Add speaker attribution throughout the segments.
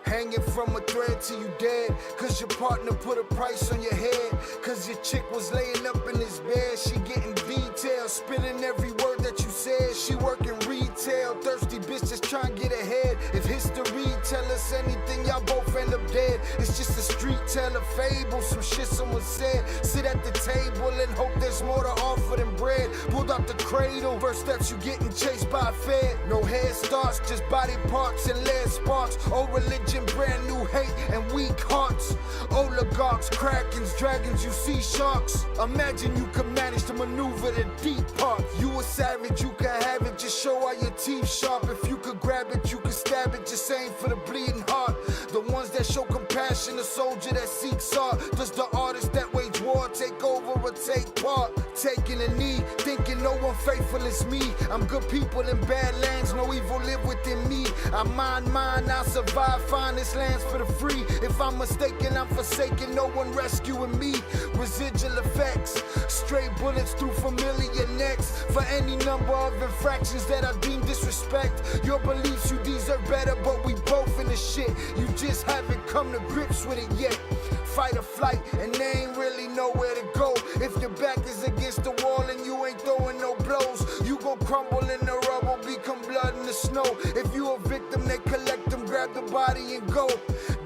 Speaker 1: Hanging from a thread till you dead, cause your partner put a price on your head. Cause your chick was laying up in his bed, she getting details, spilling every word that you said. She working retail, thirsty bitch just trying to get ahead. If history tell us anything, y'all both end up dead. It's just a street tale, a fable, some shit someone said. Sit at the table and hope there's more to offer than bread. Pulled out the cradle, first steps you getting chased by a fed. No head starts, just body parts and lead sparks. Old religion, brand new hate and weak hearts. Oligarchs, krakens, dragons, you see sharks. Imagine you could manage to maneuver the deep part. You a savage, you can have it, just show all your teeth sharp. If you could grab it, you could stab it, just aim for the bleeding heart. The ones that show compassion, the soldier that seeks art. Does the artist that wage war take over or take part? Taking a knee, thinking no one faithful is me. I'm good people in bad lands, no evil live within me. I mind mine, I'll survive, find this lands for the free. If I'm mistaken, I'm forsaken, no one rescuing me. Residual effects, stray bullets through familiar necks. For any number of infractions that I deem disrespect. Your beliefs, you deserve better, but we both in the shit. You just haven't come to grips with it yet. Fight or flight, and they ain't really nowhere to go. If your back is against the wall and you ain't throwing no blows, you gon' crumble in the rubble, become blood in the snow. If you a victim, they collect them, grab the body and go.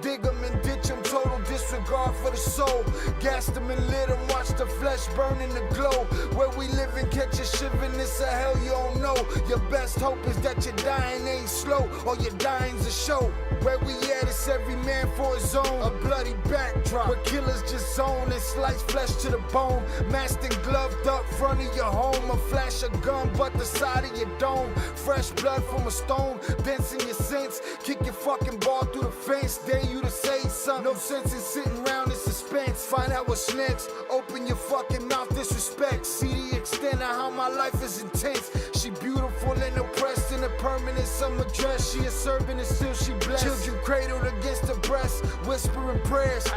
Speaker 1: Dig them and ditch them, total disregard for the soul. Gas them and lit them, watch the flesh burn in the glow. Where we live and catch a shivering, it's a hell you don't know. Your best hope is that your dying ain't slow, or your dying's a show. Where we at, it's every man for his own. A bloody backdrop, where killers just zone and slice flesh to the bone. Masked and gloved up front of your home. A flash of gun, but the side of your dome. Fresh blood from a stone, dents in your sense. Kick your fucking ball through the fence, dare you to say something. No sense in sitting around in suspense. Find out what's next, open your fucking mouth, disrespect. See the extent of how my life is intense. She beautiful and oppressed in a permanent summer dress. She a servant and still she blessed. Children cradled against her breast, whispering prayers,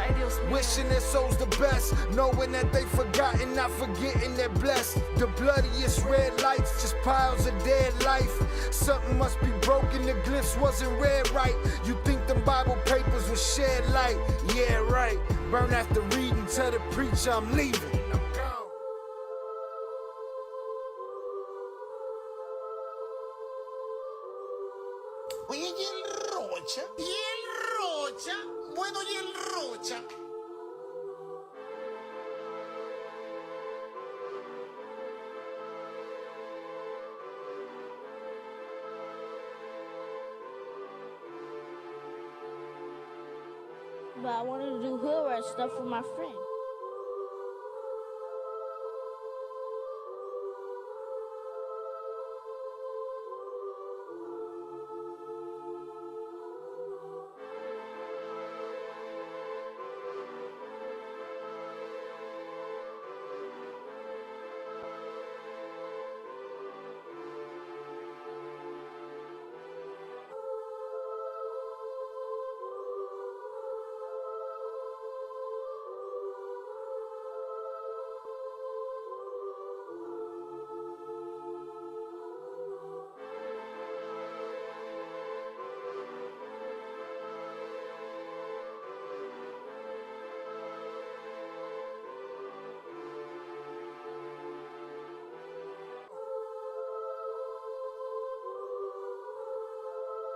Speaker 1: wishing their souls the best, knowing that they forgotten, not forgetting they're blessed. The bloodiest red lights, just piles of dead life. Something must be broken, the glyphs wasn't read right. You think them Bible papers will shed light? Yeah, right. Burn after reading, tell the preacher I'm leaving. I'm gone.
Speaker 2: Oye, ¿y el Rocha? ¿Y el Rocha? Bueno, ¿y el Rocha?
Speaker 3: But I wanted to do hood rat stuff with my friend.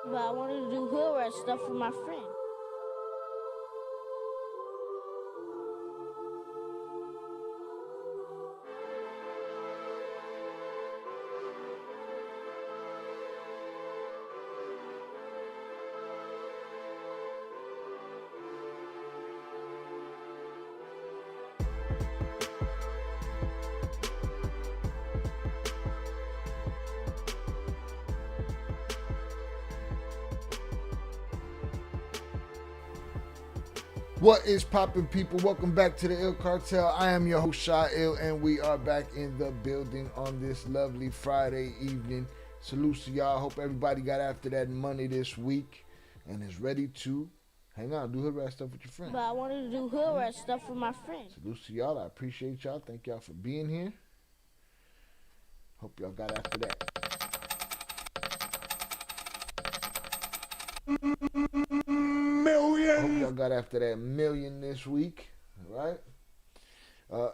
Speaker 3: But I wanted to do hood rat stuff with my friend.
Speaker 1: What is poppin', people? Welcome back to the Ill Cartel. I am your host, Shy Ill, and we are back in the building on this lovely Friday evening. Salute to y'all. Hope everybody got after that money this week and is ready to hang out, do hood rat stuff with your friends.
Speaker 3: But I wanted to do hood rat stuff with my friend.
Speaker 1: Salute to y'all. I appreciate y'all. Thank y'all for being here. Hope y'all got after that.
Speaker 4: y'all got after that million this week, right?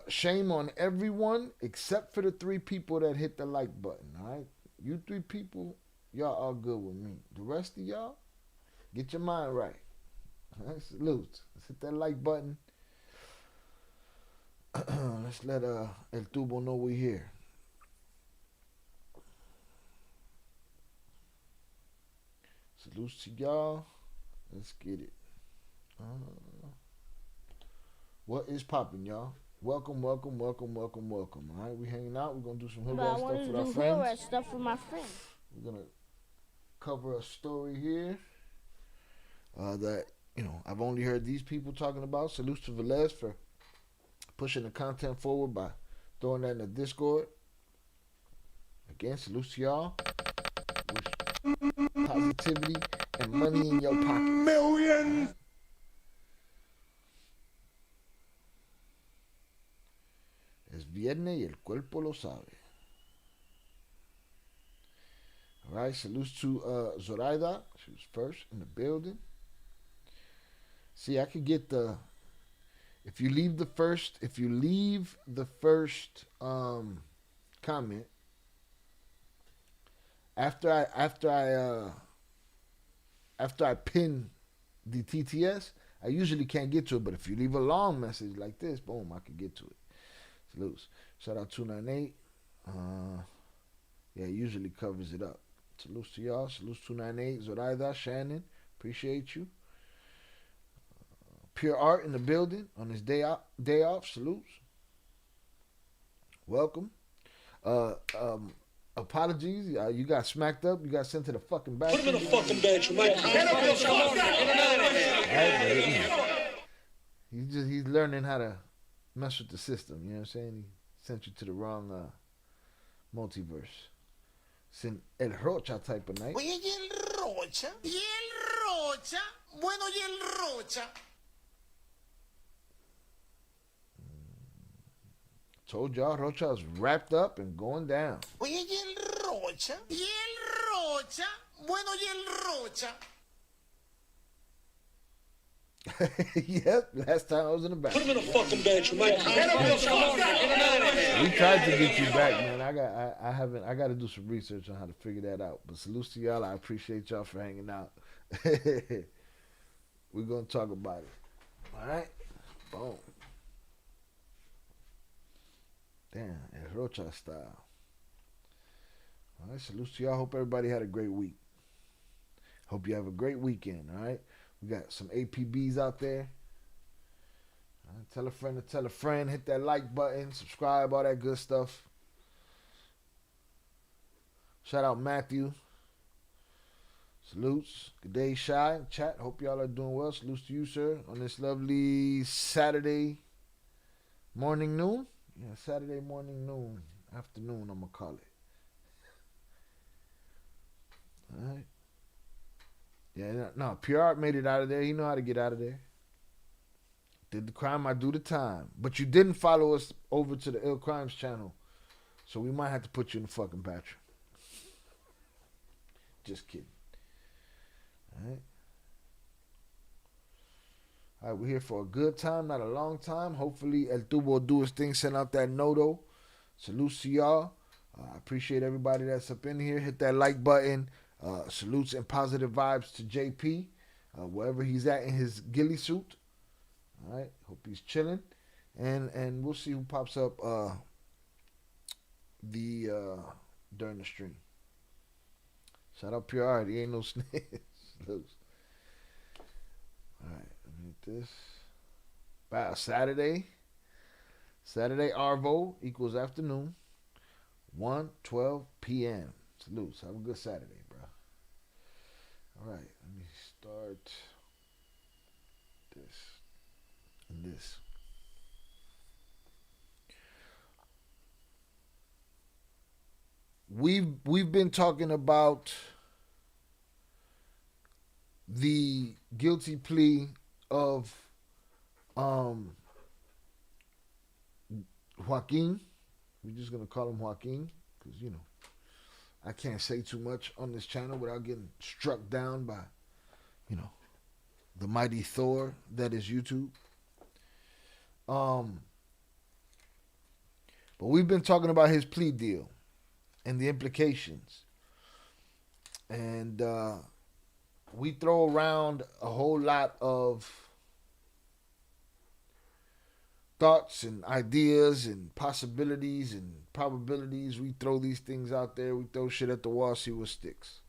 Speaker 4: Shame on everyone except for the 3 people that hit the like button, all right? You 3 people, y'all are good with me. The rest of y'all, get your mind right. All right, salute. Let's hit that like button. Let's let El Tubo know we're here. Salute to y'all. Let's get it. What is popping, y'all? Welcome. All right, we hanging out. We're gonna do some hood
Speaker 3: But I
Speaker 4: rat stuff
Speaker 3: wanted
Speaker 4: with
Speaker 3: to
Speaker 4: our
Speaker 3: do hood
Speaker 4: friends.
Speaker 3: rat stuff with my friends.
Speaker 4: We're gonna cover a story here that I've only heard these people talking about. Salute to Velez for pushing the content forward by throwing that in the Discord. Again, salute to y'all. Wish positivity and money in your pocket.
Speaker 1: Millions.
Speaker 4: Es viernes y el cuerpo lo sabe. All right, salutes to Zoraida. She was first in the building. See, I could get the if you leave the first comment after I pin the TTS, I usually can't get to it. But if you leave a long message like this, boom, I can get to it. Salutes. Shout out 298. Yeah, it usually covers it up. Salutes to y'all. Salutes 298. Zoraida, Shannon, appreciate you. Pure Art in the building on his day off. Salutes. Welcome. Apologies. You got smacked up. You got sent to the fucking bathroom.
Speaker 5: Put him in the fucking bed, you might.
Speaker 4: He's learning how to mess with the system. You know what I'm saying? He sent you to the wrong multiverse. It's in El Rocha type of night.
Speaker 2: Oye, ¿y el Rocha? ¿Y el Rocha? Bueno, ¿y el Rocha?
Speaker 4: Told y'all Rocha is wrapped up and going down.
Speaker 2: Oye, ¿y el Rocha? ¿Y el Rocha? Bueno, ¿y el Rocha?
Speaker 4: Yep, last time I was in the back.
Speaker 5: Put him in the fucking bed, you might.
Speaker 4: We tried to get you back, man. I got to do some research on how to figure that out. But salutes to y'all. I appreciate y'all for hanging out. We're gonna talk about it. All right, boom. Damn, El Rocha style. All right, salutes to y'all. Hope everybody had a great week. Hope you have a great weekend. All right. We got some APBs out there. Right, tell a friend to tell a friend. Hit that like button. Subscribe. All that good stuff. Shout out Matthew. Salutes. Good day, Shy. Chat. Hope y'all are doing well. Salutes to you, sir. On this lovely Saturday morning, noon. Yeah, Saturday morning, noon. Afternoon, I'm going to call it. All right. Yeah, no, Pure Art made it out of there. He know how to get out of there. Did the crime, I do the time. But you didn't follow us over to the Ill Crimes channel. So we might have to put you in the fucking bathroom. Just kidding. All right. All right, we're here for a good time, not a long time. Hopefully, El Tubo will do his thing, send out that noto. Salutes to y'all. I appreciate everybody that's up in here. Hit that like button. Salutes and positive vibes to JP, wherever he's at in his ghillie suit. All right, hope he's chilling, and we'll see who pops up during the stream. Shout out Pure Art, he ain't no snitch. All right, let me hit this. Wow, Saturday Arvo equals afternoon, 1:12 p.m. Salutes. Have a good Saturday. All right, let me start this and this. We've been talking about the guilty plea of Joaquin. We're just gonna call him Joaquin because I can't say too much on this channel without getting struck down by, the mighty Thor that is YouTube. But we've been talking about his plea deal and the implications. And we throw around a whole lot of thoughts and ideas and possibilities and probabilities. We throw these things out there. We throw shit at the wall, see what sticks.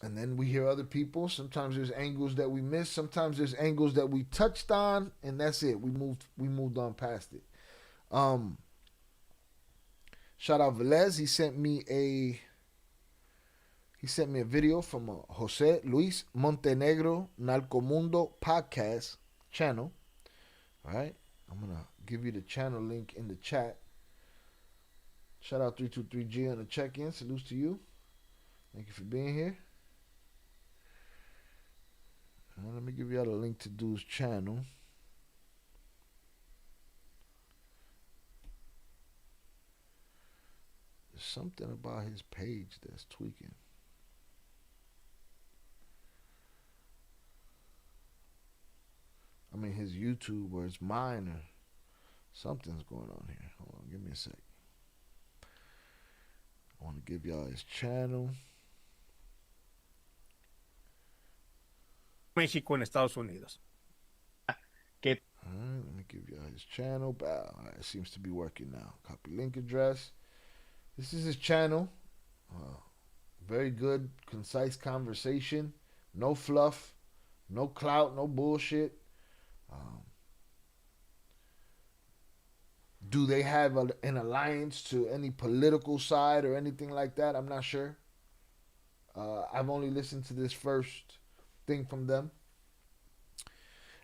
Speaker 4: And then we hear other people. Sometimes there's angles that we miss. Sometimes there's angles that we touched on, and that's it. We moved on past it. Shout out Velez. He sent me a video from Jose Luis Montenegro Narcomundo podcast channel. All right, I'm gonna give you the channel link in the chat. Shout out 323G on the check-in. Salutes to you. Thank you for being here. Let me give y'all the link to Dude's channel. There's something about his page that's tweaking. I mean, his YouTube or it's mine or something's going on here. Hold on, give me a sec. I want to give y'all his channel.
Speaker 6: México en Estados Unidos. Que
Speaker 4: Alright, let me give y'all his channel. Alright, it seems to be working now. Copy link address. This is his channel. Very good, concise conversation. No fluff. No clout. No bullshit. Do they have an alliance to any political side or anything like that? I'm not sure. I've only listened to this first thing from them.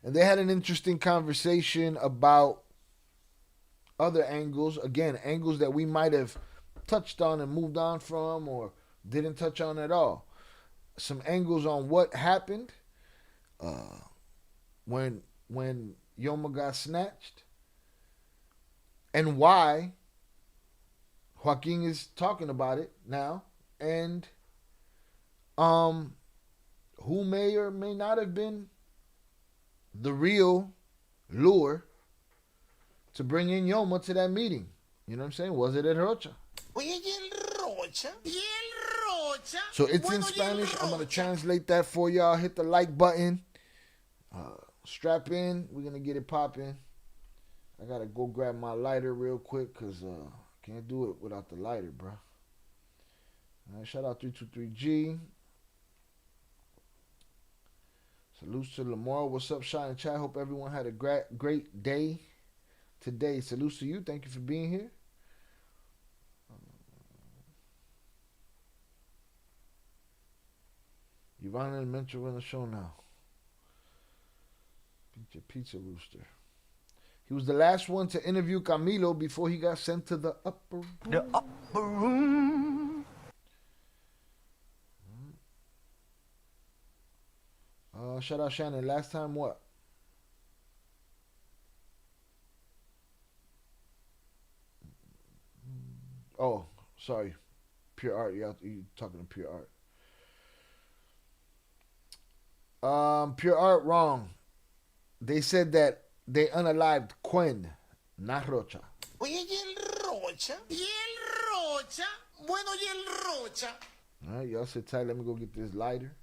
Speaker 4: And they had an interesting conversation about other angles. Again, angles that we might have touched on and moved on from or didn't touch on at all. Some angles on what happened when Yoma got snatched and why Joaquin is talking about it now, and who may or may not have been the real lure to bring in Yoma to that meeting. You know what I'm saying? Was it at Rocha?
Speaker 2: Oye, ¿y el Rocha? ¿Y el Rocha?
Speaker 4: So it's in
Speaker 2: Bueno, ¿y el
Speaker 4: Spanish. I'm going to
Speaker 2: Rocha?
Speaker 4: translate that for y'all. Hit the like button. Strap in. We're going to get it popping. I got to go grab my lighter real quick because can't do it without the lighter, bro. All right, shout out 323G. Salutes to Lamar. What's up, Shine and Chat? Hope everyone had a great day today. Salutes to you. Thank you for being here. Ivana and Mentor on the show now. Pizza Rooster. He was the last one to interview Camilo before he got sent to the upper room.
Speaker 7: The upper room.
Speaker 4: Shout out Shannon. Last time what? Oh, sorry. Pure Art. You talking to Pure Art. Pure Art wrong. They said that they unalived Quen, not Rocha.
Speaker 2: Oye, ¿y el Rocha? ¿Y el Rocha? Bueno, ¿y el Rocha?
Speaker 4: All right, y'all sit tight. Let me go get this lighter.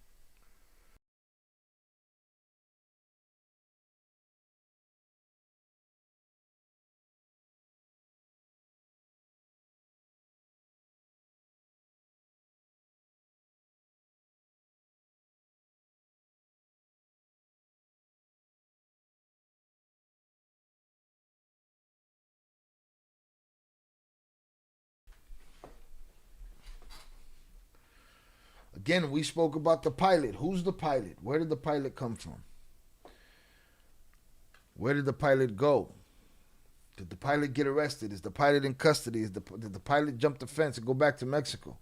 Speaker 4: Again, we spoke about the pilot. Who's the pilot? Where did the pilot come from? Where did the pilot go? Did the pilot get arrested? Is the pilot in custody? Did the pilot jump the fence and go back to Mexico?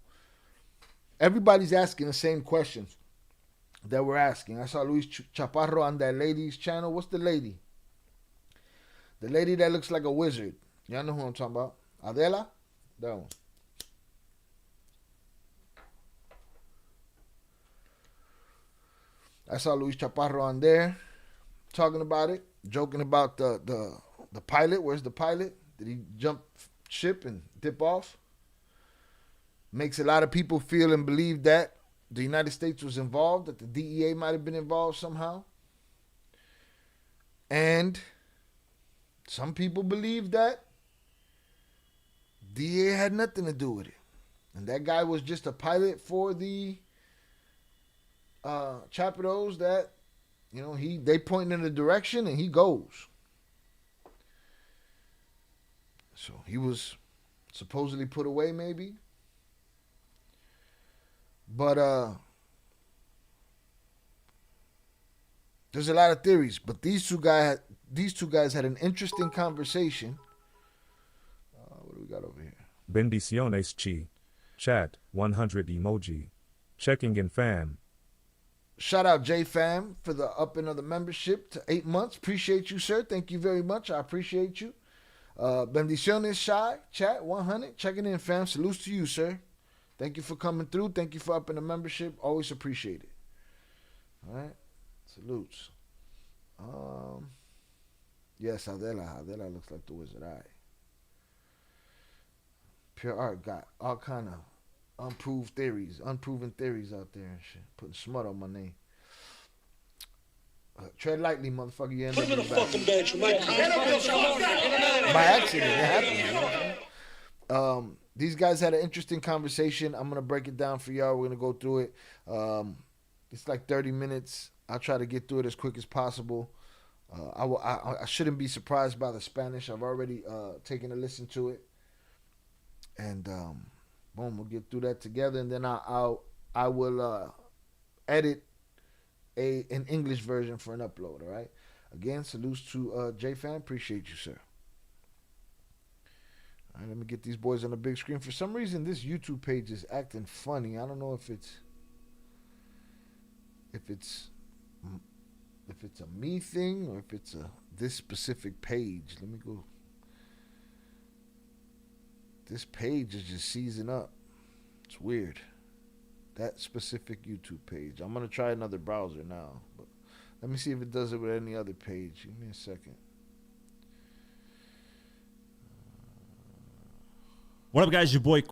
Speaker 4: Everybody's asking the same questions that we're asking. I saw Luis Chaparro on that lady's channel. What's the lady? The lady that looks like a wizard. Y'all know who I'm talking about. Adela? That one. I saw Luis Chaparro on there talking about it, joking about the pilot. Where's the pilot? Did he jump ship and dip off? Makes a lot of people feel and believe that the United States was involved, that the DEA might have been involved somehow. And some people believe that DEA had nothing to do with it. And that guy was just a pilot for the Chapitos that, you know, they point in a direction and he goes. So he was supposedly put away maybe. But there's a lot of theories. But these two guys had an interesting conversation. What do we got over here?
Speaker 8: Bendiciones chi. Chat 100 emoji. Checking in fam.
Speaker 4: Shout out J-Fam for the upping of the membership to 8 months. Appreciate you, sir. Thank you very much. I appreciate you. Bendiciones Shy, chat 100. Checking in, fam. Salutes to you, sir. Thank you for coming through. Thank you for upping the membership. Always appreciate it. All right. Salutes. Yes, Adela. Adela looks like the Wizard Eye. Pure Art got all kind of unproven theories out there and shit. Putting smut on my name. Tread lightly, motherfucker. You end
Speaker 5: Put
Speaker 4: up
Speaker 5: him in
Speaker 4: in
Speaker 5: a
Speaker 4: the
Speaker 5: fucking bed. You might
Speaker 4: by accident. It happened. You know what I'm saying? These guys had an interesting conversation. I'm gonna break it down for y'all. We're gonna go through it. It's like 30 minutes. I'll try to get through it as quick as possible. I shouldn't be surprised by the Spanish. I've already taken a listen to it, and boom, we'll get through that together, and then I will edit an English version for an upload. All right. Again, salutes to J-Fan. Appreciate you, sir. All right, let me get these boys on the big screen. For some reason, this YouTube page is acting funny. I don't know if it's a me thing or if it's this specific page. Let me go. This page is just seizing up. It's weird. That specific YouTube page. I'm gonna try another browser now, but let me see if it does it with any other page. Give me a second.
Speaker 9: What up, guys? Your boy.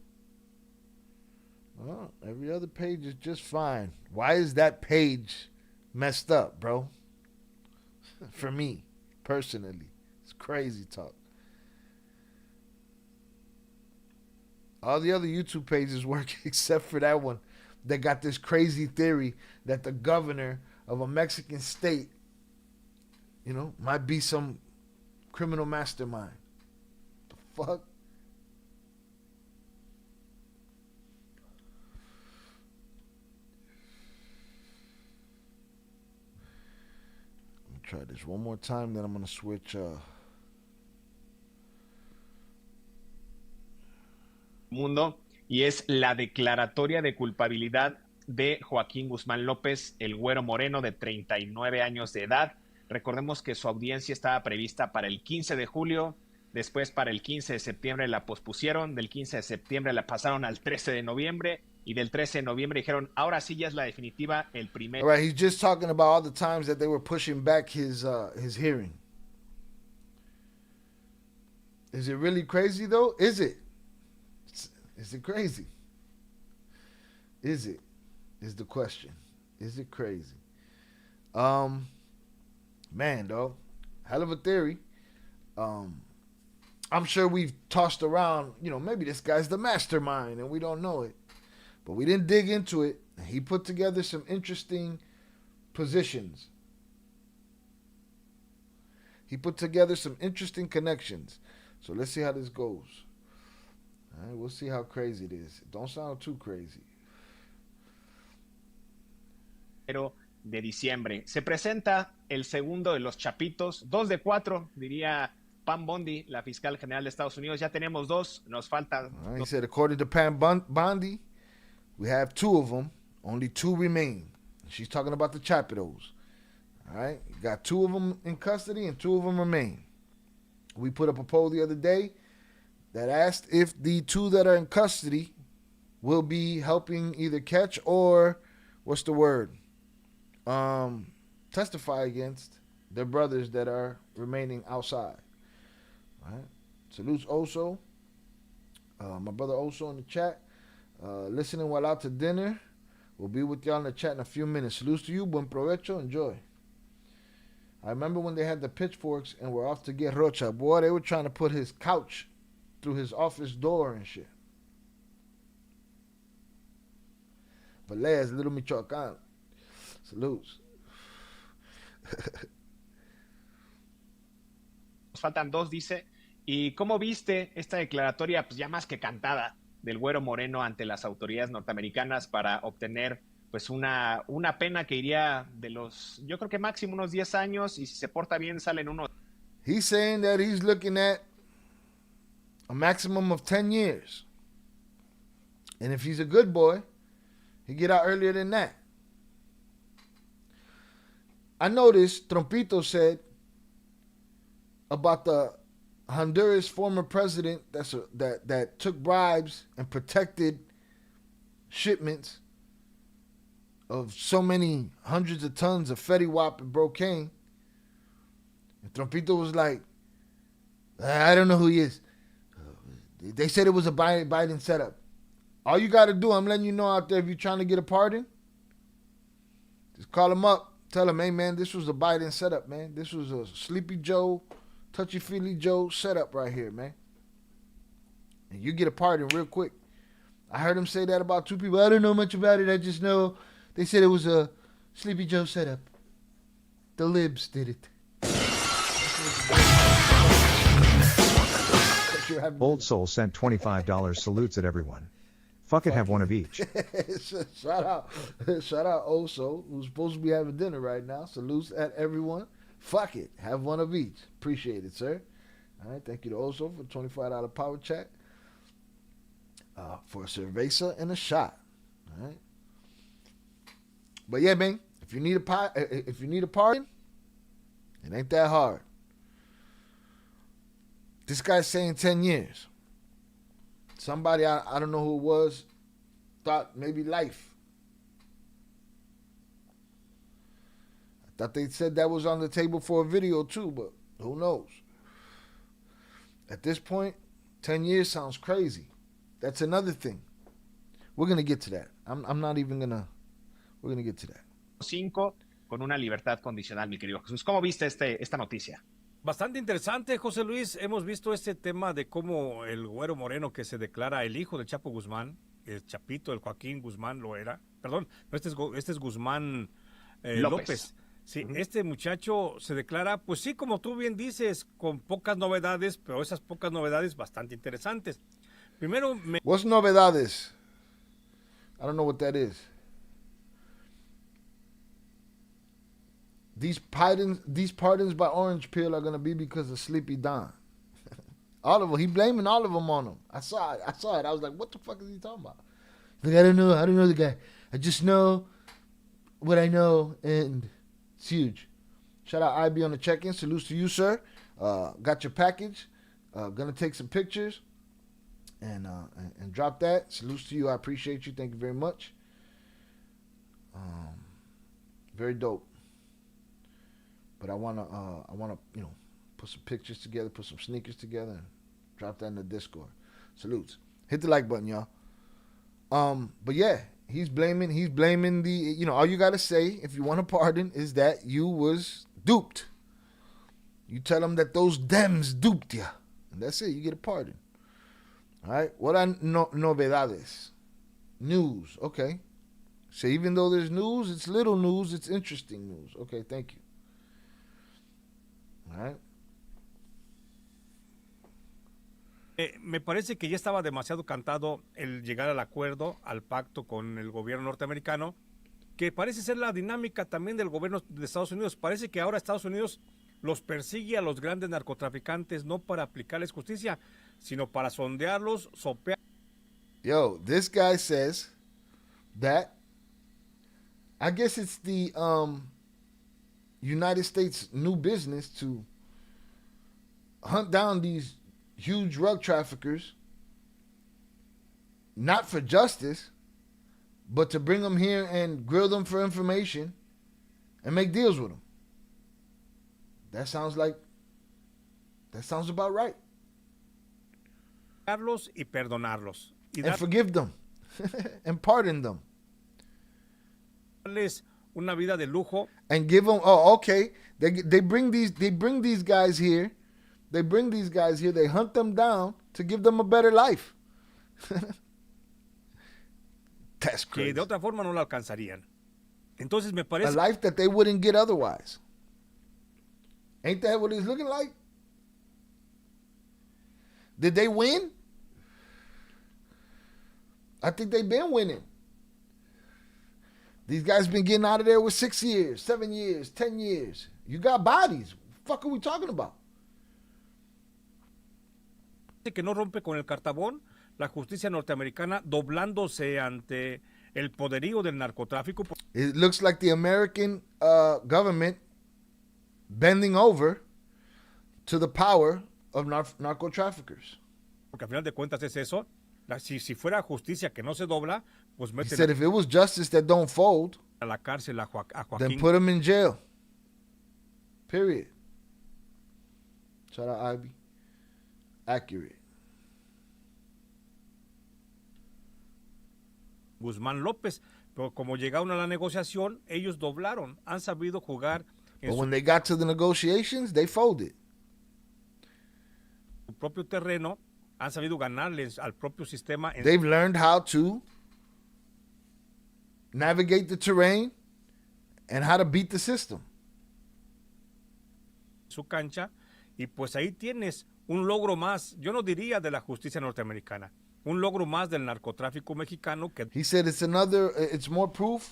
Speaker 4: Well, every other page is just fine. Why is that page messed up, bro? For me, personally. It's crazy talk. All the other YouTube pages work except for that one. They got this crazy theory that the governor of a Mexican state, you know, might be some criminal mastermind. The fuck? Try this one more time, then I'm gonna switch.
Speaker 6: Mundo, y es la declaratoria de culpabilidad de Joaquín Guzmán López, el güero moreno de 39 años de edad. Recordemos que su audiencia estaba prevista para el 15 de julio, después para el 15 de septiembre la pospusieron, del 15 de septiembre la pasaron al 13 de noviembre, y del 13 de noviembre dijeron, ahora sí ya es la definitiva, el primer...
Speaker 4: All right, he's just talking about all the times that they were pushing back his hearing. Is it really crazy, though? Is it? Is it crazy? Is it? Is the question. Is it crazy? Man, though, hell of a theory. I'm sure we've tossed around, you know, maybe this guy's the mastermind and we don't know it. But we didn't dig into it. He put together some interesting positions. He put together some interesting connections. So let's see how this goes. All right, we'll see how crazy it is. Don't sound too crazy.
Speaker 6: de diciembre. Se presenta el segundo de Los Chapitos, 2 de 4, diría Pam Bondi, la fiscal general de Estados Unidos. Ya tenemos 2, nos faltan.
Speaker 4: He said, according to Pam Bondi, we have 2 of them. Only 2 remain. She's talking about the Chapitos. All right, you got 2 of them in custody and 2 of them remain. We put up a poll the other day that asked if the 2 that are in custody will be helping either catch or, what's the word? testify against their brothers that are remaining outside. All right. Salutes Oso. My brother Oso in the chat. Listening while out to dinner. We'll be with y'all in the chat in a few minutes. Salutes to you. Buen provecho. Enjoy. I remember when they had the pitchforks and were off to get Rocha. Boy, they were trying to put his couch through his office door and shit. Peleas, Little Michoacán. Salutes.
Speaker 6: Nos faltan dos, dice. ¿Y cómo viste esta declaratoria, pues ya más que cantada, del Güero Moreno ante las autoridades norteamericanas para obtener pues una pena que iría de los, yo creo que máximo unos 10 años, y si se porta bien salen unos...
Speaker 4: He's saying that he's looking at a maximum of 10 years. And if he's a good boy, he get out earlier than that. I noticed Trompito said about the Honduras former president that took bribes and protected shipments of so many hundreds of tons of Fetty Wap and Brocane. And Trompito was like, I don't know who he is. They said it was a Biden setup. All you got to do, I'm letting you know out there, if you're trying to get a pardon, just call him up. Tell him, hey, man, this was a Biden setup, man. This was a Sleepy Joe, Touchy-Feely Joe setup right here, man. And you get a pardon real quick. I heard him say that about 2 people. I don't know much about it. I just know they said it was a Sleepy Joe setup. The libs did it.
Speaker 10: Old Soul sent $25 salutes at everyone. Fuck it, have one of each.
Speaker 4: Shout out Old Soul, who's supposed to be having dinner right now. Salutes at everyone. Fuck it, have one of each. Appreciate it, sir. All right, thank you to Old Soul for $25 power chat. For a cerveza and a shot. All right. But yeah, man, if you need a pardon, it ain't that hard. This guy's saying 10 years. Somebody, I don't know who it was, thought maybe life. I thought they said that was on the table for a video too, but who knows? At this point, 10 years sounds crazy. That's another thing. We're going to get to that. I'm not even going to... We're going to get to that.
Speaker 6: 5 con una libertad condicional, mi querido Jesús. ¿Cómo viste esta noticia?
Speaker 11: Bastante interesante, José Luis. Hemos visto este tema de cómo el Güero Moreno, que se declara el hijo del Chapo Guzmán, el Chapito, el Joaquín Guzmán lo era. Perdón, este es Guzmán López. Sí, Este muchacho se declara, pues sí, como tú bien dices, con pocas novedades, pero esas pocas novedades bastante interesantes. Primero,
Speaker 4: What's novedades? I don't know what that is. These pardons by Orange Peel are gonna be because of Sleepy Don. All of them. He blaming all of them on him. I saw it. I was like, what the fuck is he talking about? He's like, I don't know the guy. I just know what I know, and it's huge. Shout out IB on the check-in. Salutes to you, sir. Got your package. Gonna take some pictures and drop that. Salutes to you. I appreciate you. Thank you very much. Very dope. But I wanna put some pictures together, put some sneakers together, and drop that in the Discord. Salutes. Hit the like button, y'all. But yeah, he's blaming the, all you gotta say if you want a pardon is that you was duped. You tell them that those Dems duped you, and that's it. You get a pardon. All right. What are novedades? News. Okay. So even though there's news, it's little news. It's interesting news. Okay. Thank you. All right.
Speaker 11: Me parece que ya estaba demasiado cantado el llegar al acuerdo, al pacto con el gobierno norteamericano, que parece ser la dinámica también del gobierno de Estados Unidos. Parece que ahora Estados Unidos los persigue a los grandes narcotraficantes no para aplicarles justicia, sino para sondearlos, sopear.
Speaker 4: Yo, this guy says that I guess it's the United States new business to hunt down these huge drug traffickers, not for justice, but to bring them here and grill them for information and make deals with them. That sounds about right.
Speaker 11: Y perdonarlos. Y
Speaker 4: And forgive them and pardon them.
Speaker 11: darles una vida de lujo.
Speaker 4: And give them, oh, okay. They bring these guys here. They bring these guys here. They hunt them down to give them a better life. That's crazy.
Speaker 11: Que de otra forma no la alcanzarían. Entonces me parece.
Speaker 4: A life that they wouldn't get otherwise. Ain't that what he's looking like? Did they win? I think they've been winning. These guys been getting out of there with 6 years, 7 years, 10 years. You got bodies. What the fuck are we talking about?
Speaker 11: Que no rompe con el cartabón, la justicia norteamericana doblándose ante el poderío del narcotráfico.
Speaker 4: It looks like the American government bending over to the power of narco traffickers.
Speaker 11: Porque al final de cuentas es eso. Si fuera justicia que no se dobla, pues
Speaker 4: He
Speaker 11: meten
Speaker 4: said if it was justice that don't fold,
Speaker 11: a la cárcel a Joaquín.
Speaker 4: then put him in jail. Period. Shout out Ivy. Accurate.
Speaker 11: Guzmán López, pero como llegaron a la negociación, ellos doblaron, han sabido jugar en
Speaker 4: But when they got to the negotiations, they folded.
Speaker 11: su propio terreno, han sabido ganarles al propio sistema en
Speaker 4: They've learned how to navigate the terrain and how to beat the system.
Speaker 11: su cancha, y pues ahí tienes un logro más, yo no diría de la justicia norteamericana, un logro más del narcotráfico mexicano que
Speaker 4: He said it's more proof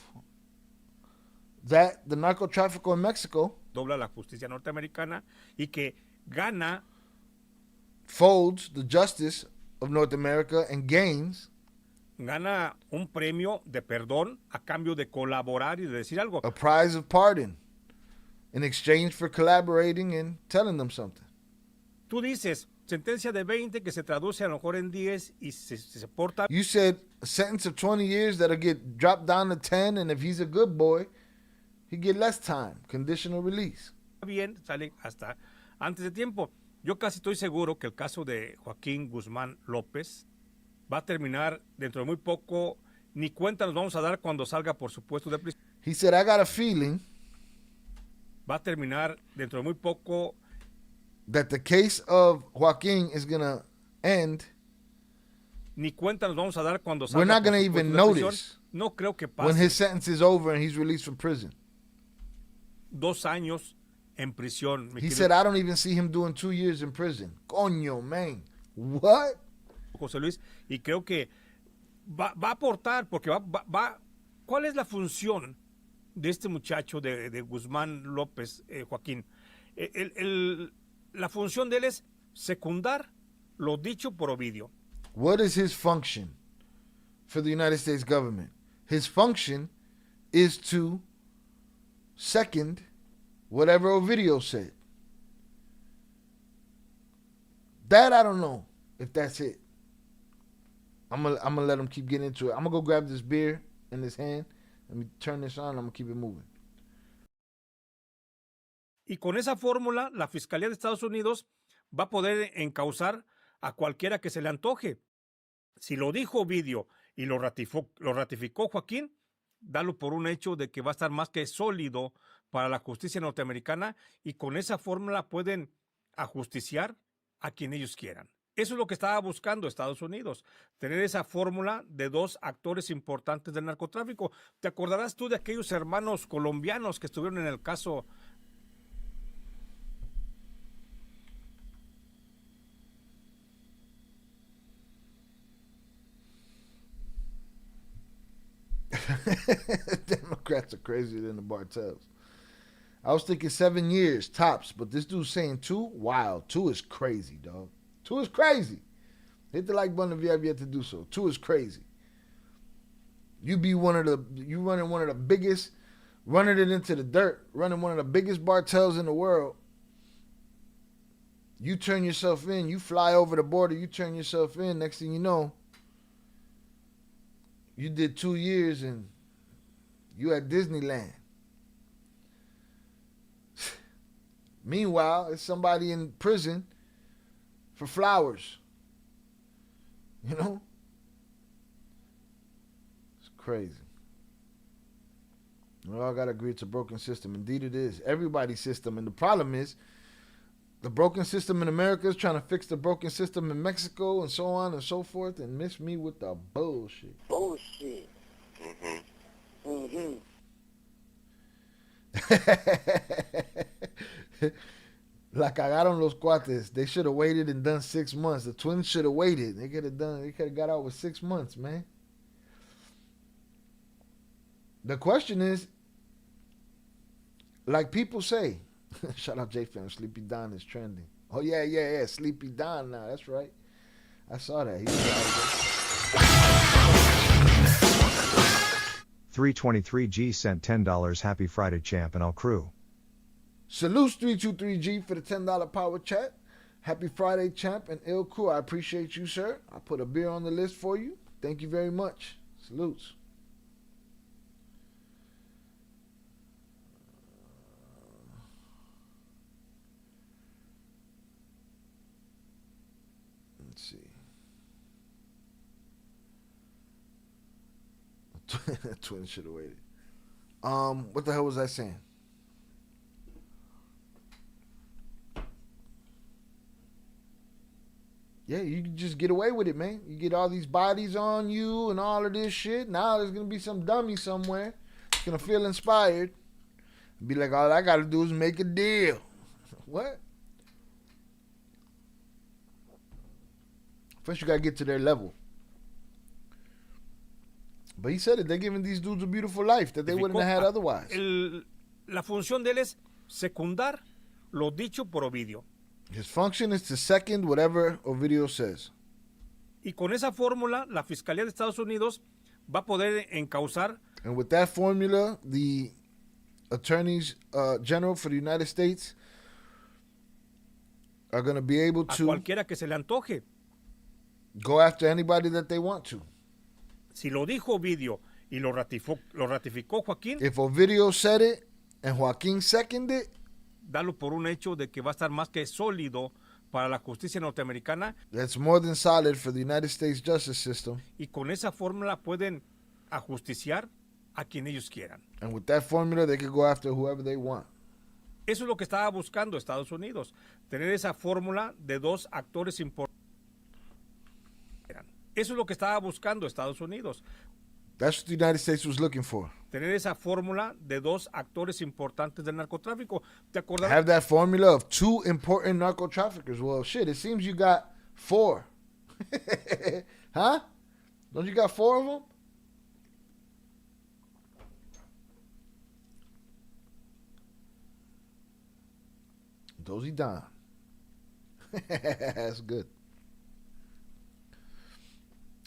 Speaker 4: that the narco-trafficker in Mexico
Speaker 11: dobla la justicia norteamericana y que gana
Speaker 4: folds the justice of North America and gains
Speaker 11: un premio de perdón a cambio de colaborar y de decir algo.
Speaker 4: a prize of pardon in exchange for collaborating and telling them something.
Speaker 11: Tú dices, sentencia de 20 que se traduce a lo mejor en 10 y si se porta
Speaker 4: You said a sentence of 20 years that'll get dropped down to 10, and if he's a good boy, he get less time, conditional release.
Speaker 11: bien, sale hasta antes de tiempo. Yo casi estoy seguro que el caso de Joaquín Guzmán López va a terminar dentro de muy poco. Ni cuenta nos vamos a dar cuando salga, por supuesto, de prisión.
Speaker 4: He said, I got a feeling
Speaker 11: Va a terminar dentro de muy poco.
Speaker 4: that the case of Joaquin is going to end.
Speaker 11: Ni cuenta nos vamos a dar cuando salga.
Speaker 4: We're not
Speaker 11: por
Speaker 4: going to
Speaker 11: supuesto,
Speaker 4: even
Speaker 11: de prisión.
Speaker 4: notice
Speaker 11: No creo que
Speaker 4: when his
Speaker 11: pase
Speaker 4: sentence is over and he's released from prison.
Speaker 11: 2 años en prisión. mi
Speaker 4: He
Speaker 11: querido
Speaker 4: said, I don't even see him doing 2 years in prison. Coño, man. What?
Speaker 11: José Luis, y creo que va a aportar, porque ¿cuál es la función de este muchacho de Guzmán López, Joaquín? La función de él es secundar lo dicho por Ovidio.
Speaker 4: What is his function for the United States government? His function is to second whatever Ovidio said. That I don't know if that's it. I'm gonna let him keep getting into it. I'm gonna go grab this beer in his hand. Let me turn this on. I'm gonna keep it moving.
Speaker 11: Y con esa fórmula, la Fiscalía de Estados Unidos va a poder encauzar a cualquiera que se le antoje. Si lo dijo Ovidio y lo ratificó Joaquín, dalo por un hecho de que va a estar más que sólido para la justicia norteamericana, y con esa fórmula pueden ajusticiar a quien ellos quieran. Eso es lo que estaba buscando Estados Unidos, tener esa fórmula de 2 actores importantes del narcotráfico. ¿Te acordarás tú de aquellos hermanos colombianos que estuvieron en el caso?
Speaker 4: Democrats are crazier than the Bartels. I was thinking 7 years tops, but this dude's saying 2? Wow, 2 is crazy, dog. 2 is crazy. Hit the like button if you have yet to do so. 2 is crazy. You running one of the biggest, running it into the dirt, running one of the biggest Bartels in the world. You turn yourself in, you fly over the border, you turn yourself in, next thing you know, you did 2 years and you at Disneyland. Meanwhile, it's somebody in prison for flowers. You know? It's crazy. We all got to agree it's a broken system. Indeed it is. Everybody's system. And the problem is, the broken system in America is trying to fix the broken system in Mexico and so on and so forth, and miss me with the bullshit.
Speaker 2: Bullshit.
Speaker 4: La cagaron los cuates. They should have waited and done 6 months. The twins should have waited. They could have got out with 6 months, man. The question is, like people say, shout out J-Fam, Sleepy Don is trending. Oh, yeah, Sleepy Don now. That's right. I saw that. He was out
Speaker 10: 323G sent $10. Happy Friday, champ, and all crew.
Speaker 4: Salute 323G for the $10 power chat. Happy Friday, champ, and ill crew. I appreciate you, sir. I put a beer on the list for you. Thank you very much. Salutes. Let's see. Twins should have waited. What the hell was I saying? Yeah, you can just get away with it, man. You get all these bodies on you and all of this shit. Now there's going to be some dummy somewhere. It's going to feel inspired. Be like, all I got to do is make a deal. What? First, you got to get to their level. But he said it. They're giving these dudes a beautiful life that they wouldn't have had otherwise.
Speaker 11: La función de él es secundar lo dicho por Ovidio.
Speaker 4: His function is to second whatever Ovidio says.
Speaker 11: Y con esa fórmula, la Fiscalía de Estados Unidos va a poder encauzar.
Speaker 4: And with that formula, the attorneys general for the United States are going to be able to
Speaker 11: cualquiera que se le antoje.
Speaker 4: Go after anybody that they want to.
Speaker 11: Si lo dijo Ovidio y lo ratificó Joaquín.
Speaker 4: If Ovidio said it and Joaquín seconded it,
Speaker 11: dalo por un hecho de que va a estar más que sólido para la justicia norteamericana.
Speaker 4: That's more than solid for the United States justice system.
Speaker 11: Y con esa fórmula pueden ajusticiar a quien ellos quieran.
Speaker 4: And with that formula, they could go after whoever they want.
Speaker 11: Eso es lo que estaba buscando Estados Unidos, tener esa fórmula de dos actores importantes. Eso es lo que estaba buscando Estados Unidos.
Speaker 4: That's what the United States was looking for.
Speaker 11: Tener esa fórmula de dos actores importantes del narcotráfico. ¿Te acuerdas?
Speaker 4: Have that formula of two important narco traffickers. Well, shit, it seems you got 4. Huh? Don't you got 4 of them? Dozy Don. That's good.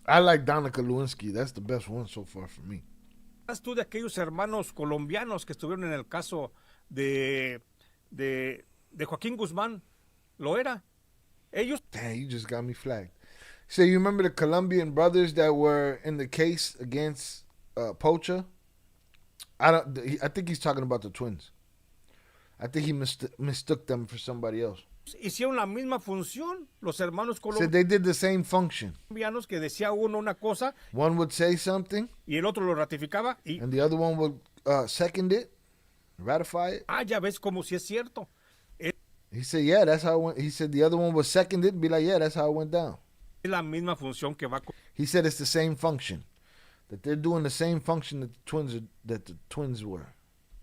Speaker 4: I like Donica Lewinsky. That's the best one so far for me.
Speaker 11: ¿Sabes tú de aquellos hermanos colombianos que estuvieron en el caso de Joaquín Guzmán? Lo era. Ellos.
Speaker 4: Damn, you just got me flagged. So you remember the Colombian brothers that were in the case against Pocha? I think he's talking about the twins. I think he mistook them for somebody else.
Speaker 11: Hicieron la misma función los hermanos colombianos.
Speaker 4: So they did the same function.
Speaker 11: Que decía uno una cosa.
Speaker 4: One would say something.
Speaker 11: Y el otro lo ratificaba.
Speaker 4: And the other one would second it, ratify it.
Speaker 11: Ah, ya ves como si es cierto.
Speaker 4: He said, yeah, that's how it went. He said the other one was second it and be like, yeah, that's how it went down.
Speaker 11: Es la misma función que va.
Speaker 4: He said it's the same function. That they're doing the same function that the twins were.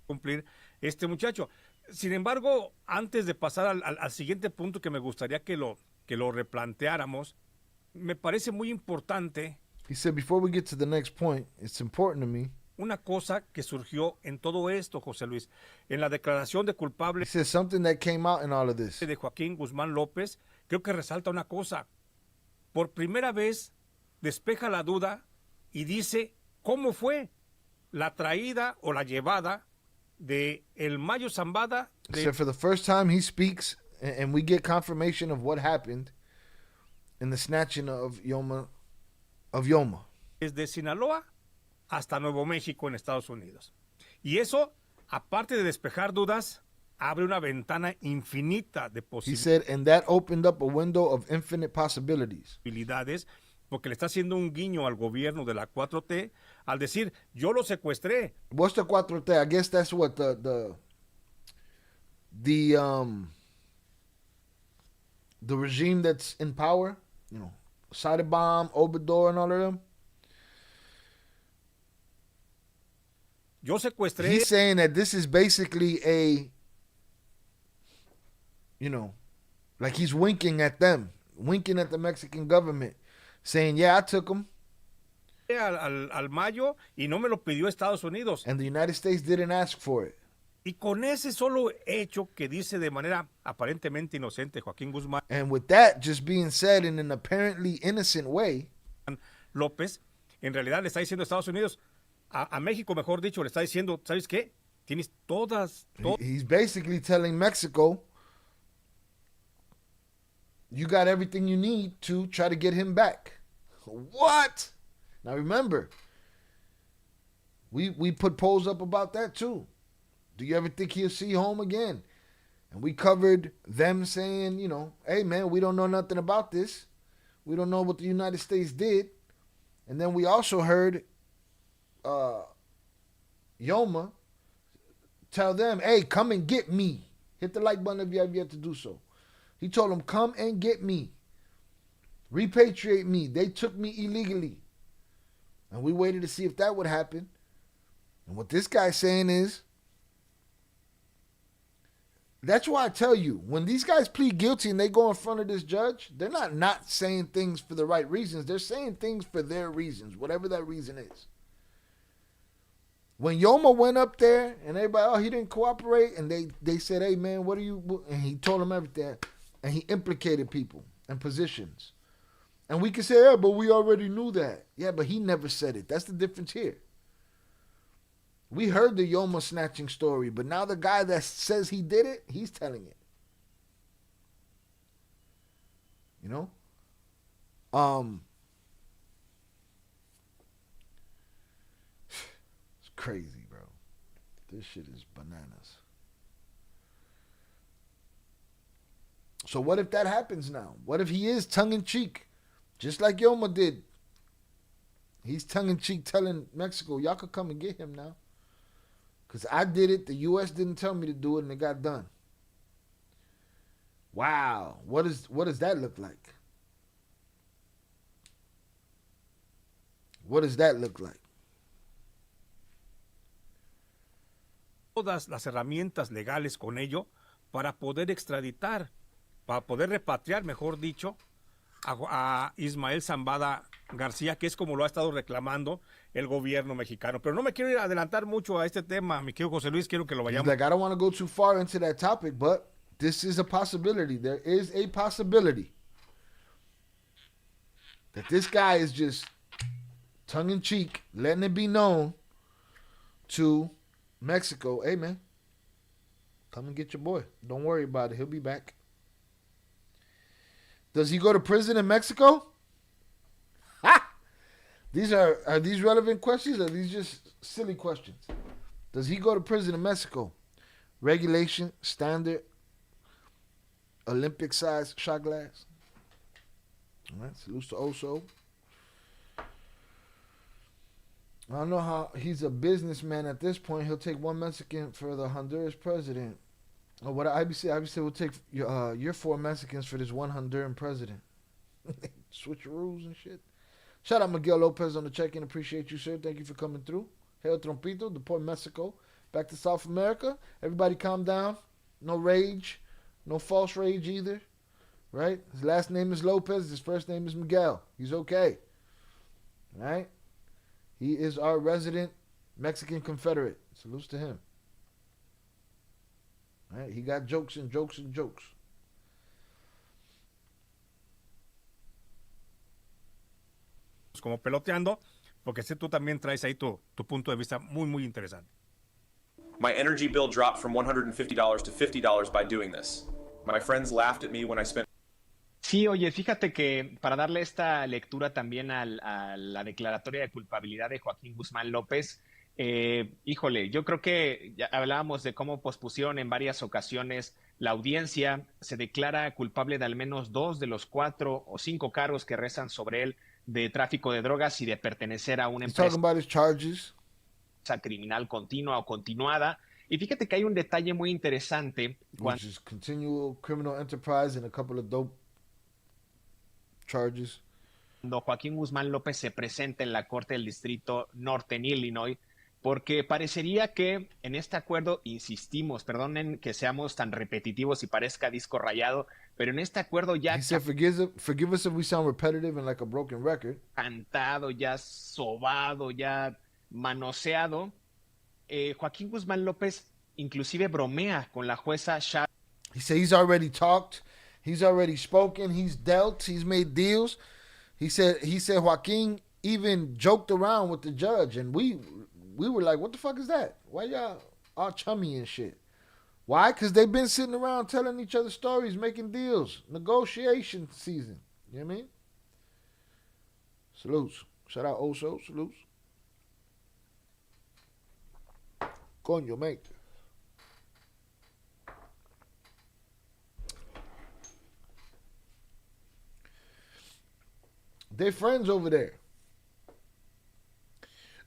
Speaker 11: Cumplir este muchacho. Sin embargo, antes de pasar al siguiente punto que me gustaría que lo replanteáramos, me parece muy importante.
Speaker 4: He said, before we get to the next point, it's important to me.
Speaker 11: Una cosa que surgió en todo esto, José Luis, en la declaración de culpable.
Speaker 4: He said something that came out in all of this.
Speaker 11: De Joaquín Guzmán López, creo que resalta una cosa. Por primera vez despeja la duda y dice cómo fue la traída o la llevada de el Mayo Zambada.
Speaker 4: So for the first time he speaks and we get confirmation of what happened in the snatching of Yoma.
Speaker 11: Desde Sinaloa hasta Nuevo México en Estados Unidos. Y eso, aparte de despejar dudas, abre una ventana infinita de
Speaker 4: He said, and that opened up a window of infinite possibilities.
Speaker 11: posibilidades, porque le está haciendo un guiño al gobierno de la 4T al decir, yo lo secuestré.
Speaker 4: What's the 4T? I guess that's what the regime that's in power, you know, Sidebomb, Obrador, and all of them.
Speaker 11: Yo secuestré.
Speaker 4: He's saying that this is basically a, you know, like he's winking at them, winking at the Mexican government, saying, yeah, I took him.
Speaker 11: Al Mayo y no me lo pidió Estados Unidos.
Speaker 4: And the United States didn't ask for it.
Speaker 11: Y con ese solo hecho que dice de manera aparentemente inocente Joaquín Guzmán.
Speaker 4: And with that just being said in an apparently innocent way,
Speaker 11: López, en realidad le está diciendo a Estados Unidos, a México, mejor dicho, le está diciendo, ¿sabes qué? Tienes todas.
Speaker 4: He's basically telling Mexico, you got everything you need to try to get him back. What? Now remember, we put polls up about that too. Do you ever think he'll see home again? And we covered them saying, you know, hey man, we don't know nothing about this. We don't know what the United States did. And then we also heard Yoma tell them, hey, come and get me. Hit the like button if you have yet to do so. He told them, come and get me. Repatriate me. They took me illegally. And we waited to see if that would happen. And what this guy's saying is, that's why I tell you, when these guys plead guilty and they go in front of this judge, they're not saying things for the right reasons. They're saying things for their reasons, whatever that reason is. When Yoma went up there and everybody, oh, he didn't cooperate, and they said, hey, man, what are you, and he told them everything, and he implicated people and positions. And we can say, yeah, but we already knew that. Yeah, but he never said it. That's the difference here. We heard the Yoma snatching story, but now the guy that says he did it, he's telling it. You know? It's crazy, bro. This shit is bananas. So what if that happens now? What if he is tongue-in-cheek, just like Yoma did? He's tongue-in-cheek telling Mexico, y'all could come and get him now. Because I did it, the U.S. didn't tell me to do it, and it got done. Wow. What does that look like? What does that look like?
Speaker 11: Todas las herramientas legales con ello para poder extraditar, para poder repatriar, mejor dicho, a Ismael Zambada García, que es como lo ha estado reclamando el gobierno mexicano. Pero no me quiero adelantar mucho a este tema, mi querido José Luis, quiero que lo vayamos.
Speaker 4: Like, I don't want to go too far into that topic, but this is a possibility. There is a possibility that this guy is just tongue-in-cheek, letting it be known to Mexico, hey, man, come and get your boy. Don't worry about it. He'll be back. Does he go to prison in Mexico? Ha! Are these relevant questions, or are these just silly questions? Does he go to prison in Mexico? Regulation, standard, Olympic-sized shot glass. All right, salute to Oso. I don't know how he's a businessman at this point. He'll take one Mexican for the Honduras president. Or what IBC will take your 4 Mexicans for this one Honduran president. Switch rules and shit. Shout out Miguel Lopez on the check-in. Appreciate you, sir. Thank you for coming through. Hail Trompito, deport Mexico. Back to South America. Everybody calm down. No rage. No false rage either. Right? His last name is Lopez. His first name is Miguel. He's okay. Right? He is our resident Mexican Confederate. Salutes to him. Right? He got jokes and jokes and jokes.
Speaker 11: Como peloteando, porque sé tú también traes ahí tu punto de vista muy, muy interesante.
Speaker 12: My energy bill dropped from $150 to $50 by doing this. My friends laughed at me when I spent.
Speaker 6: Sí, oye, fíjate que para darle esta lectura también a la declaratoria de culpabilidad de Joaquín Guzmán López, Híjole, yo creo que ya hablábamos de cómo pospusieron en varias ocasiones la audiencia. Se declara culpable de al menos 2 de los 4 o 5 cargos que rezan sobre él de tráfico de drogas y de pertenecer a una
Speaker 4: He's talking
Speaker 6: empresa
Speaker 4: about his charges.
Speaker 6: criminal continua o continuada. Y fíjate que hay un detalle muy interesante
Speaker 4: Which is continual criminal enterprise and a couple of dope charges.
Speaker 6: cuando Joaquín Guzmán López se presenta en la Corte del Distrito Norte en Illinois, porque parecería que en este acuerdo, insistimos, perdonen que seamos tan repetitivos y parezca disco rayado, pero en este acuerdo ya
Speaker 4: He said, forgive us if we sound repetitive and like a broken record.
Speaker 6: cantado, ya sobado, ya manoseado, Joaquín Guzmán López inclusive bromea con la jueza Sharon.
Speaker 4: He said he's already talked, he's already spoken, he's dealt, he's made deals. He said Joaquin even joked around with the judge, and we were like, what the fuck is that? Why y'all all chummy and shit? Why? Because they've been sitting around telling each other stories, making deals, negotiation season. You know what I mean? Salutes. Shout out Oso. Salutes. Coño, mate. They're friends over there.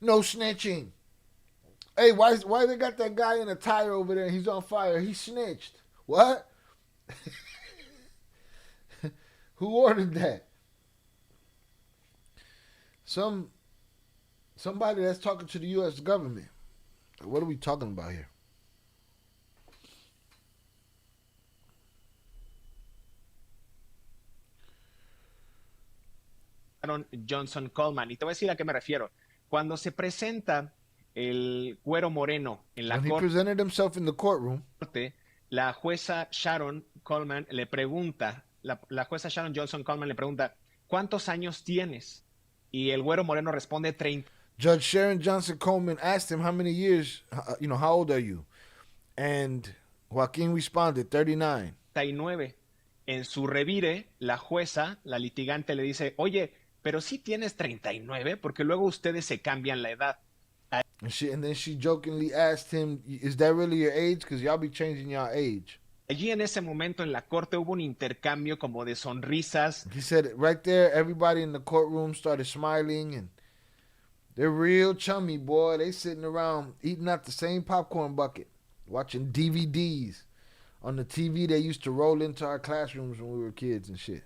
Speaker 4: No snitching. Hey, why they got that guy in a tire over there and he's on fire? He snitched. What? Who ordered that? Somebody that's talking to the U.S. government. What are we talking about here?
Speaker 6: Johnson Coleman. Y te voy a decir a qué me refiero. Cuando se presenta el Güero Moreno en la
Speaker 4: When he presented himself in the courtroom,
Speaker 6: corte, la jueza Sharon Coleman le pregunta, la jueza Sharon Johnson Coleman le pregunta, ¿cuántos años tienes? Y el Güero Moreno responde 30.
Speaker 4: Judge Sharon Johnson Coleman asked him how many years, how old are you? And Joaquin responded, 39.
Speaker 6: 39. En su revire, la jueza, la litigante, le dice, oye, pero sí tienes 39, porque luego ustedes se cambian la edad.
Speaker 4: And then she jokingly asked him, is that really your age? Because y'all be changing your age.
Speaker 6: Allí en ese momento en la corte hubo un intercambio como de sonrisas.
Speaker 4: He said right there, everybody in the courtroom started smiling, and they're real chummy, boy. They sitting around eating out the same popcorn bucket, watching DVDs on the TV they used to roll into our classrooms when we were kids and shit.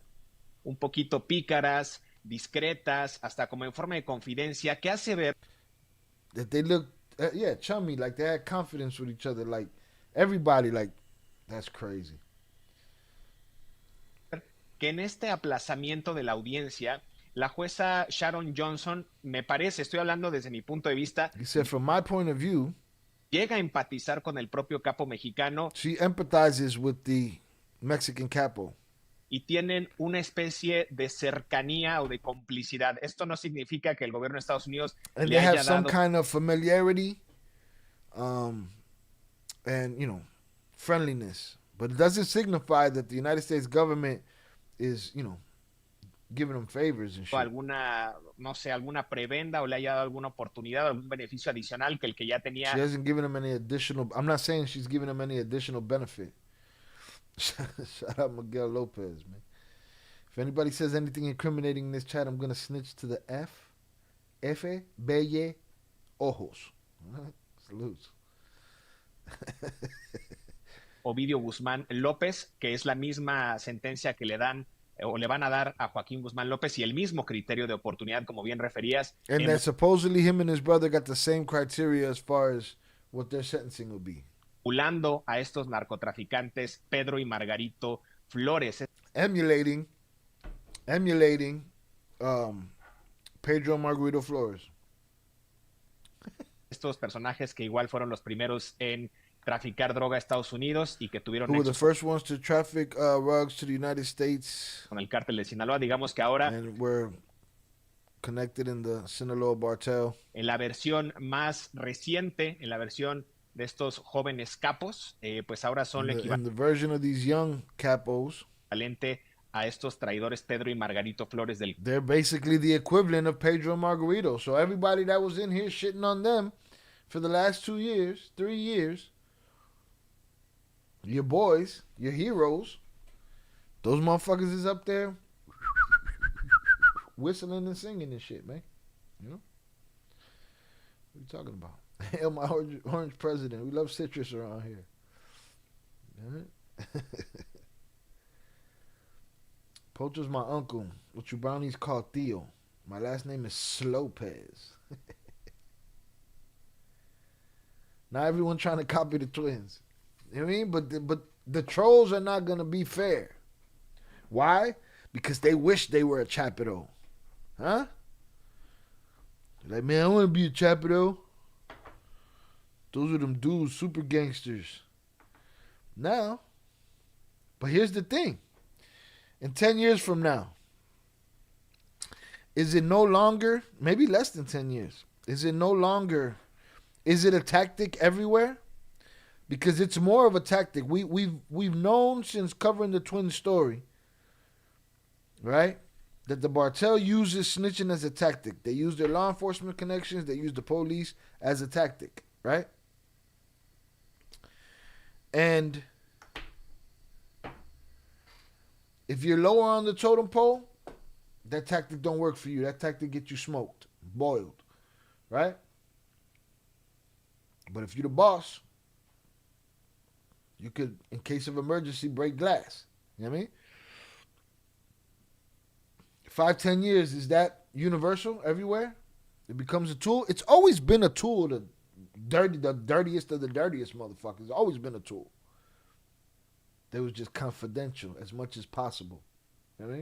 Speaker 6: Un poquito pícaras, discretas, hasta como en forma de confidencia, que hace ver
Speaker 4: that they look, chummy, like they had confidence with each other, like everybody, like, that's crazy.
Speaker 6: Que en este aplazamiento de la audiencia, la jueza Sharon Johnson, me parece, estoy hablando desde mi punto de vista,
Speaker 4: He said, from my point of view,
Speaker 6: llega a empatizar con el propio capo mexicano.
Speaker 4: She empathizes with the Mexican capo.
Speaker 6: Y tienen una especie de cercanía o de complicidad. Esto no significa que el gobierno de Estados Unidos
Speaker 4: and
Speaker 6: le
Speaker 4: they have
Speaker 6: haya
Speaker 4: some
Speaker 6: dado
Speaker 4: kind of familiarity, and friendliness, but it doesn't signify that the United States government is, giving them favors and shit.
Speaker 6: alguna, no sé, alguna prebenda o le haya dado alguna oportunidad, algún beneficio adicional que el que ya tenía.
Speaker 4: She hasn't given them any additional. I'm not saying she's giving them any additional benefit. Shout out Miguel Lopez, man. If anybody says anything incriminating in this chat, I'm gonna snitch to the F, Belle, Ojos. Salutes.
Speaker 6: Ovidio Guzmán López, que es la misma sentencia que le dan o le van a dar a Joaquín Guzmán López y el mismo criterio de oportunidad, como bien referías.
Speaker 4: And that supposedly him and his brother got the same criteria as far as what their sentencing would be.
Speaker 6: Emulando a estos narcotraficantes Pedro y Margarito Flores.
Speaker 4: Emulating Pedro Margarito Flores.
Speaker 6: Estos personajes que igual fueron los primeros en traficar droga a Estados Unidos y que tuvieron
Speaker 4: Who were the
Speaker 6: nexos
Speaker 4: first ones to traffic rugs to the United States.
Speaker 6: con el cártel de Sinaloa. Digamos que ahora
Speaker 4: And were connected in the Sinaloa Cartel.
Speaker 6: en la versión más reciente, en la versión de estos jóvenes capos, pues ahora son el
Speaker 4: In the version of these young capos,
Speaker 6: equivalente a estos traidores Pedro y Margarito Flores del
Speaker 4: they're basically the equivalent of Pedro Margarito. So everybody that was in here shitting on them for the last 2 years, 3 years, your boys, your heroes, those motherfuckers is up there whistling and singing and shit, man. You know? What are you talking about? Hail my orange president. We love citrus around here. All right? Pocho's my uncle, what you brownies call Theo. My last name is Lopez. Not everyone trying to copy the twins. You know what I mean? But the trolls are not going to be fair. Why? Because they wish they were a Chapito. Huh? They're like, man, I want to be a Chapito. Those are them dudes, super gangsters. Now, but here's the thing. In 10 years from now, is it no longer, maybe less than 10 years, is it a tactic everywhere? Because it's more of a tactic. We've known since covering the twin story, right, that the Cartel uses snitching as a tactic. They use their law enforcement connections. They use the police as a tactic, right? And if you're lower on the totem pole, that tactic don't work for you. That tactic gets you smoked, boiled, right? But if you're the boss, you could, in case of emergency, break glass. You know what I mean? 5-10 years, is that universal everywhere? It becomes a tool. It's always been a tool. The dirtiest of the dirtiest motherfuckers. It's always been a tool. They was just confidential as much as possible. You know what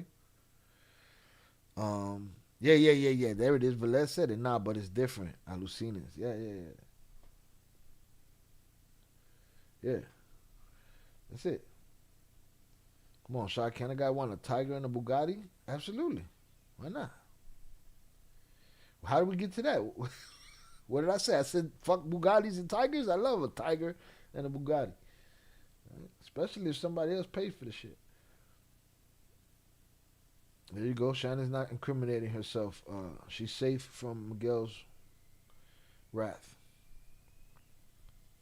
Speaker 4: I mean? Yeah. There it is. Velez said it. Nah, but it's different. Alucinas. Yeah. Yeah. That's it. Come on, Shaq. Can a guy want a Tiger and a Bugatti? Absolutely. Why not? How did we get to that? What did I say? I said fuck Bugattis and Tigers? I love a Tiger and a Bugatti. Right? Especially if somebody else pays for the shit. There you go. Shannon's not incriminating herself. She's safe from Miguel's wrath.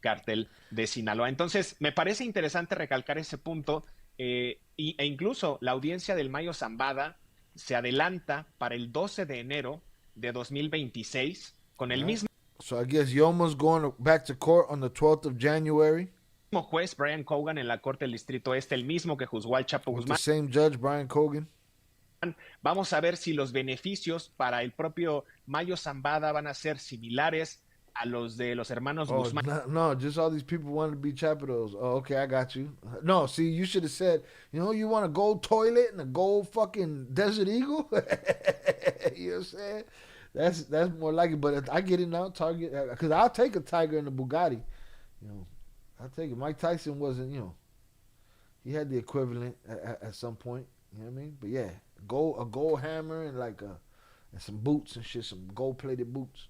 Speaker 6: Cartel de Sinaloa. Entonces, me parece interesante recalcar ese punto e incluso la audiencia del Mayo Zambada se adelanta para el 12 de enero de 2026 con el mismo
Speaker 4: So I guess Yoma's going back to court on the 12th of January.
Speaker 6: Juez Brian Cogan en la Corte del Distrito Este, el mismo que juzgó al Chapo
Speaker 4: With
Speaker 6: Guzmán.
Speaker 4: the same judge, Brian Cogan.
Speaker 6: Vamos a ver si los beneficios para el propio Mayo Zambada van a ser similares a los de los hermanos Guzmán.
Speaker 4: No, just all these people want to be Chapitos. Oh, okay, I got you. No, see, you should have said, you want a gold toilet and a gold fucking Desert Eagle? You know what I'm saying? That's more like it, but I get it now, Target, because I'll take a Tiger and a Bugatti. I'll take it. Mike Tyson wasn't, he had the equivalent at some point. You know what I mean? But yeah, a gold hammer and and some boots and shit, some gold-plated boots.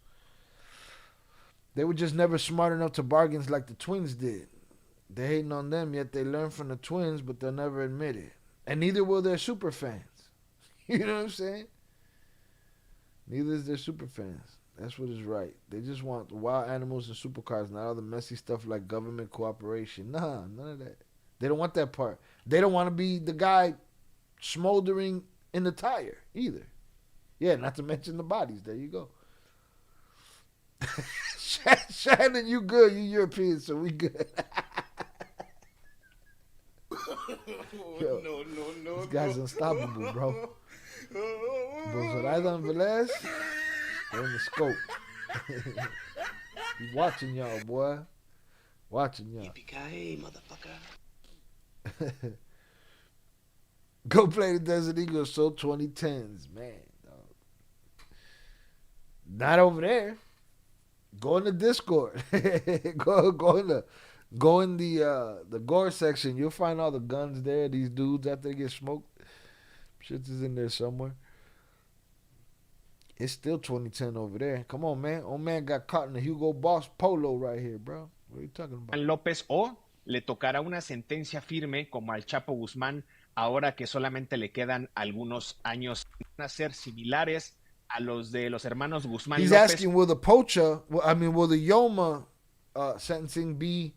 Speaker 4: They were just never smart enough to bargain like the twins did. They're hating on them, yet they learn from the twins, but they'll never admit it. And neither will their super fans. You know what I'm saying? Neither is their super fans. That's what is right. They just want the wild animals and supercars, not all the messy stuff like government cooperation. Nah, none of that. They don't want that part. They don't want to be the guy smoldering in the tire either. Yeah, not to mention the bodies. There you go. Shannon, you good. You European, so we good. Yo,
Speaker 2: No.
Speaker 4: This guy's unstoppable, bro. Bozorada and Velez, they're in the scope. He's watching y'all, boy. Watching y'all.
Speaker 5: Yippee-ki-yay, motherfucker.
Speaker 4: Go play the Desert Eagles, so 2010s, man. Dog. Not over there. Go in the Discord. go in the gore section. You'll find all the guns there. These dudes after they get smoked. Shit is in there somewhere. It's still 2010 over there. Come on, man. Old man got caught in the Hugo Boss polo right here, bro. What are you talking about?
Speaker 6: López, o le tocará una sentencia firme como al Chapo Guzmán ahora que solamente le quedan algunos años. Van a ser similares a los de los hermanos Guzmán
Speaker 4: He's
Speaker 6: López.
Speaker 4: asking, will the poacher, will the Yoma sentencing be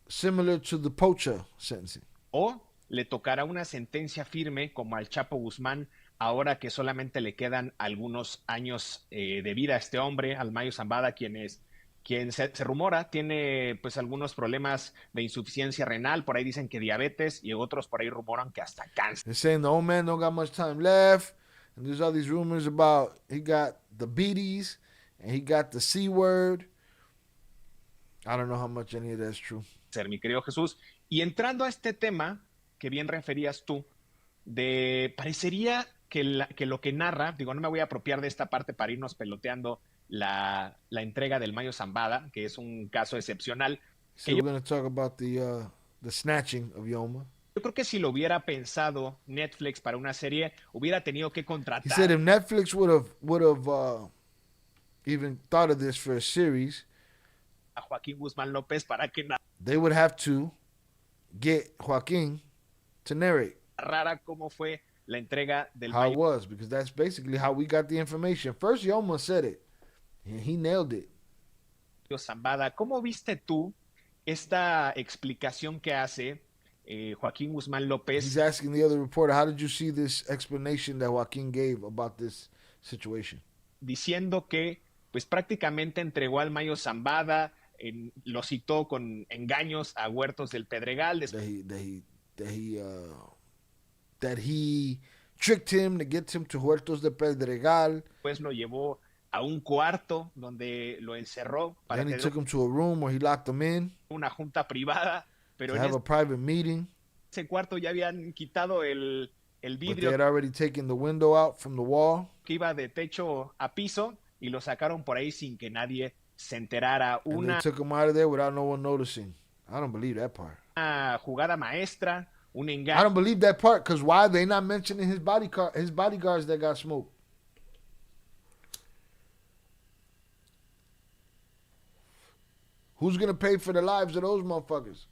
Speaker 4: similar to the poacher sentencing?
Speaker 6: O le tocará una sentencia firme como al Chapo Guzmán, ahora que solamente le quedan algunos años de vida a este hombre, al Mayo Zambada, quien se rumora tiene pues algunos problemas de insuficiencia renal, por ahí dicen que diabetes, y otros por ahí rumoran que hasta cáncer.
Speaker 4: They're saying the old man don't got much time left, and there's all these rumors about he got the beaties and he got the C word. I don't know how much any of that's true.
Speaker 6: Mi querido Jesús. Y entrando a este tema que bien referías tú, parecería que lo que narra, digo, no me voy a apropiar de esta parte para irnos peloteando la entrega del Mayo Zambada, que es un caso excepcional.
Speaker 4: So we're going to talk about the snatching of Yoma.
Speaker 6: Yo creo que si lo hubiera pensado Netflix para una serie, hubiera tenido que
Speaker 4: He
Speaker 6: contratar
Speaker 4: said if Netflix would have even thought of this for a series,
Speaker 6: a Joaquín Guzmán López para que
Speaker 4: they would have to get Joaquin to narrate
Speaker 6: narrara cómo fue la entrega del
Speaker 4: how it
Speaker 6: Mayo
Speaker 4: was, because that's basically how we got the information. First, Yoma said it, and he nailed it.
Speaker 6: Zambada. ¿Cómo viste tú esta explicación que hace Joaquín Guzmán López?
Speaker 4: He's asking the other reporter, how did you see this explanation that Joaquin gave about this situation?
Speaker 6: Diciendo que pues prácticamente entregó al Mayo Zambada, lo citó con engaños a Huertos del Pedregal.
Speaker 4: That he tricked him to get him to Huertos del Pedregal.
Speaker 6: Después lo llevó a un cuarto donde lo encerró para
Speaker 4: Then he took him to a room where he locked him in.
Speaker 6: Una junta privada, pero
Speaker 4: to have a private meeting.
Speaker 6: Ese cuarto ya habían quitado el vidrio.
Speaker 4: But they had already taken the window out from the wall.
Speaker 6: Que iba de techo a piso y lo sacaron por ahí sin que nadie se enterara.
Speaker 4: And they took him out of there without no one noticing. I don't believe that part.
Speaker 6: Una jugada maestra, un engaño.
Speaker 4: I don't believe that part, because why are they not mentioning his bodyguards that got smoked? Who's going to pay for the lives of those motherfuckers?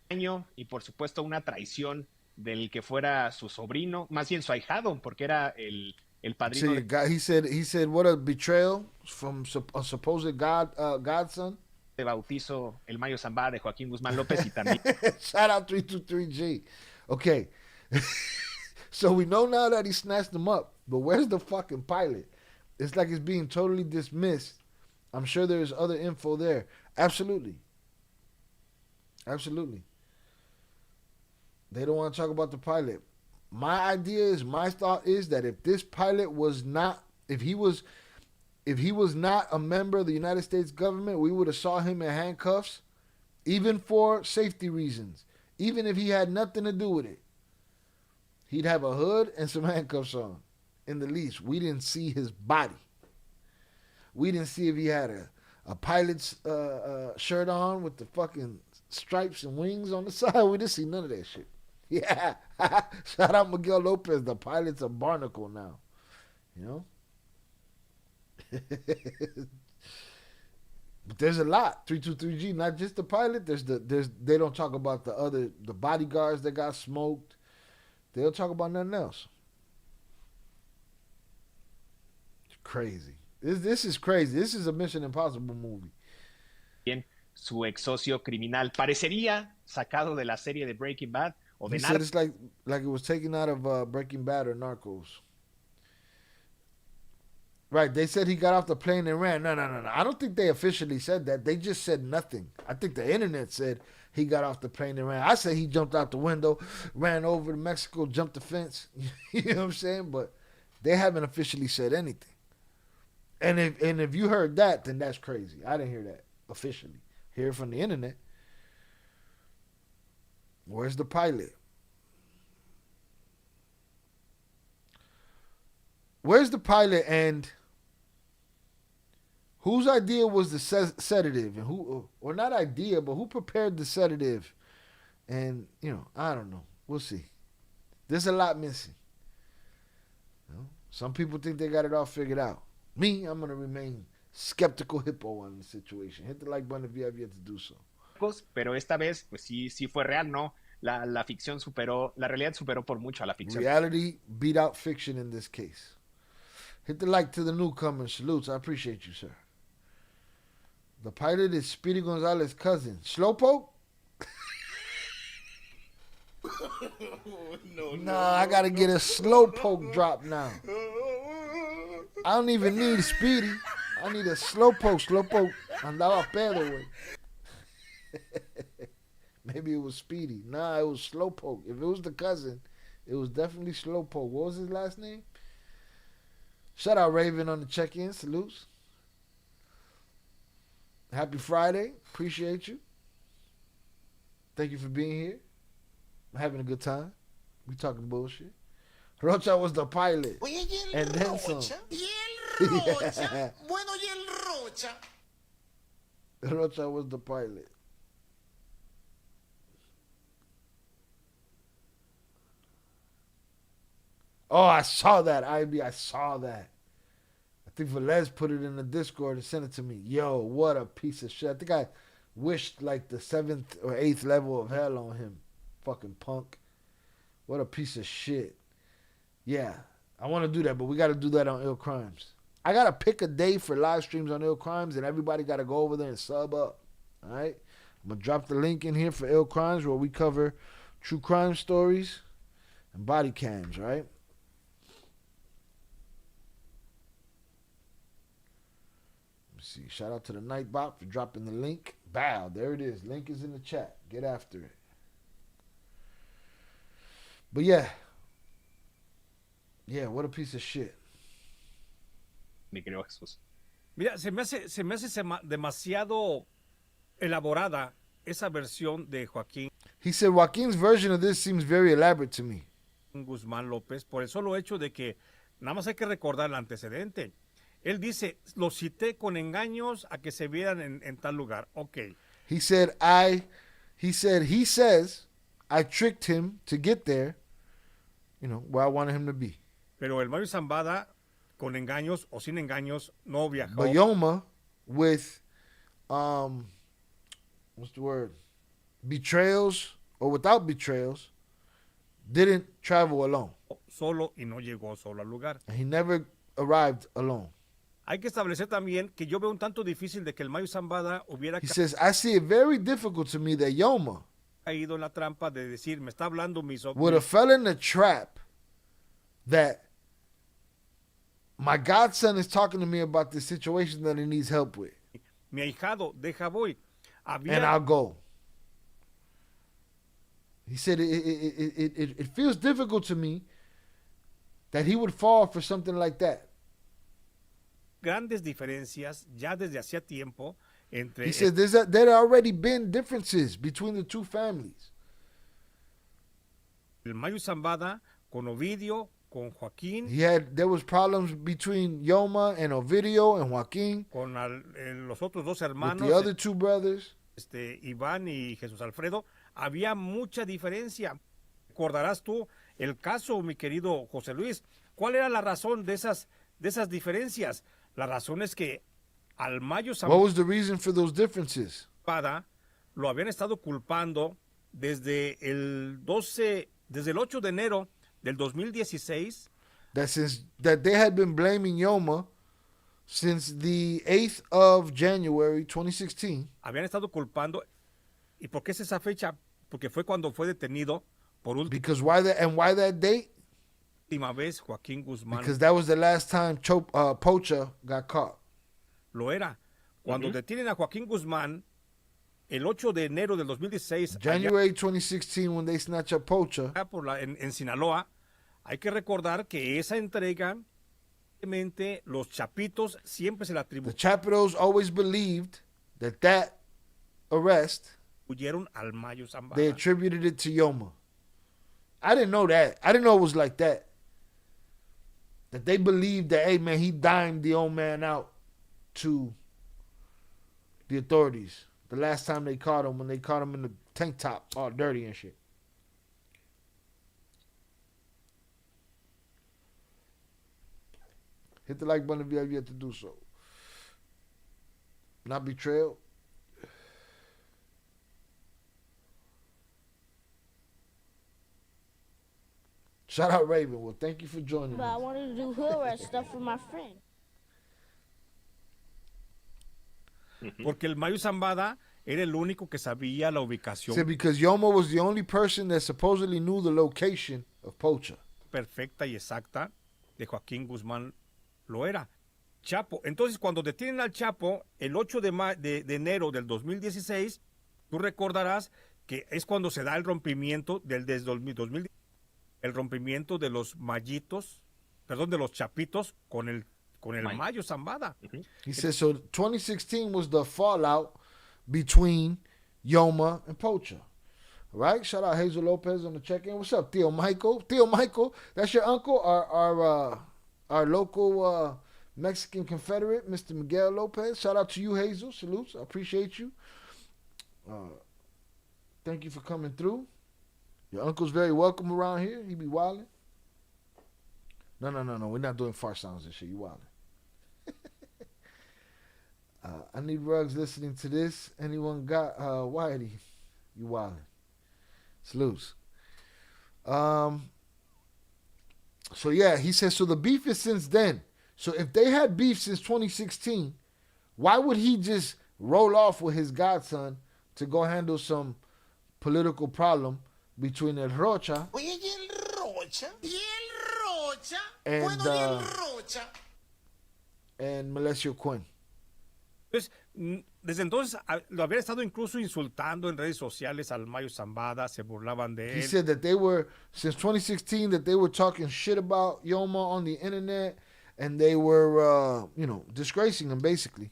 Speaker 6: Y por supuesto una traición del que fuera su sobrino, más bien su ahijado, porque era el padrino.
Speaker 4: He said, what a betrayal from a supposed godson.
Speaker 6: De bautizo el Mayo Zambada de Joaquín Guzmán López y también.
Speaker 4: Shout out 323G. Okay. So we know now that he snatched them up, but where's the fucking pilot? It's like it's being totally dismissed. I'm sure there's other info there. Absolutely. Absolutely. They don't want to talk about the pilot. My thought is that if this pilot was not, if he was not a member of the United States government, we would have saw him in handcuffs, even for safety reasons. Even if he had nothing to do with it, he'd have a hood and some handcuffs on. In the least, we didn't see his body. We didn't see if he had a pilot's shirt on with the fucking stripes and wings on the side. We didn't see none of that shit. Yeah. Shout out Miguel Lopez. The pilot's a barnacle now. You know? But there's a lot. 323G, not just the pilot. They don't talk about the bodyguards that got smoked. They don't talk about nothing else. It's crazy. This is crazy. This is a Mission Impossible movie.
Speaker 6: Bien, su ex socio criminal parecería sacado de la serie de Breaking Bad o de
Speaker 4: He said it's like it was taken out of Breaking Bad or Narcos. Right, they said he got off the plane and ran. No. I don't think they officially said that. They just said nothing. I think the internet said he got off the plane and ran. I say he jumped out the window, ran over to Mexico, jumped the fence. You know what I'm saying? But they haven't officially said anything. And if you heard that, then that's crazy. I didn't hear that officially. Hear it from the internet. Where's the pilot? Where's the pilot, and whose idea was the sedative, and who, or not idea, but who prepared the sedative? And, I don't know. We'll see. There's a lot missing. Some people think they got it all figured out. Me, I'm going to remain skeptical hippo on the situation. Hit the like button if you have yet to do so.
Speaker 6: Pero esta vez, pues sí fue real, ¿no? la ficción superó, la realidad superó por mucho a la ficción.
Speaker 4: Reality beat out fiction in this case. Hit the like to the newcomers. Salutes. I appreciate you, sir. The pilot is Speedy Gonzalez's cousin. Slowpoke? Nah, I gotta get a Slowpoke drop now. I don't even need Speedy. I need a Slowpoke. Slowpoke andaba pedo, güey. Maybe it was Speedy. Nah, it was Slowpoke. If it was the cousin, it was definitely Slowpoke. What was his last name? Shout out Raven on the check-in. Salutes. Happy Friday. Appreciate you. Thank you for being here. I'm having a good time. We talking bullshit. Rocha was the pilot.
Speaker 2: Oye, ¿y el
Speaker 4: And then
Speaker 2: Rocha?
Speaker 4: some.
Speaker 2: ¿Y el Rocha? Bueno, ¿y el Rocha?
Speaker 4: Rocha was the pilot. Oh, I saw that, IB. I saw that. I think Velez put it in the Discord and sent it to me. Yo, what a piece of shit. I think I wished like the 7th or 8th level of hell on him. Fucking punk. What a piece of shit. Yeah, I want to do that, but we got to do that on Ill Crimes. I got to pick a day for live streams on Ill Crimes, and everybody got to go over there and sub up. All right? I'm going to drop the link in here for Ill Crimes where we cover true crime stories and body cams, right? See, shout out to the Nightbot for dropping the link. Bow, there it is. Link is in the chat. Get after it. But yeah, what a piece of shit.
Speaker 6: Mi querido Jesús.
Speaker 11: Mira, se me hace demasiado elaborada esa versión de Joaquín
Speaker 4: He said Joaquin's version of this seems very elaborate to me.
Speaker 11: Guzmán López por el solo hecho de que nada más hay que recordar el antecedente. Él dice, lo cité con engaños a que se vieran en tal lugar. Ok.
Speaker 4: He says, I tricked him to get there, where I wanted him to be.
Speaker 11: Pero el Mario Zambada, con engaños o sin engaños, no viajó.
Speaker 4: But Yoma, with, what's the word? Betrayals or without betrayals, didn't travel alone.
Speaker 11: Solo y no llegó solo al lugar.
Speaker 4: And he never arrived alone.
Speaker 11: Hay que establecer también que yo veo un tanto difícil de que el Mayo Zambada hubiera
Speaker 4: He says, I see it very difficult to me that Yoma
Speaker 11: caído en la trampa de decir, me está hablando mi
Speaker 4: would have fell in the trap that my godson is talking to me about this situation that he needs help with.
Speaker 11: Mi ahijado, deja voy.
Speaker 4: And I'll go. He said, it feels difficult to me that he would fall for something like that.
Speaker 11: Grandes diferencias ya desde hacía tiempo entre.
Speaker 4: He said there had already been differences between the two families.
Speaker 11: El Mayo Zambada con Ovidio, con Joaquín.
Speaker 4: There was problems between Yoma and Ovidio and Joaquín.
Speaker 11: Con los otros dos hermanos.
Speaker 4: With the other two brothers.
Speaker 11: Iván y Jesús Alfredo. Había mucha diferencia. Recordarás tú el caso, mi querido José Luis. ¿Cuál era la razón de esas diferencias? La razón es que al Mayo Zambada.
Speaker 4: What was the reason for those differences?
Speaker 11: Lo habían estado culpando desde el 8 de enero del 2016.
Speaker 4: That they had been blaming Yoma since the 8th of January 2016.
Speaker 11: Habían estado culpando. ¿Y por qué es esa fecha? Porque fue cuando fue detenido por última.
Speaker 4: Because why that date?
Speaker 11: Última vez Joaquín Guzmán.
Speaker 4: Because that was the last time Pocha got caught.
Speaker 11: Lo era. Cuando detienen a Joaquín Guzmán el 8 de enero del 2016.
Speaker 4: January 2016 when they snatch up Pocha.
Speaker 11: En Sinaloa. Hay que recordar que esa entrega, los Chapitos siempre se la atribuyeron.
Speaker 4: The Chapitos always believed that arrest,
Speaker 11: al Mayo Zambada.
Speaker 4: They attributed it to Yoma. I didn't know that. I didn't know it was like that. That they believed that, hey man, he dimed the old man out to the authorities. The last time they caught him, when they caught him in the tank top, all dirty and shit. Hit the like button if you have yet to do so. Not betrayal. Shout out Raven. Well, thank you for joining
Speaker 3: But I
Speaker 4: us.
Speaker 3: wanted to do hood rat stuff for my friend.
Speaker 11: Porque el Mayo Zambada era el único que sabía la ubicación
Speaker 4: Said because Yoma was the only person that supposedly knew the location of Pocha.
Speaker 11: perfecta y exacta de Joaquín Guzmán lo era. Chapo. Entonces, cuando detienen al Chapo, el 8 de enero del 2016, tú recordarás que es cuando se da el rompimiento desde 2000, el rompimiento de los Mayitos, perdón, de los Chapitos con el Mayo Zambada.
Speaker 4: He said, so 2016 was the fallout between Yoma and Pocha. Right? Shout out Hazel Lopez on the check-in. What's up, Theo Michael? Theo Michael, that's your uncle, our local Mexican Confederate, Mr. Miguel Lopez. Shout out to you, Hazel. Salutes. I appreciate you. Thank you for coming through. Your uncle's very welcome around here. He be wilding. No. We're not doing fart sounds and shit. You wilding. I need rugs listening to this. Anyone got Whitey? You wilding. Salutes. So yeah, he says, so the beef is since then. So if they had beef since 2016, why would he just roll off with his godson to go handle some political problem between el Rocha
Speaker 2: Oye, ¿y el Rocha? ¿Y el Rocha?
Speaker 4: And,
Speaker 2: Bueno, ¿y el Rocha?
Speaker 4: and Melesio Quinn?
Speaker 11: Entonces, desde entonces lo había estado incluso insultando en redes sociales al Mayo Zambada, se burlaban de
Speaker 4: He
Speaker 11: él.
Speaker 4: said that they were, since 2016, that they were talking shit about Yoma on the internet, and they were, disgracing him, basically.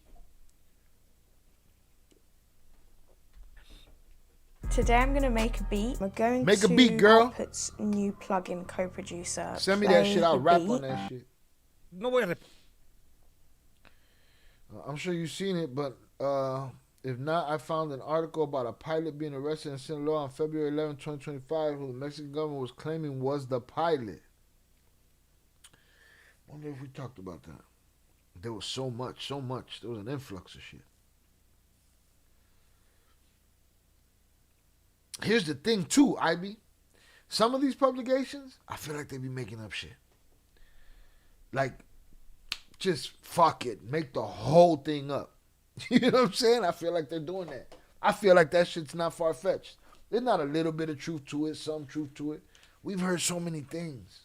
Speaker 13: Today I'm going to make a beat. We're going
Speaker 4: Make a
Speaker 13: to
Speaker 4: beat, girl.
Speaker 13: Output's new plugin co-producer.
Speaker 4: Send me that
Speaker 13: play
Speaker 4: shit. I'll
Speaker 13: the
Speaker 4: rap
Speaker 13: beat.
Speaker 4: on that shit.
Speaker 11: No voy a
Speaker 4: I'm sure you've seen it, but if not, I found an article about a pilot being arrested in Sinaloa on February 11, 2025, who the Mexican government was claiming was the pilot. Wonder if we talked about that. There was so much. There was an influx of shit. Here's the thing, too, IB. Some of these publications, I feel like they be making up shit. Like, just fuck it. Make the whole thing up. You know what I'm saying? I feel like they're doing that. I feel like that shit's not far-fetched. There's not a little bit of truth to it, some truth to it. We've heard so many things.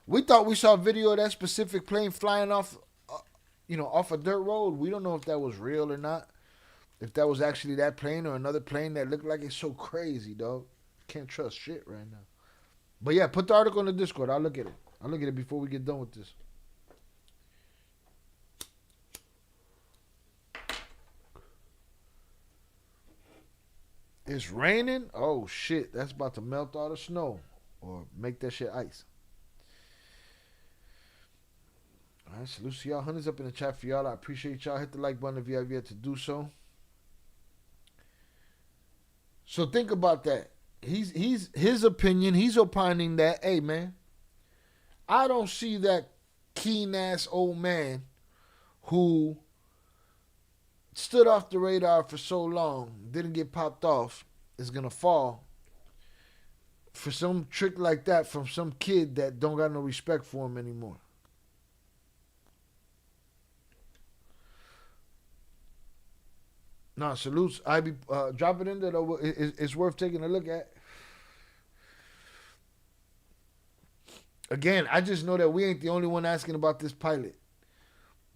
Speaker 4: We thought we saw a video of that specific plane flying off, off a dirt road. We don't know if that was real or not. If that was actually that plane or another plane that looked like it's so crazy, dog. Can't trust shit right now. But yeah, put the article in the Discord. I'll look at it. I'll look at it before we get done with this. It's raining? Oh, shit. That's about to melt all the snow or make that shit ice. All right, salute to y'all. Hundreds up in the chat for y'all. I appreciate y'all. Hit the like button if you have yet to do so. So think about that. He's his opinion. He's opining that, hey, man, I don't see that keen-ass old man who stood off the radar for so long, didn't get popped off, is going to fall for some trick like that from some kid that don't got no respect for him anymore. No, salutes. I be drop it in there though. It's worth taking a look at. Again, I just know that we ain't the only one asking about this pilot.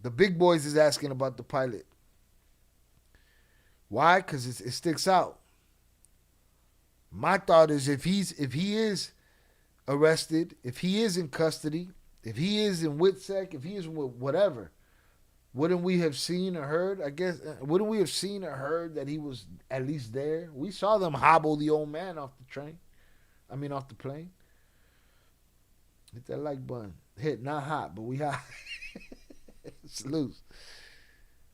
Speaker 4: The big boys is asking about the pilot. Why? Because it sticks out. My thought is if he is arrested, if he is in custody, if he is in WITSEC, if he is in whatever, wouldn't we have seen or heard? I guess wouldn't we have seen or heard that he was at least there? We saw them hobble the old man off the train. Off the plane. Hit that like button. Hit, not hot, but we hot. Salute.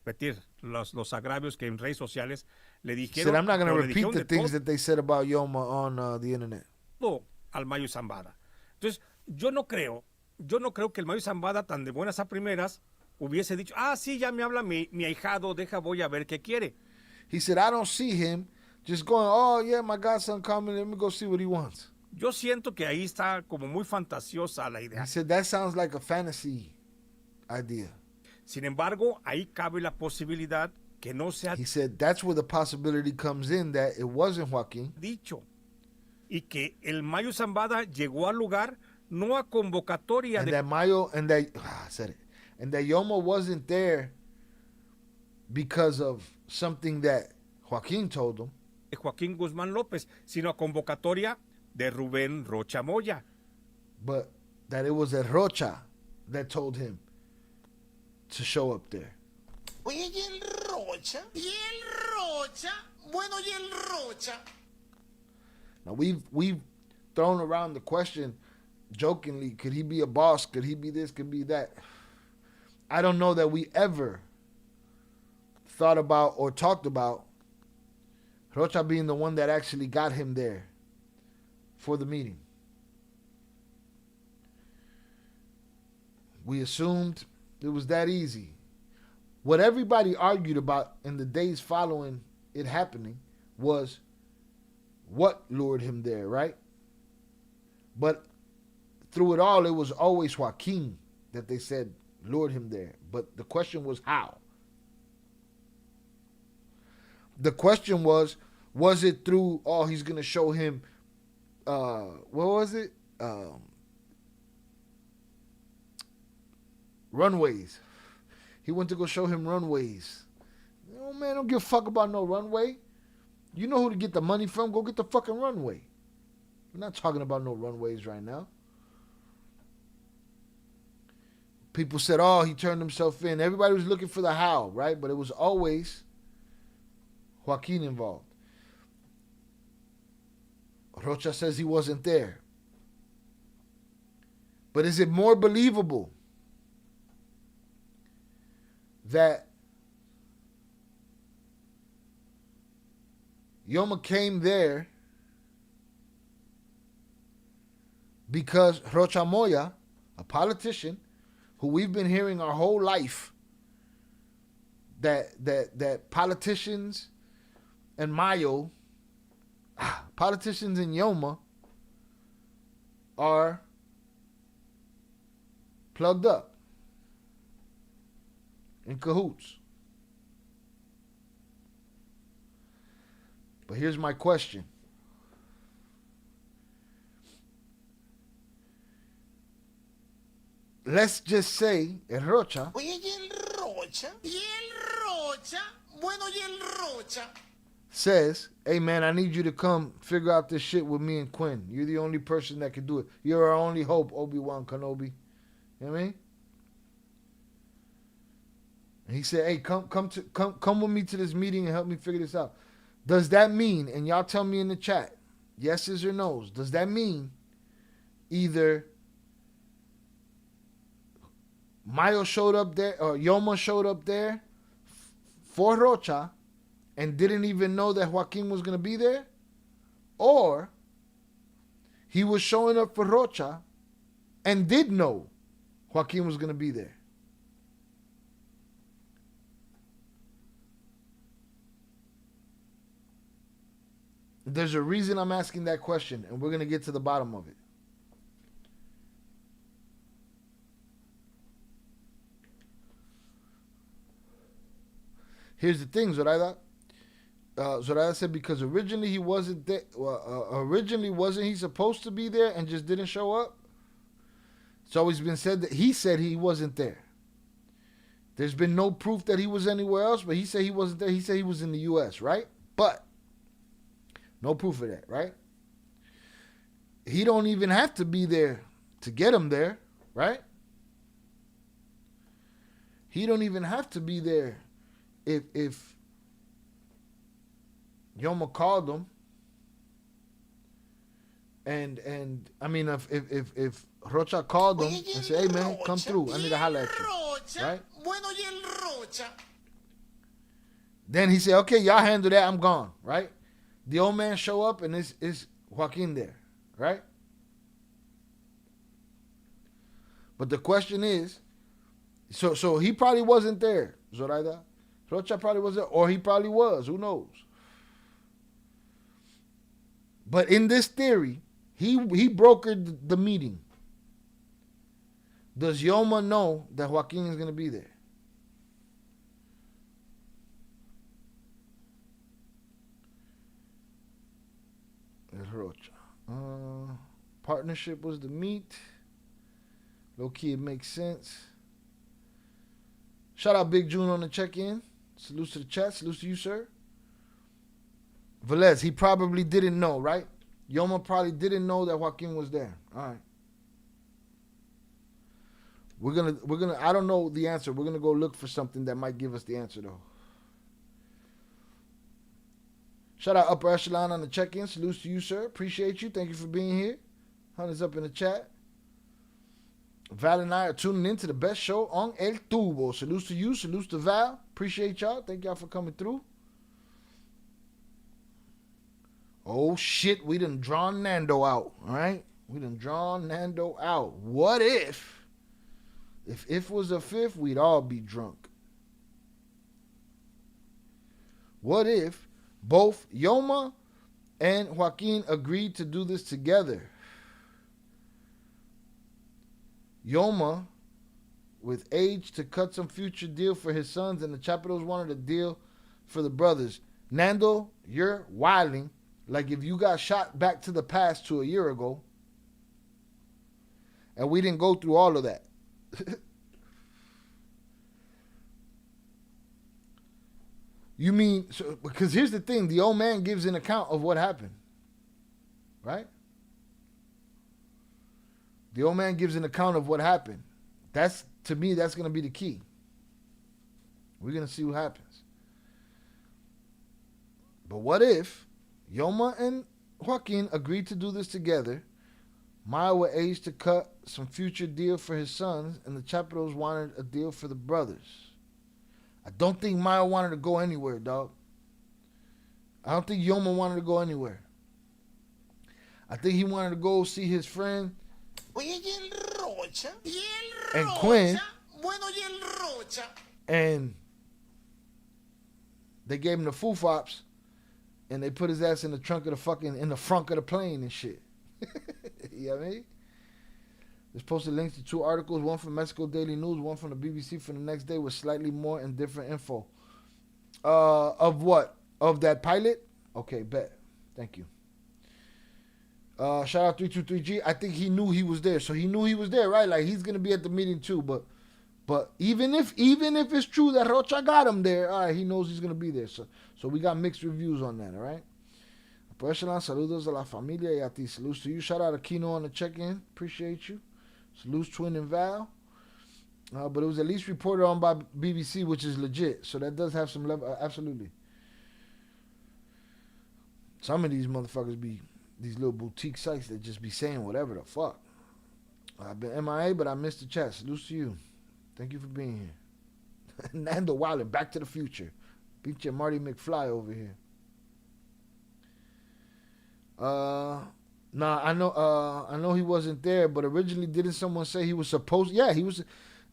Speaker 11: Repetir los agravios que en redes sociales le dijeron.
Speaker 4: Said I'm not going to
Speaker 11: le
Speaker 4: repeat
Speaker 11: dijeron
Speaker 4: the
Speaker 11: de
Speaker 4: things
Speaker 11: todo
Speaker 4: that they said about Yoma on the internet.
Speaker 11: Al Mayo Zambada. Entonces, yo no creo que el Mayo Zambada tan de buenas a primeras hubiese dicho, sí, ya me habla mi ahijado, voy a ver qué quiere.
Speaker 4: He said, I don't see him just going, oh, yeah, my godson coming, let me go see what he wants.
Speaker 11: Yo siento que ahí está como muy fantasiosa la idea.
Speaker 4: He said that sounds like a fantasy idea.
Speaker 11: Sin embargo, ahí cabe la posibilidad que no sea
Speaker 4: He said that's where the possibility comes in that it wasn't Joaquin.
Speaker 11: dicho y que el Mayo Zambada llegó al lugar no a convocatoria
Speaker 4: And
Speaker 11: de
Speaker 4: that Mayo and that I said it. And that Yoma wasn't there because of something that Joaquin told him.
Speaker 11: Joaquín Guzmán López, sino a convocatoria de Rubén Rocha Moya.
Speaker 4: But that it was at Rocha that told him to show up there.
Speaker 2: Oye, ¿y el Rocha? ¿Y el Rocha? Bueno, ¿y el Rocha?
Speaker 4: Now we've thrown around the question jokingly, could he be a boss? Could he be this? Could be that? I don't know that we ever thought about or talked about Rocha being the one that actually got him there for the meeting. We assumed it was that easy. What everybody argued about in the days following it happening was what lured him there, right? But through it all, it was always Joaquin that they said lured him there. But the question was how? The question was it through, oh, he's going to show him, what was it? Runways. He went to go show him runways. Oh, man, don't give a fuck about no runway. You know who to get the money from? Go get the fucking runway. We're not talking about no runways right now. People said, oh, he turned himself in. Everybody was looking for the how, right? But it was always Joaquin involved. Rocha says he wasn't there. But is it more believable that Yoma came there because Rocha Moya, a politician who we've been hearing our whole life, that politicians and Mayo, politicians in Yoma are plugged up in cahoots. But here's my question. Let's just say El Rocha.
Speaker 2: Oye, ¿y el Rocha? ¿Y el Rocha? Bueno, ¿y el Rocha?
Speaker 4: Says, hey man, I need you to come figure out this shit with me and Quinn. You're the only person that can do it. You're our only hope, Obi-Wan Kenobi. You know what I mean? And he said, hey, come with me to this meeting and help me figure this out. Does that mean, and y'all tell me in the chat, yeses or nos, does that mean either Mayo showed up there, or Yoma showed up there for Rocha and didn't even know that Joaquin was going to be there? Or he was showing up for Rocha and did know Joaquin was going to be there? There's a reason I'm asking that question, and we're going to get to the bottom of it. Here's the thing, Zoraida. Zoraida said because originally he wasn't there. Originally wasn't he supposed to be there and just didn't show up? It's always been said that he said he wasn't there. There's been no proof that he was anywhere else, but he said he wasn't there. He said he was in the U.S., right? But no proof of that, right? He don't even have to be there to get him there, right? He don't even have to be there if Yoma called him and I mean if Rocha called him and said, hey man, come through, I need to holler at you, right?
Speaker 2: Bueno, ¿y el Rocha?
Speaker 4: Then he said, okay, y'all handle that, I'm gone, right? The old man show up and it's Joaquin there, right? But the question is, so he probably wasn't there, Zoraida. Rocha probably wasn't, or he probably was, who knows? But in this theory, He brokered the meeting. Does Yoma know that Joaquin is going to be there? Rocha. Partnership was the meat. Low key, it makes sense. Shout out Big June on the check-in. Salute to the chat. Salute to you, sir. Velez, he probably didn't know, right? Yoma probably didn't know that Joaquin was there. All right. We're gonna I don't know the answer. We're gonna go look for something that might give us the answer though. Shout out Upper Echelon on the check-in. Salutes to you, sir. Appreciate you. Thank you for being here. Hunters up in the chat. Val and I are tuning in to the best show on El Tubo. Salutes to you. Salutes to Val. Appreciate y'all. Thank y'all for coming through. Oh, shit. We done drawn Nando out. All right? We done drawn Nando out. What if was a fifth, we'd all be drunk? What if both Yoma and Joaquin agreed to do this together? Yoma with age to cut some future deal for his sons, and the Chapitos wanted a deal for the brothers. Nando, you're wilding. Like if you got shot back to the past to a year ago, and we didn't go through all of that. You mean, so, because here's the thing, the old man gives an account of what happened, right? The old man gives an account of what happened. That's, to me, that's going to be the key. We're going to see what happens. But what if Yoma and Joaquin agreed to do this together? Maya were age to cut some future deal for his sons, and the Chapitos wanted a deal for the brothers. I don't think Maya wanted to go anywhere, dog. I don't think Yoma wanted to go anywhere. I think he wanted to go see his friend and Quinn. And they gave him the foo-fops, and they put his ass in the trunk of the fucking, in the front of the plane and shit. You know what I mean? There's posted links to 2 articles, one from Mexico Daily News, one from the BBC for the next day with slightly more and different info. Of what? Of that pilot? Okay, bet. Thank you. Shout out 323G. I think he knew he was there. So he knew he was there, right? Like he's gonna be at the meeting too. But even if it's true that Rocha got him there, all right, he knows he's gonna be there. So we got mixed reviews on that, all right? Saludos a la familia y a ti. Salutes to you. Shout out Aquino on the check-in. Appreciate you. Salutes Twin and Val. But it was at least reported on by BBC, which is legit. So that does have some level. Absolutely. Some of these motherfuckers be these little boutique sites that just be saying whatever the fuck. I've been MIA, but I missed the chat. Salutes to you. Thank you for being here. Nando Wilder, Back to the Future. Beat your Marty McFly over here. Nah, I know he wasn't there, but originally didn't someone say he was supposed? Yeah, he was.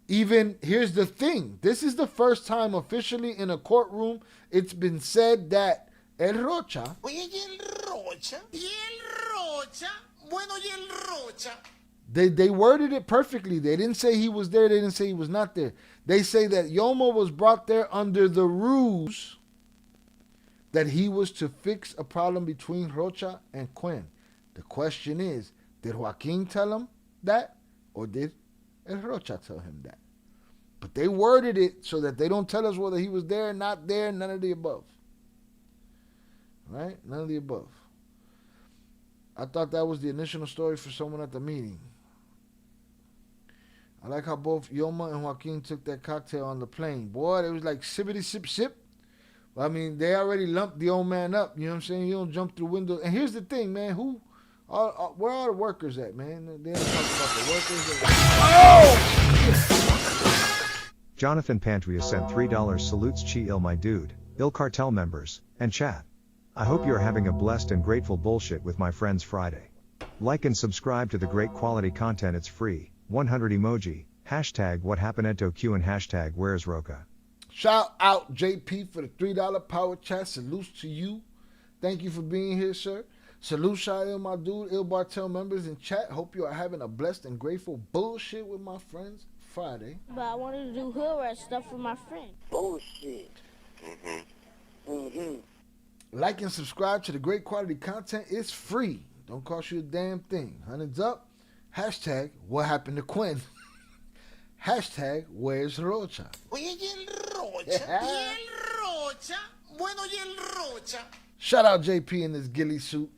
Speaker 4: Even, here's the thing. This is the first time officially in a courtroom it's been said that El Rocha. They worded it perfectly. They didn't say he was there. They didn't say he was not there. They say that Yoma was brought there under the ruse that he was to fix a problem between Rocha and Quinn. The question is, did Joaquin tell him that, or did El Rocha tell him that? But they worded it so that they don't tell us whether he was there, not there, none of the above. Right? None of the above. I thought that was the initial story for someone at the meeting. I like how both Yoma and Joaquin took that cocktail on the plane. Boy, it was like sippity sip sip. I mean, they already lumped the old man up. You know what I'm saying? You don't jump through windows. And here's the thing, man. Where are the workers at, man? They don't talk about the workers. Oh!
Speaker 10: Jonathan Pantria sent $3 salutes Chi Il my dude, Il Cartel members, and chat. I hope you're having a blessed and grateful bullshit with my friends Friday. Like and subscribe to the great quality content, it's free. 100 emoji, hashtag what happened to Q and hashtag where's Rocha.
Speaker 4: Shout out JP for the $3 power chat. Salutes to you. Thank you for being here, sir. Salute, Shail, my dude, Il Bartel members in chat. Hope you are having a blessed and grateful bullshit with my friends Friday.
Speaker 3: But I wanted to do hood rat stuff for my friend.
Speaker 7: Bullshit.
Speaker 4: Like and subscribe to the great quality content. It's free. Don't cost you a damn thing. Hundreds up. Hashtag what happened to Quinn. Hashtag where's Rocha.
Speaker 2: Oye, y el Rocha. Y el Rocha. Bueno, y el Rocha.
Speaker 4: Shout out JP in this ghillie suit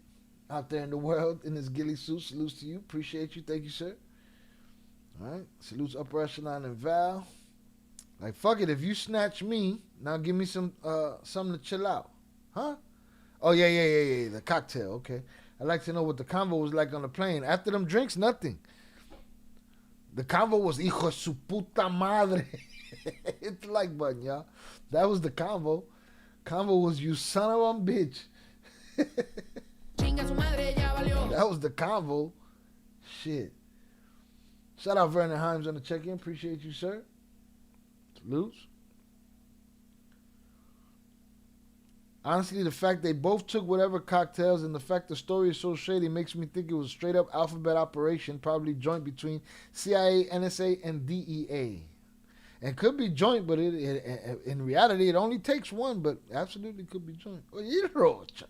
Speaker 4: out there in the world in this ghillie suit. Salutes to you. Appreciate you. Thank you, sir. All right. Salutes Upper Echelon and Val. Like, fuck it. If you snatch me, now give me some something to chill out. Huh? Oh, yeah. The cocktail. Okay. I'd like to know what the convo was like on the plane. After them drinks, nothing. The convo was hijo de su puta madre. Hit the like button, y'all. That was the convo. Convo was you son of a bitch. That was the convo. Shit. Shout out Vernon Himes on the check-in. Appreciate you, sir. Salutes. Honestly, the fact they both took whatever cocktails and the fact the story is so shady makes me think it was a straight up alphabet operation, probably joint between CIA, NSA, and DEA. And could be joint, but in reality, it only takes one, but absolutely could be joint. Oh, you Rocha.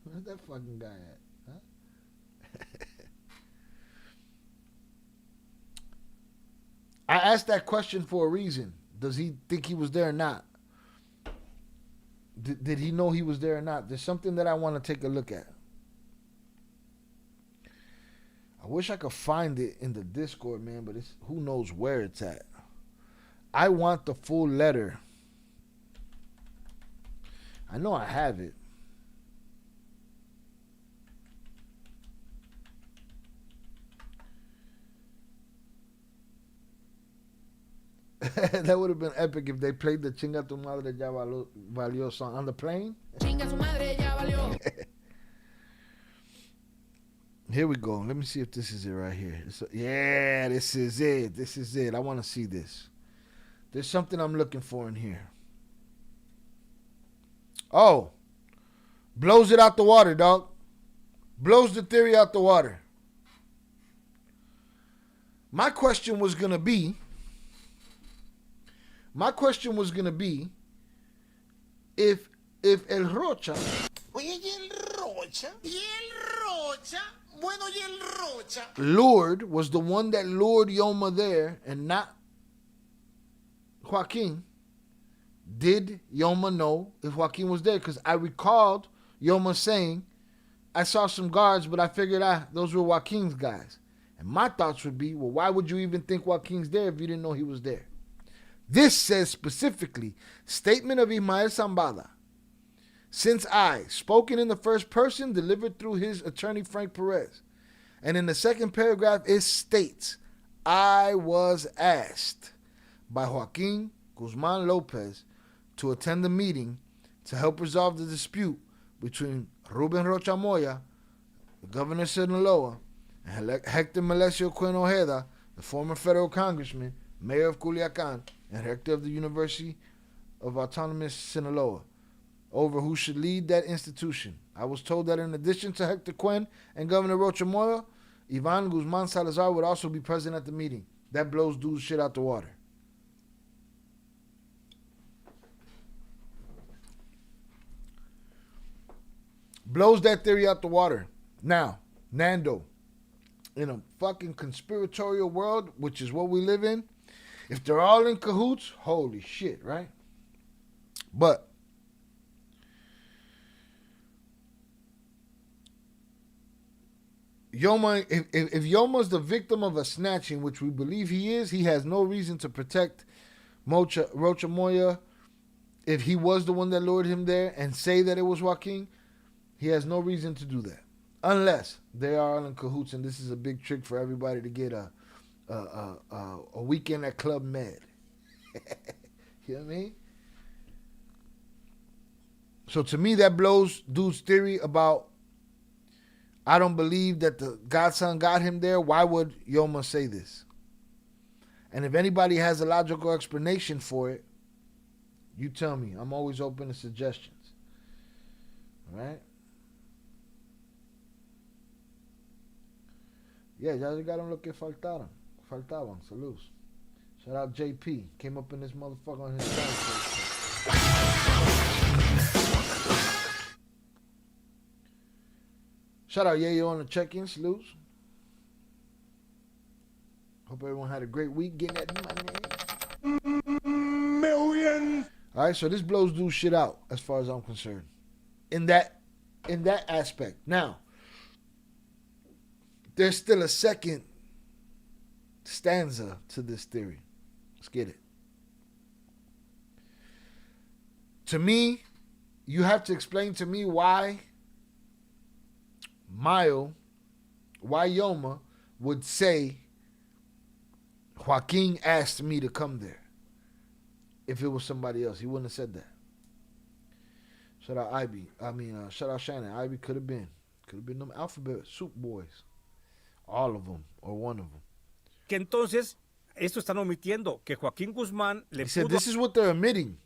Speaker 4: Where's that fucking guy at? Huh? I asked that question for a reason. Does he think he was there or not? Did he know he was there or not? There's something that I want to take a look at. I wish I could find it in the Discord, man, but who knows where it's at. I want the full letter. I know I have it. That would have been epic if they played the Chinga tu madre ya valió song on the plane. Chinga su madre ya valió. Here we go. Let me see if this is it right here. Yeah, this is it. This is it. I want to see this. There's something I'm looking for in here. Oh. Blows it out the water, dog. Blows the theory out the water. My question was going to be if El Rocha.
Speaker 2: Oye, y el Rocha. Y el Rocha. Bueno, y el Rocha.
Speaker 4: Lured was the one that lured Yoma there and not Joaquin. Did Yoma know if Joaquin was there? Because I recalled Yoma saying, I saw some guards, but I figured those were Joaquin's guys. And my thoughts would be, well, why would you even think Joaquin's there if you didn't know he was there? This says specifically, statement of Ismael Zambada. Since I, spoken in the first person, delivered through his attorney Frank Perez. And in the second paragraph, it states, I was asked by Joaquin Guzman Lopez to attend the meeting to help resolve the dispute between Ruben Rocha Moya, the governor of Sinaloa, and Hector Melesio Quinn Ojeda, the former federal congressman, mayor of Culiacan, and rector of the University of Autonomous Sinaloa, over who should lead that institution. I was told that in addition to Hector Quinn and Governor Rocha Moya, Ivan Guzman Salazar would also be present at the meeting. That blows dude's shit out the water. Blows that theory out the water. Now, Nando, in a fucking conspiratorial world, which is what we live in, if they're all in cahoots, holy shit, right? But Yoma, if Yoma's the victim of a snatching, which we believe he is, he has no reason to protect Rocha Moya. If he was the one that lured him there and say that it was Joaquin, he has no reason to do that. Unless they are all in cahoots and this is a big trick for everybody to get a weekend at Club Med. You know what I mean? So to me, that blows dude's theory about, I don't believe that the godson got him there. Why would Yoma say this? And if anybody has a logical explanation for it, you tell me. I'm always open to suggestions. All right? Yeah, ya llegaron lo que faltaban. Saludos. Shout out JP. Came up in this motherfucker on his side. Shout out Yayo on the check-in. Salutes. Hope everyone had a great week getting that money. Millions. All right, so this blows dude shit out as far as I'm concerned. In that aspect. Now, there's still a second stanza to this theory. Let's get it. To me, you have to explain to me why Yoma would say Joaquin asked me to come there. If it was somebody else, he wouldn't have said that. Shout out Ivy. Shout out Shannon. Ivy could have been them alphabet soup boys. All of them, or one of them.
Speaker 11: Que entonces, esto están omitiendo, que Joaquín Guzmán le
Speaker 4: He said,
Speaker 11: pudo
Speaker 4: this is what they're omitting.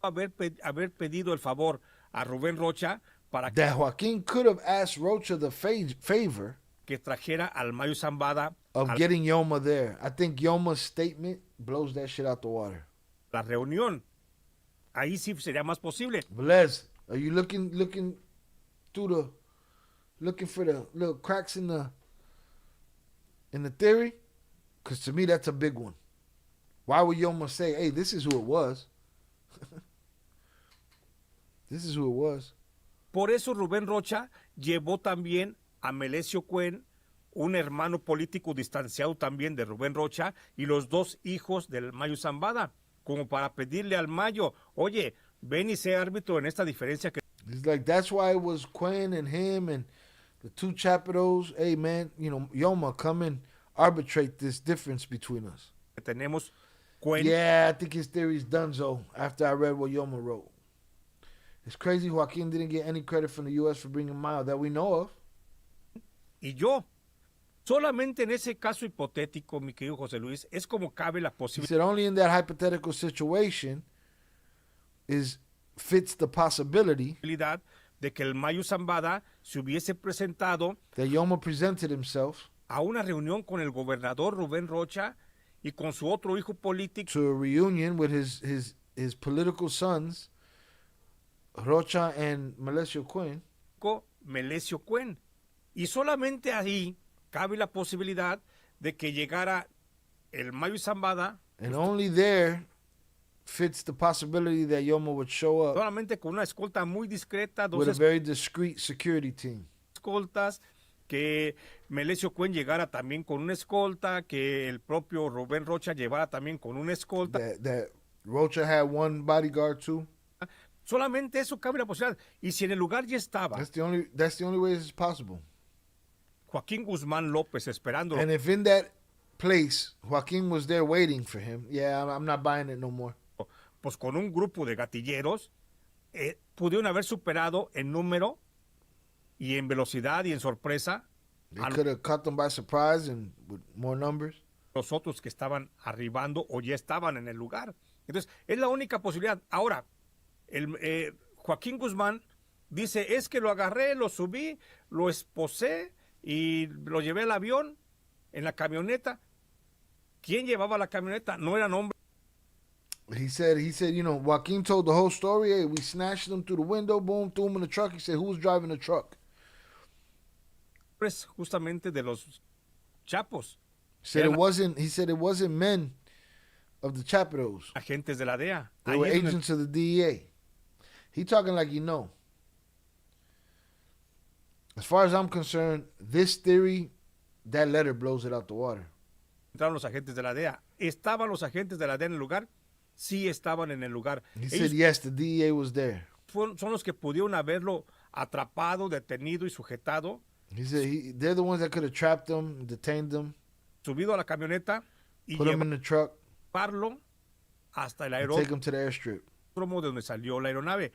Speaker 11: haber pedido el favor a Rubén Rocha para
Speaker 4: That Joaquin could have asked Rocha the favor
Speaker 11: que trajera al Mayo Zambada
Speaker 4: of getting Yoma there. I think Yoma's statement blows that shit out the water.
Speaker 11: la reunión. Ahí sí sería más posible.
Speaker 4: But Les, are you looking for the little cracks in the theory? Because to me, that's a big one. Why would Yoma say, hey, this is who it was? This is who it was.
Speaker 11: Por eso Rubén Rocha llevó también a Melesio Cuen, un hermano político distanciado también de Rubén Rocha, y los dos hijos del Mayo Zambada, como para pedirle al Mayo, oye, ven y sé árbitro en esta diferencia que...
Speaker 4: It's like, that's why it was Quinn and him and the two Chapitos. Hey, man, Yoma, come and arbitrate this difference between us.
Speaker 11: tenemos. Cuen.
Speaker 4: Yeah, I think his theory's done, so after I read what Yoma wrote. It's crazy Joaquin didn't get any credit from the U.S. for bringing Mayo that we know of.
Speaker 11: Y yo, solamente en ese caso hipotético, mi querido José Luis, es como cabe la
Speaker 4: He
Speaker 11: posibilidad
Speaker 4: said only in that hypothetical situation fits the possibility
Speaker 11: de que el Mayo Zambada se hubiese presentado
Speaker 4: that Yoma presented himself
Speaker 11: a una reunión con el gobernador Rubén Rocha y con su otro hijo político,
Speaker 4: to a reunion with his political sons, Rocha and Melesio Cuen.
Speaker 11: Melesio Cuen. Y solamente ahí cabe la posibilidad de que llegara el Mayo Zambada.
Speaker 4: And only there fits the possibility that Yoma would show up
Speaker 11: solamente con una escolta muy discreta,
Speaker 4: with a very discreet security team.
Speaker 11: Escoltas, que Melesio Cuen llegara también con una escolta, que el propio Rubén Rocha llevara también con una escolta.
Speaker 4: That Rocha had one bodyguard too.
Speaker 11: Solamente eso cabe la posibilidad. Y si en el lugar ya estaba
Speaker 4: That's the only way this is possible.
Speaker 11: Joaquín Guzmán López esperando.
Speaker 4: And if in that place Joaquin was there waiting for him, yeah, I'm not buying it no more.
Speaker 11: Pues con un grupo de gatilleros, pudieron haber superado en número y en velocidad y en sorpresa.
Speaker 4: They could have caught them by surprise and with more numbers.
Speaker 11: Los otros que estaban arribando o ya estaban en el lugar. Entonces, es la única posibilidad. Ahora, Joaquín Guzmán dice, es que lo agarré, lo subí, lo esposé y lo llevé al avión, en la camioneta. ¿Quién llevaba la camioneta? No eran hombres.
Speaker 4: He said, Joaquin told the whole story. Hey, we snatched them through the window, boom, threw them in the truck. He said, who was driving the truck?
Speaker 11: Justamente de los chapos.
Speaker 4: He said it wasn't men of the Chapitos.
Speaker 11: Agentes de la DEA.
Speaker 4: They were agents of the DEA. He talking like As far as I'm concerned, this theory, that letter blows it out the water.
Speaker 11: Entraron los agentes de la DEA. ¿Estaban los agentes de la DEA en el lugar? Sí estaban en el lugar.
Speaker 4: He said, yes, the DEA was there.
Speaker 11: Son los que pudieron haberlo atrapado, detenido y sujetado.
Speaker 4: He said they're the ones that could have trapped them, detained them.
Speaker 11: Subido a la camioneta y
Speaker 4: put them in the truck.
Speaker 11: Llevarlo hasta el
Speaker 4: take them to the airstrip.
Speaker 11: Aeródromo de donde salió la aeronave.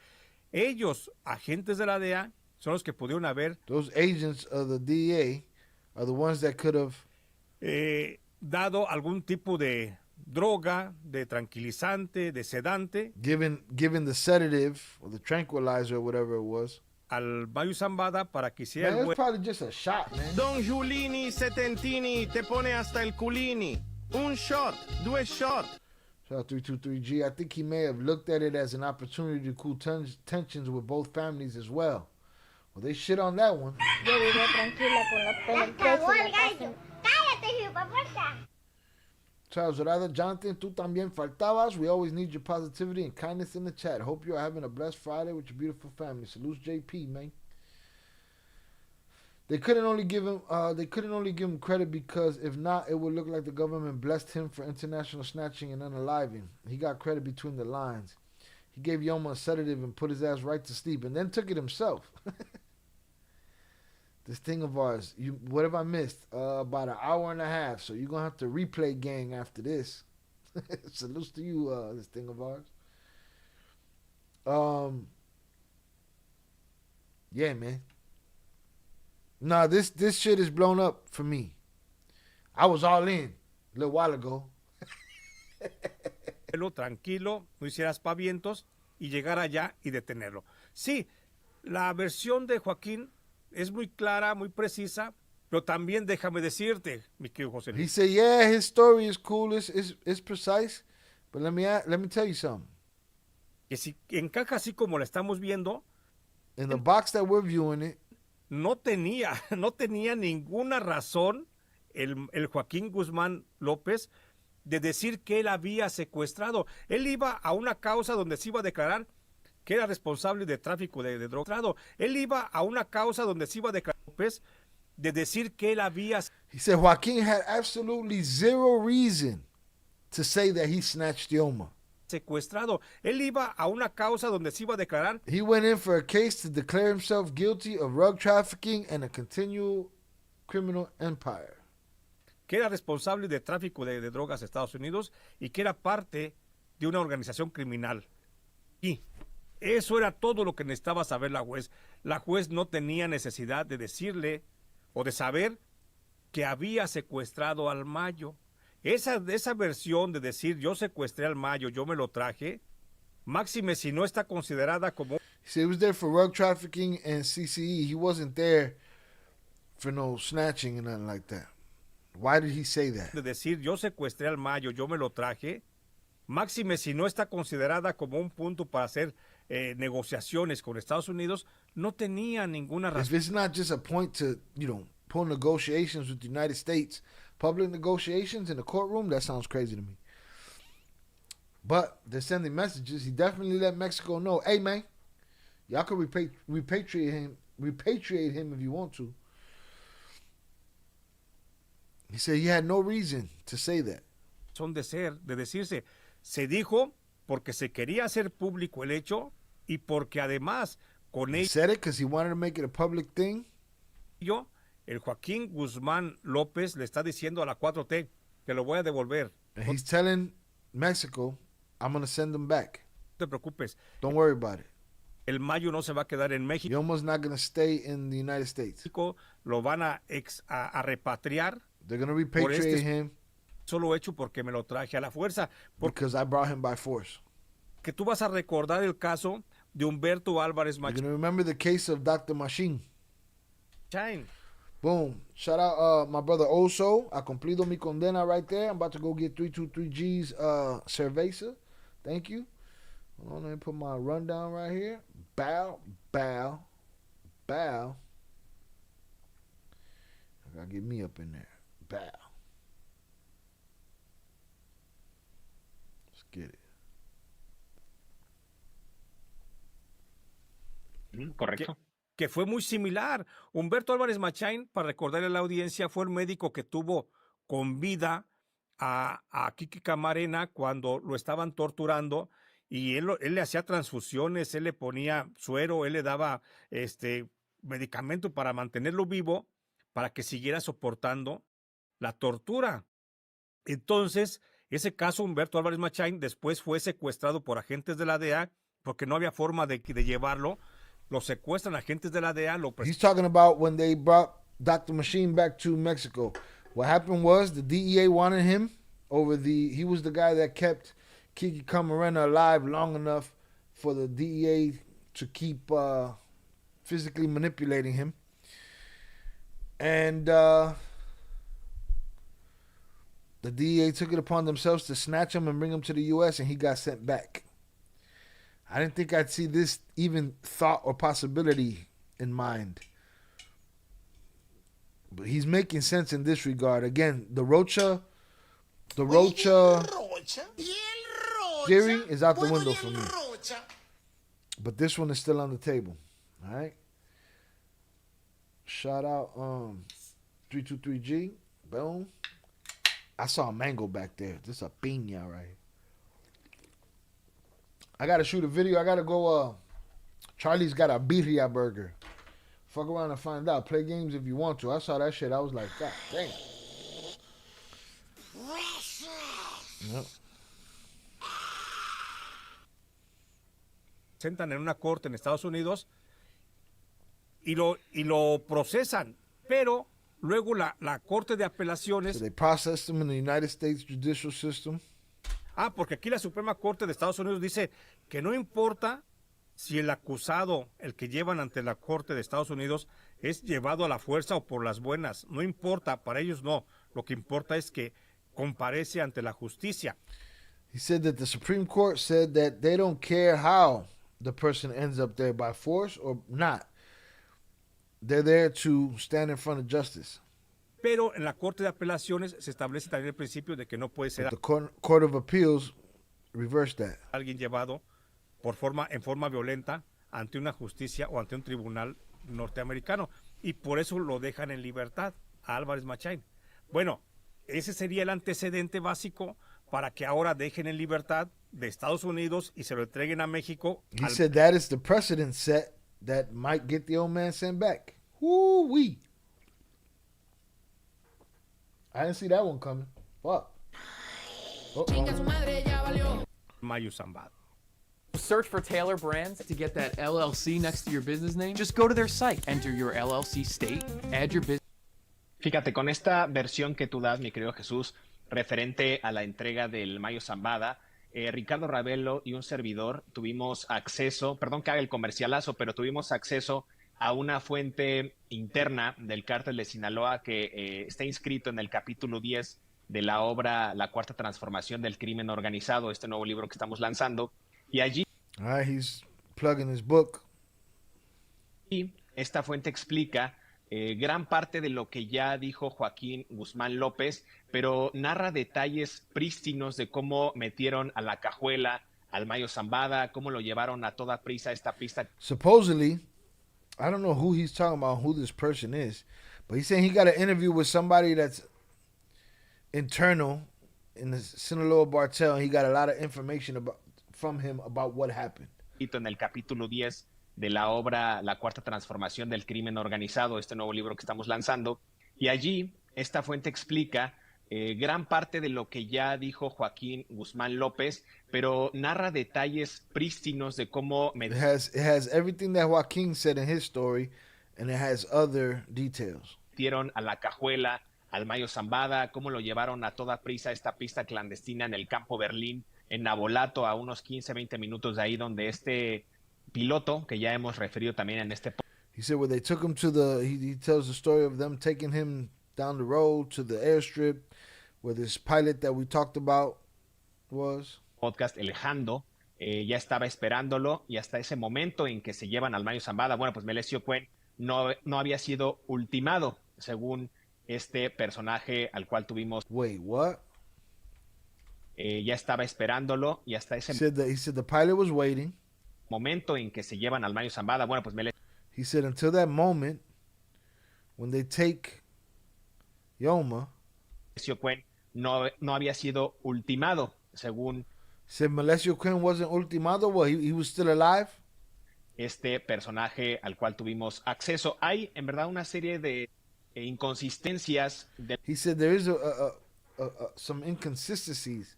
Speaker 11: Ellos, agentes de la DEA, son los que pudieron haber.
Speaker 4: Those agents of the DEA are the ones that could have
Speaker 11: dado algún tipo de droga, de tranquilizante, de sedante.
Speaker 4: Given the sedative or the tranquilizer or whatever it was.
Speaker 11: al Mayu Zambada para que hiciera
Speaker 4: Man,
Speaker 11: el
Speaker 4: it's
Speaker 11: vuelo.
Speaker 4: probably just a shot, man.
Speaker 14: Don Giulini Setentini te pone hasta el culini. Un shot, due shot.
Speaker 4: Shout out 323G. I think he may have looked at it as an opportunity to cool tensions with both families as well. Well, they shit on that one.
Speaker 3: Yo vivo tranquila con los pelos presos en la casa.
Speaker 15: Cállate, hipopuerta.
Speaker 4: Charles Dorada, Jonathan, tú también faltabas. We always need your positivity and kindness in the chat. Hope you are having a blessed Friday with your beautiful family. Salutes, JP, man. They couldn't only give him credit because if not, it would look like the government blessed him for international snatching and unaliving. He got credit between the lines. He gave Yoma a sedative and put his ass right to sleep, and then took it himself. This thing of ours, what have I missed? About an hour and a half. So you're gonna have to replay gang after this. Salutes to you, this thing of ours. Yeah, man. Nah, this shit is blown up for me. I was all in a little while ago.
Speaker 11: Tranquilo, no hicieras pavientos y llegar allá y detenerlo. Sí, la versión de Joaquín es muy clara, muy precisa, pero también déjame decirte, mi querido José Luis.
Speaker 4: He said, yeah, his story is cool, it's precise, but let me tell you something.
Speaker 11: Que si encaja así como la estamos viendo,
Speaker 4: in the box that we're viewing it,
Speaker 11: no tenía ninguna razón el Joaquín Guzmán López de decir que él había secuestrado. Él iba a una causa donde se iba a declarar que era responsable de tráfico de drogas. Él iba a una causa donde se iba a declarar López de decir que él había...
Speaker 4: He said Joaquin had absolutely zero reason to say that he snatched Yoma.
Speaker 11: Secuestrado. Él iba a una causa donde se iba a declarar...
Speaker 4: He went in for a case to declare himself guilty of drug trafficking and a continual criminal empire.
Speaker 11: Que era responsable de tráfico de drogas a Estados Unidos y que era parte de una organización criminal. Y eso era todo lo que necesitaba saber la juez. La juez no tenía necesidad de decirle o de saber que había secuestrado al Mayo. Esa versión de decir yo secuestré al Mayo, yo me lo traje, máxime si no está considerada como...
Speaker 4: He said he was there for drug trafficking and CCE. He wasn't there for no snatching and nothing like that. Why did he say that?
Speaker 11: De decir yo secuestré al Mayo, yo me lo traje, máxime si no está considerada como un punto para hacer negociaciones con Estados Unidos, no tenía ninguna razón.
Speaker 4: If it's not just a point to, pull negotiations with the United States, public negotiations in the courtroom, that sounds crazy to me. But they're sending messages. He definitely let Mexico know, hey, man, y'all can repatriate him if you want to. He said he had no reason to say that.
Speaker 11: Son de decirse. Se dijo porque se quería hacer público el hecho y porque además con
Speaker 4: He said it because he wanted to make it a public thing.
Speaker 11: El Joaquín Guzmán López le está diciendo a la 4T que lo voy a devolver.
Speaker 4: And he's telling Mexico, I'm going to send them back.
Speaker 11: No te preocupes.
Speaker 4: Don't worry about it.
Speaker 11: El Mayo no se va a quedar en México.
Speaker 4: Yoma's not going to stay in the United States.
Speaker 11: Lo van a repatriar.
Speaker 4: They're going to repatriate him.
Speaker 11: Solo hecho porque me lo traje a la fuerza.
Speaker 4: Because I brought him by force.
Speaker 11: Que tú vas a recordar el caso de Humberto Álvarez Machín.
Speaker 4: You're going to remember the case of Dr. Machine.
Speaker 11: Chine.
Speaker 4: Boom. Shout out my brother Oso. I cumplido mi condena right there. I'm about to go get 323G's cerveza. Thank you. Hold on, let me put my rundown right here. Bow, bow, bow. I gotta get me up in there. Bow. Let's get it.
Speaker 6: Correcto.
Speaker 11: Que fue muy similar. Humberto Álvarez Machain, para recordarle a la audiencia, fue el médico que tuvo con vida a Kiki Camarena cuando lo estaban torturando y él le hacía transfusiones, él le ponía suero, él le daba medicamento para mantenerlo vivo, para que siguiera soportando la tortura. Entonces, ese caso, Humberto Álvarez Machain, después fue secuestrado por agentes de la DEA porque no había forma de llevarlo. Lo secuestran agentes de la DEA.
Speaker 4: He's talking about when they brought Dr. Machine back to Mexico. What happened was the DEA wanted him he was the guy that kept Kiki Camarena alive long enough for the DEA to keep physically manipulating him. And the DEA took it upon themselves to snatch him and bring him to the U.S., and he got sent back. I didn't think I'd see this even thought or possibility in mind. But he's making sense in this regard. Again, the Rocha theory is out the window for me. But this one is still on the table. All right? Shout out 323G. Boom. I saw a mango back there. This is a piña right here. I got to shoot a video. I got to go. Charlie's got a birria burger. Fuck around and find out. Play games if you want to. I saw that shit. I was like, God damn. Yep.
Speaker 11: Sentan en una corte en Estados Unidos y lo procesan, pero luego la corte de apelaciones.
Speaker 4: So they processed them in the United States judicial system.
Speaker 11: Porque aquí la Suprema Corte de Estados Unidos dice que no importa si el acusado, el que llevan ante la Corte de Estados Unidos, es llevado a la fuerza o por las buenas. No importa, para ellos no. Lo que importa es que comparece ante la justicia.
Speaker 4: He said that the Supreme Court said that they don't care how the person ends up there, by force or not. They're there to stand in front of justice.
Speaker 11: Pero en la Corte de Apelaciones se establece también el principio de que no puede ser
Speaker 4: the Court of Appeals reversed that.
Speaker 11: Alguien llevado en forma violenta ante una justicia o ante un tribunal norteamericano, y por eso lo dejan en libertad a Álvarez Machain. Bueno, ese sería el antecedente básico para que ahora dejen en libertad de Estados Unidos y se lo entreguen a México.
Speaker 4: He said that is the precedent set that might get the old man sent back. Woo-wee. I didn't see that one coming. Fuck.
Speaker 11: Mayo Zambada.
Speaker 16: Search for Taylor Brands to get that LLC next to your business name. Just go to their site, enter your LLC state, add your business.
Speaker 6: Fíjate, con esta versión que tú das, mi querido Jesús, referente a la entrega del Mayo Zambada, Ricardo Ravelo y un servidor tuvimos acceso, perdón que haga el comercialazo, pero tuvimos acceso a una fuente interna del Cártel de Sinaloa que está inscrito en el capítulo 10 de la obra La Cuarta Transformación del Crimen Organizado, este nuevo libro que estamos lanzando. Y allí
Speaker 4: he's plugging his book.
Speaker 6: Y esta fuente explica gran parte de lo que ya dijo Joaquín Guzmán López, pero narra detalles prístinos de cómo metieron a la cajuela al Mayo Zambada, cómo lo llevaron a toda prisa a esta pista.
Speaker 4: Supposedly, I don't know who he's talking about, who this person is, but he's saying he got an interview with somebody that's internal in the Sinaloa Cartel, and he got a lot of information from him about what happened.
Speaker 6: En el capítulo 10 de la obra La Cuarta Transformación del Crimen Organizado, este nuevo libro que estamos lanzando, y allí esta fuente explica gran parte de lo que ya dijo Joaquín Guzmán López, pero narra detalles prístinos de cómo
Speaker 4: it has everything that Joaquín said in his story, and it has other details.
Speaker 6: Metieron a la cajuela al Mayo Zambada, cómo lo llevaron a toda prisa a esta pista clandestina en el Campo Berlín, en Nabolato, a unos 15-20 minutos de ahí, donde este piloto, que ya hemos referido también en este
Speaker 4: He said where they took him to he tells the story of them taking him down the road to the airstrip where this pilot that we talked about was.
Speaker 6: Podcast, el Jando, ya estaba esperándolo, y hasta ese momento en que se llevan al Mayo Zambada, bueno, pues Melesio Cuen no había sido ultimado, según este personaje al cual tuvimos.
Speaker 4: Wait, what?
Speaker 6: Ya estaba esperándolo, y hasta ese
Speaker 4: he said the pilot was waiting.
Speaker 6: Momento en que se llevan al Mayo Zambada, bueno, pues
Speaker 4: he said until that moment when they take Yoma,
Speaker 6: Cuen no había sido ultimado, según
Speaker 4: said Melesio Cuen wasn't ultimado. Well, he was still alive.
Speaker 6: Este personaje al cual tuvimos acceso. Hay en verdad una serie de inconsistencias.
Speaker 4: He said there is some inconsistencies,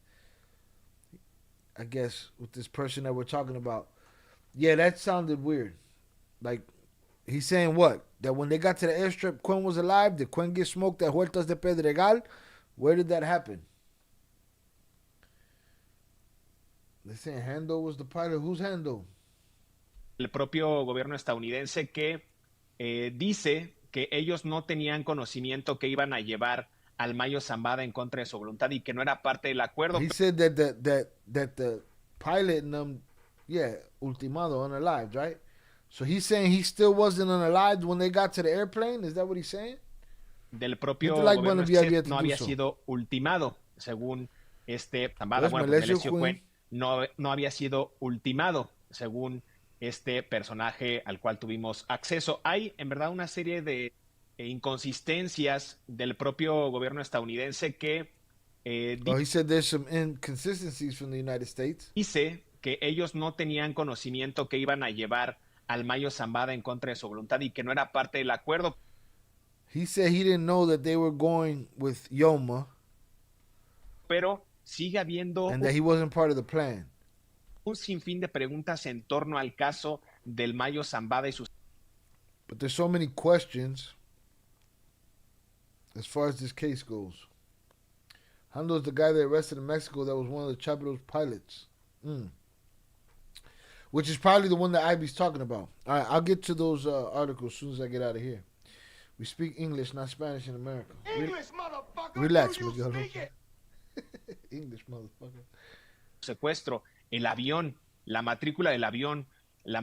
Speaker 4: I guess, with this person that we're talking about. Yeah, that sounded weird. Like, he's saying what? That when they got to the airstrip, Cuen was alive? Did Cuen get smoked at Huertas de Pedregal? Where did that happen? They're saying Hando was the pilot. Who's Hando?
Speaker 6: el propio gobierno estadounidense que dice que ellos no tenían conocimiento que iban a llevar al Mayo Zambada en contra de su voluntad y que no era parte del acuerdo.
Speaker 4: He said that the pilot and them, ultimado, unalived, right? So he's saying he still wasn't unalived when they got to the airplane? Is that what he's saying?
Speaker 6: Del propio
Speaker 4: like
Speaker 6: gobierno
Speaker 4: bueno,
Speaker 6: no había
Speaker 4: so.
Speaker 6: sido ultimado, según Zambada.
Speaker 4: Pues
Speaker 6: Bueno,
Speaker 4: me
Speaker 6: pues
Speaker 4: Melesio
Speaker 6: Melesio no había sido ultimado, según este personaje al cual tuvimos acceso. Hay, en verdad, una serie de inconsistencias del propio gobierno estadounidense que
Speaker 4: he said there's some inconsistencies from the United States.
Speaker 6: Dice que ellos no tenían conocimiento que iban a llevar al Mayo Zambada en contra de su voluntad y que no era parte del acuerdo.
Speaker 4: He said he didn't know that they were going with Yoma.
Speaker 6: Pero sigue habiendo
Speaker 4: and that he wasn't part of the plan.
Speaker 6: Un sinfín de preguntas en torno al caso del Mayo Zambada y sus.
Speaker 4: But there's so many questions as far as this case goes. Hondo is the guy they arrested in Mexico that was one of the Chapitos pilots. Which is probably the one that Ivy's talking about. All right, I'll get to those articles as soon as I get out of here. We speak English, not Spanish in America.
Speaker 1: English, motherfucker.
Speaker 4: Relax,
Speaker 1: Do you speak it?
Speaker 4: English, motherfucker.
Speaker 6: Secuestro, el avión, la matrícula del avión, la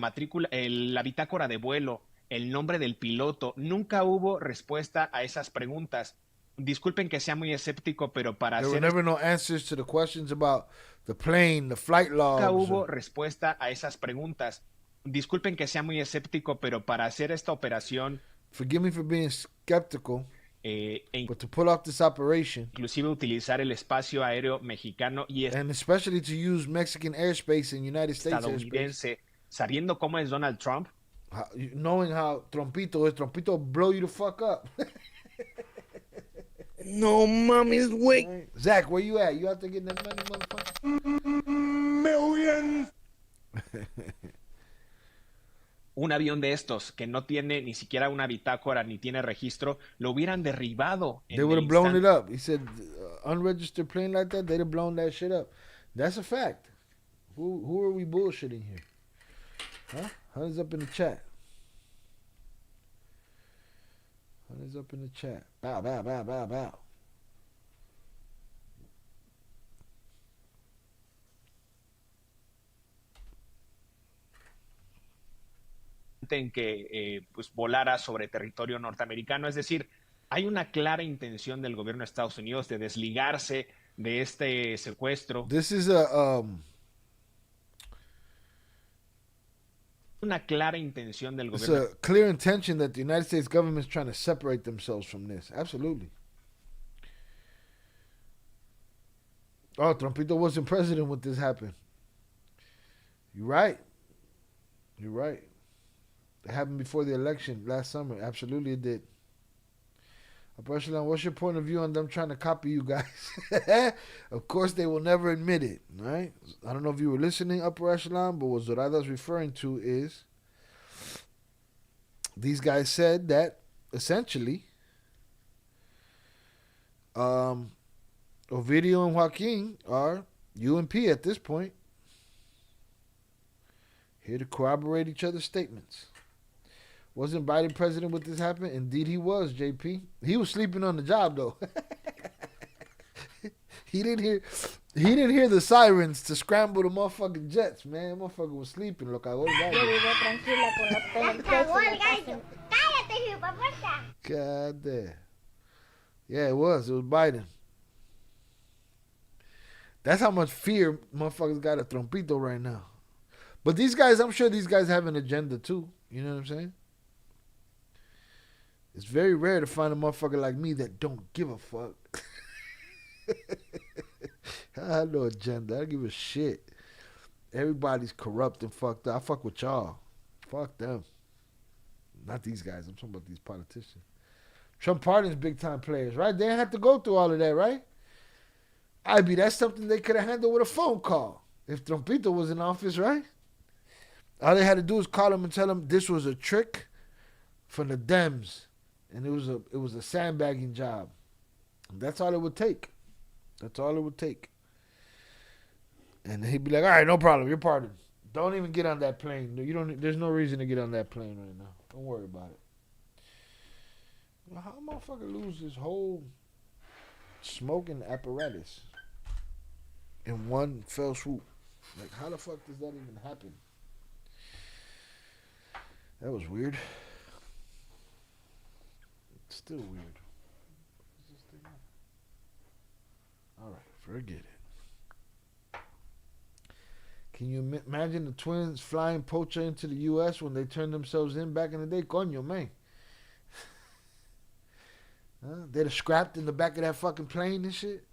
Speaker 6: bitácora de vuelo, el nombre del piloto. Nunca hubo respuesta a esas preguntas. Disculpen que sea muy escéptico, pero para
Speaker 4: There were never no answers to the questions about the plane, the flight logs.
Speaker 6: Nunca hubo respuesta a esas preguntas. Disculpen que sea muy escéptico, pero para hacer esta operación.
Speaker 4: Forgive me for being skeptical. But to pull off this operation,
Speaker 6: inclusive utilizar el espacio aéreo mexicano y
Speaker 4: and especially to use Mexican airspace and United States airspace,
Speaker 6: sabiendo cómo es Donald Trump,
Speaker 4: knowing how Trumpito is, Trumpito blow you the fuck up.
Speaker 5: No mames, güey.
Speaker 4: Zach, where you at? You out there getting that money, motherfucker?
Speaker 5: Millions.
Speaker 6: Un avión de estos que no tiene ni siquiera una bitácora ni tiene registro, lo hubieran derribado.
Speaker 4: They would have blown it up. He said, unregistered plane like that, they'd have blown that shit up. That's a fact. Who are we bullshitting here? Huh? Hands up in the chat. Hands up in the chat. Bow, bow, bow, bow, bow.
Speaker 6: En que pues volara sobre territorio norteamericano. Es decir, hay una clara intención del gobierno de Estados Unidos de desligarse de este secuestro.
Speaker 4: This is
Speaker 6: una clara intención del
Speaker 4: it's
Speaker 6: gobierno.
Speaker 4: a clear intention that the United States government is trying to separate themselves from this. Absolutely. Oh, Trumpito wasn't president when this happened. You're right. You're right. It happened before the election last summer. Absolutely it did. Upper Echelon, what's your point of view on them trying to copy you guys? Of course, they will never admit it, right? I don't know if you were listening, Upper Echelon, but what Zorada's referring to is these guys said that essentially Ovidio and Joaquin are UMP at this point, here to corroborate each other's statements. Wasn't Biden president when this happened? Indeed he was, JP. He was sleeping on the job though. He didn't hear the sirens to scramble the motherfucking jets, man. Motherfucker was sleeping. Lo cagó el gallo. God damn. Yeah, it was. It was Biden. That's how much fear motherfuckers got at Trumpito right now. But these guys, I'm sure these guys have an agenda too. You know what I'm saying? It's very rare to find a motherfucker like me that don't give a fuck. I have no agenda. I don't give a shit. Everybody's corrupt and fucked up. I fuck with y'all. Fuck them. Not these guys. I'm talking about these politicians. Trump pardons big time players, right? They didn't have to go through all of that, right? That's something they could have handled with a phone call if Trumpito was in office, right? All they had to do was call him and tell him this was a trick from the Dems. And it was a sandbagging job. That's all it would take. That's all it would take. And he'd be like, all right, no problem. You're pardoned. Don't even get on that plane. You don't. There's no reason to get on that plane right now. Don't worry about it. How a motherfucker lose his whole smoking apparatus in one fell swoop? Like, how the fuck does that even happen? That was weird. It's still weird. All right, forget it. Can you imagine the twins flying Pocha into the U.S. when they turned themselves in back in the day? Coño, man. They'd have scrapped in the back of that fucking plane and shit.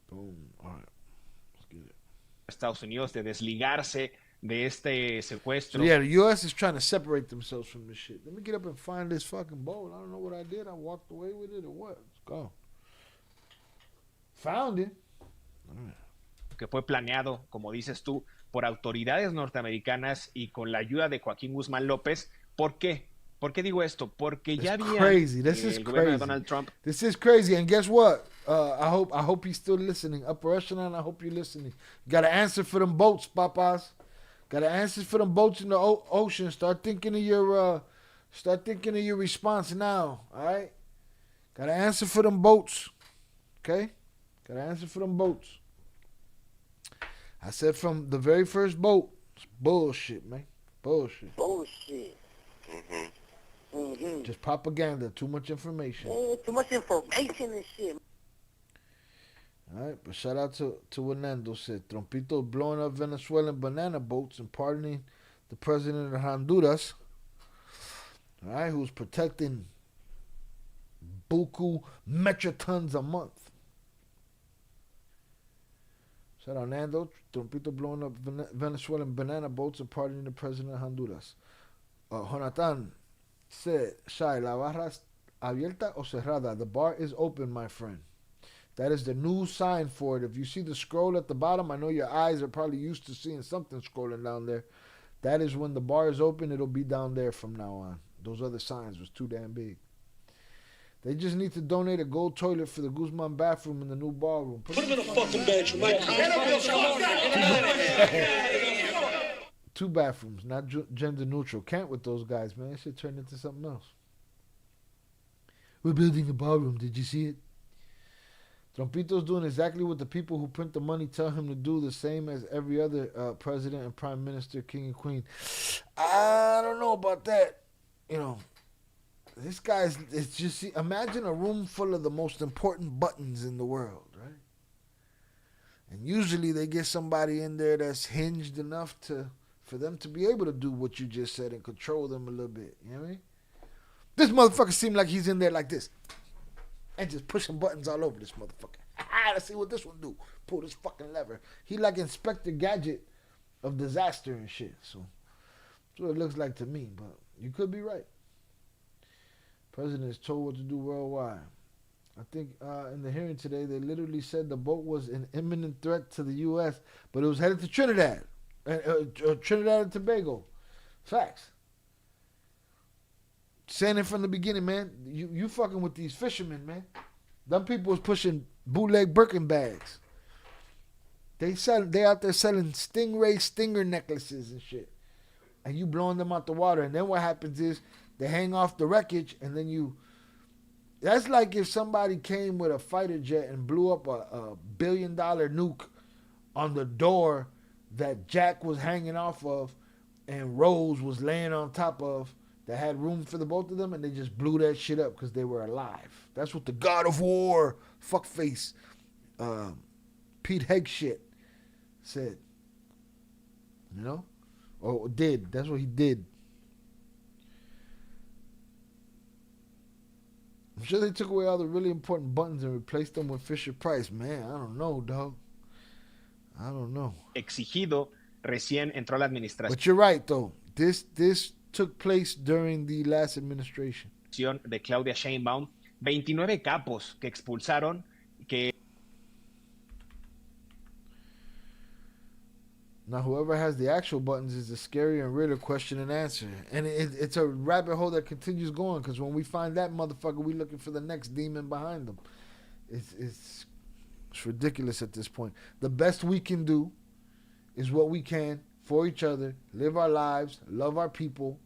Speaker 4: Boom. All right. Let's get it.
Speaker 6: Estados Unidos de desligarse de este secuestro.
Speaker 4: So yeah, the U.S. is trying to separate themselves from this shit. Let me get up and find this fucking bowl. I don't know what I did. I walked away with it or what? It's gone. Found it.
Speaker 6: Que fue planeado, como dices tú, por autoridades norteamericanas y con la ayuda de Joaquín Guzmán López. ¿Por qué? ¿Por qué digo esto? Porque ya había
Speaker 4: crazy. This is
Speaker 6: el gobierno de
Speaker 4: crazy.
Speaker 6: Donald Trump.
Speaker 4: This is crazy. And guess what? I hope he's still listening. Upper echelon, I hope you're listening. You got to answer for them boats, papas. Got to answer for them boats in the ocean. Start thinking of your response now. All right. Got to answer for them boats. Okay. Got to answer for them boats. I said from the very first boat, it's bullshit, man. Bullshit.
Speaker 7: Bullshit.
Speaker 4: Just propaganda. Too much information.
Speaker 7: Too much information and shit.
Speaker 4: All right, but shout out to Hernando said Trompito blowing up Venezuelan banana boats and pardoning the president of Honduras. All right, who's protecting buku metritons a month. Shout out Nando, Trompito blowing up Venezuelan banana boats and pardoning the president of Honduras. Jonathan said, Shai, la barra abierta o cerrada? The bar is open, my friend. That is the new sign for it. If you see the scroll at the bottom, I know your eyes are probably used to seeing something scrolling down there. That is when the bar is open. It'll be down there from now on. Those other signs was too damn big. They just need to donate a gold toilet for the Guzman bathroom in the new ballroom. Put him in a fucking bedroom, Two bathrooms, not gender neutral. Can't with those guys, man. That shit turned into something else. We're building a ballroom. Did you see it? Trompito's doing exactly what the people who print the money tell him to do, the same as every other president and prime minister, king and queen. I don't know about that. You know, this guy's, it's just, imagine a room full of the most important buttons in the world, right? And usually they get somebody in there that's hinged enough for them to be able to do what you just said and control them a little bit. You know what I mean? This motherfucker seemed like he's in there like this. And just pushing buttons all over this motherfucker. Let's see what this one do. Pull this fucking lever. He like Inspector Gadget of disaster and shit. So that's what it looks like to me. But you could be right. President is told what to do worldwide. I think in the hearing today, they literally said the boat was an imminent threat to the U.S., but it was headed to Trinidad. Trinidad and Tobago. Facts. Saying it from the beginning, man. You fucking with these fishermen, man. Them people was pushing bootleg Birkin bags. They out there selling stingray stinger necklaces and shit. And you blowing them out the water. And then what happens is they hang off the wreckage and then that's like if somebody came with a fighter jet and blew up a $1 billion nuke on the door that Jack was hanging off of and Rose was laying on top of. That had room for the both of them, and they just blew that shit up because they were alive. That's what the God of War, fuckface, Pete Hegseth said. You know? Or did. That's what he did. I'm sure they took away all the really important buttons and replaced them with Fisher-Price. Man, I don't know, dog. I don't know.
Speaker 6: Exigido, recién entró a la administración.
Speaker 4: But you're right, though. This took place during the last administration.
Speaker 6: De Claudia Sheinbaum, 29 capos que expulsaron, que
Speaker 4: Now, whoever has the actual buttons is a scary and realer question and answer. And it's a rabbit hole that continues going, because when we find that motherfucker, we looking for the next demon behind them. It's ridiculous at this point. The best we can do is what we can for each other, live our lives, love our people,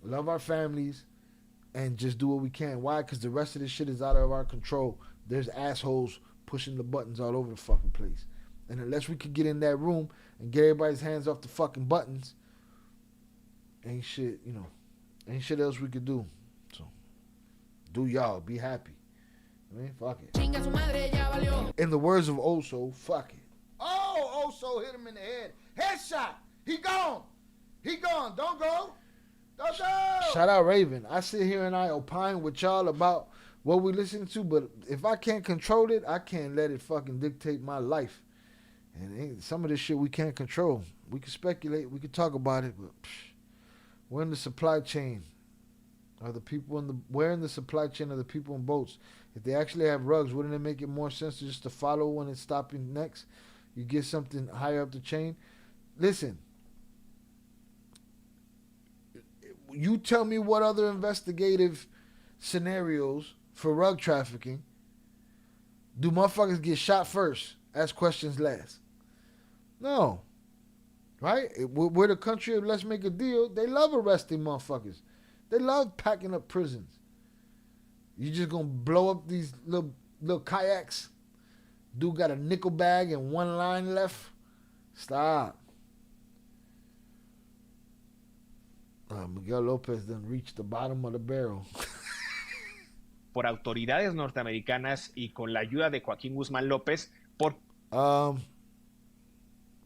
Speaker 4: love our families, and just do what we can. Why? Because the rest of this shit is out of our control. There's assholes pushing the buttons all over the fucking place. And unless we could get in that room and get everybody's hands off the fucking buttons, ain't shit else we could do. So, do y'all. Be happy. I mean, fuck it. In the words of Oso, fuck it. Oh, Oso hit him in the head. Headshot. He gone. He gone. Don't go. Don't go. Shout out Raven. I sit here and I opine with y'all about what we listen to, but if I can't control it, I can't let it fucking dictate my life. And some of this shit we can't control. We can speculate, we can talk about it, but we're in the supply chain. Are the people where in the supply chain are the people in boats? If they actually have rugs, wouldn't it make it more sense to just to follow when it's stopping next? You get something higher up the chain. Listen, you tell me what other investigative scenarios for rug trafficking do motherfuckers get shot first, ask questions last? No. Right? We're the country of let's make a deal. They love arresting motherfuckers. They love packing up prisons. You just gonna blow up these little kayaks? Dude got a nickel bag and one line left? Stop. Miguel Lopez done reached the bottom of the barrel.
Speaker 6: Por autoridades norteamericanas y con la ayuda de Joaquín Guzmán López por...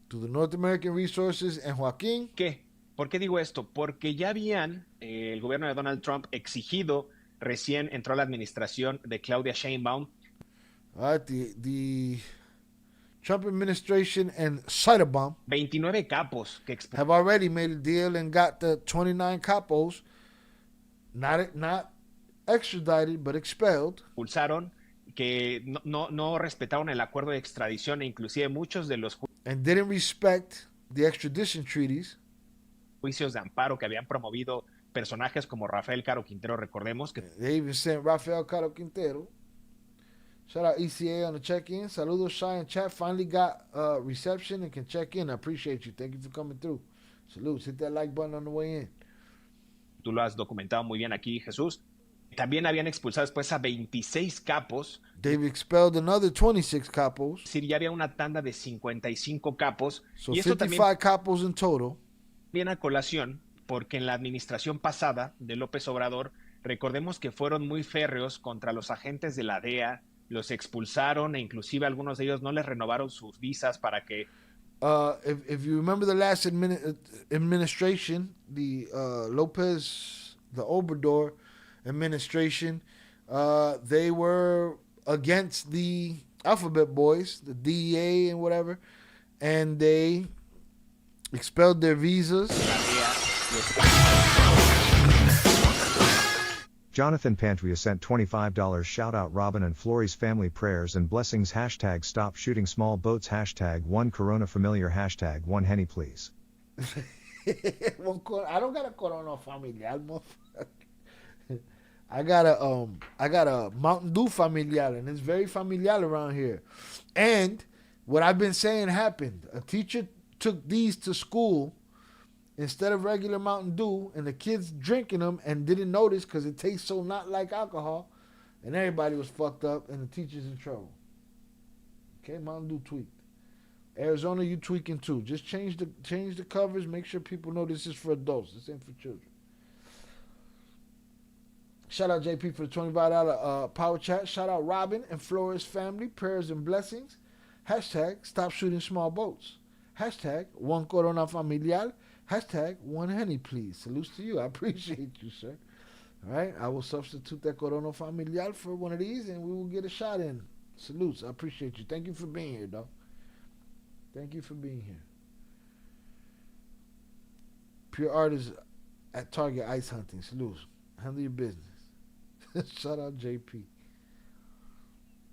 Speaker 4: To the North American Resources and Joaquín.
Speaker 6: ¿Qué? ¿Por qué digo esto? Porque ya habían el gobierno de Donald Trump exigido, recién entró a la administración de Claudia Sheinbaum.
Speaker 4: The Trump administration and Ciderbaum
Speaker 6: 29 capos que
Speaker 4: have already made a deal and got the 29 capos not extradited but expelled.
Speaker 6: Expulsaron, que no respetaron el acuerdo de extradición e inclusive muchos de los
Speaker 4: and didn't respect the extradition treaties.
Speaker 6: Juicios de amparo que habían promovido personajes como Rafael Caro Quintero, recordemos que
Speaker 4: they even sent Rafael Caro Quintero. Shout out ECA on the check-in. Saludos, Shy and chat. Finally got reception and can check in. I appreciate you. Thank you for coming through. Salutes. Hit that like button on the way in.
Speaker 6: Tú lo has documentado muy bien aquí, Jesús. También habían expulsado después a 26 capos.
Speaker 4: They've expelled another 26 capos.
Speaker 6: Es decir, ya había una tanda de 55 capos.
Speaker 4: So
Speaker 6: y
Speaker 4: 55 capos in total.
Speaker 6: Viene a colación porque en la administración pasada de López Obrador, recordemos que fueron muy férreos contra los agentes de la DEA, los expulsaron e inclusive algunos de ellos no les renovaron sus visas para que...
Speaker 4: If you remember the last administration, the López, the Obrador administration, they were against the Alphabet Boys, the DEA and whatever, and they expelled their visas.
Speaker 10: Jonathan Pantria sent $25. Shout out Robin and Flory's family prayers and blessings. Hashtag stop shooting small boats. Hashtag one Corona familiar. Hashtag one Henny please.
Speaker 4: I don't got a Corona familiar. I got a Mountain Dew familiar, and it's very familiar around here. And what I've been saying happened. A teacher took these to school instead of regular Mountain Dew, and the kids drinking them and didn't notice because it tastes so not like alcohol, and everybody was fucked up, and the teacher's in trouble. Okay, Mountain Dew tweaked. Arizona, you tweaking too. Just change the covers. Make sure people know this is for adults. This ain't for children. Shout out JP for the $25 power chat. Shout out Robin and Flores family. Prayers and blessings. Hashtag stop shooting small boats. Hashtag one Corona familiar. Hashtag one Henny please. Salutes to you. I appreciate you, sir. All right. I will substitute that Corona familiar for one of these and we will get a shot in. Salutes. I appreciate you. Thank you for being here, dog. Thank you for being here. Pure artists at Target ice hunting. Salutes. Handle your business. Shout out JP.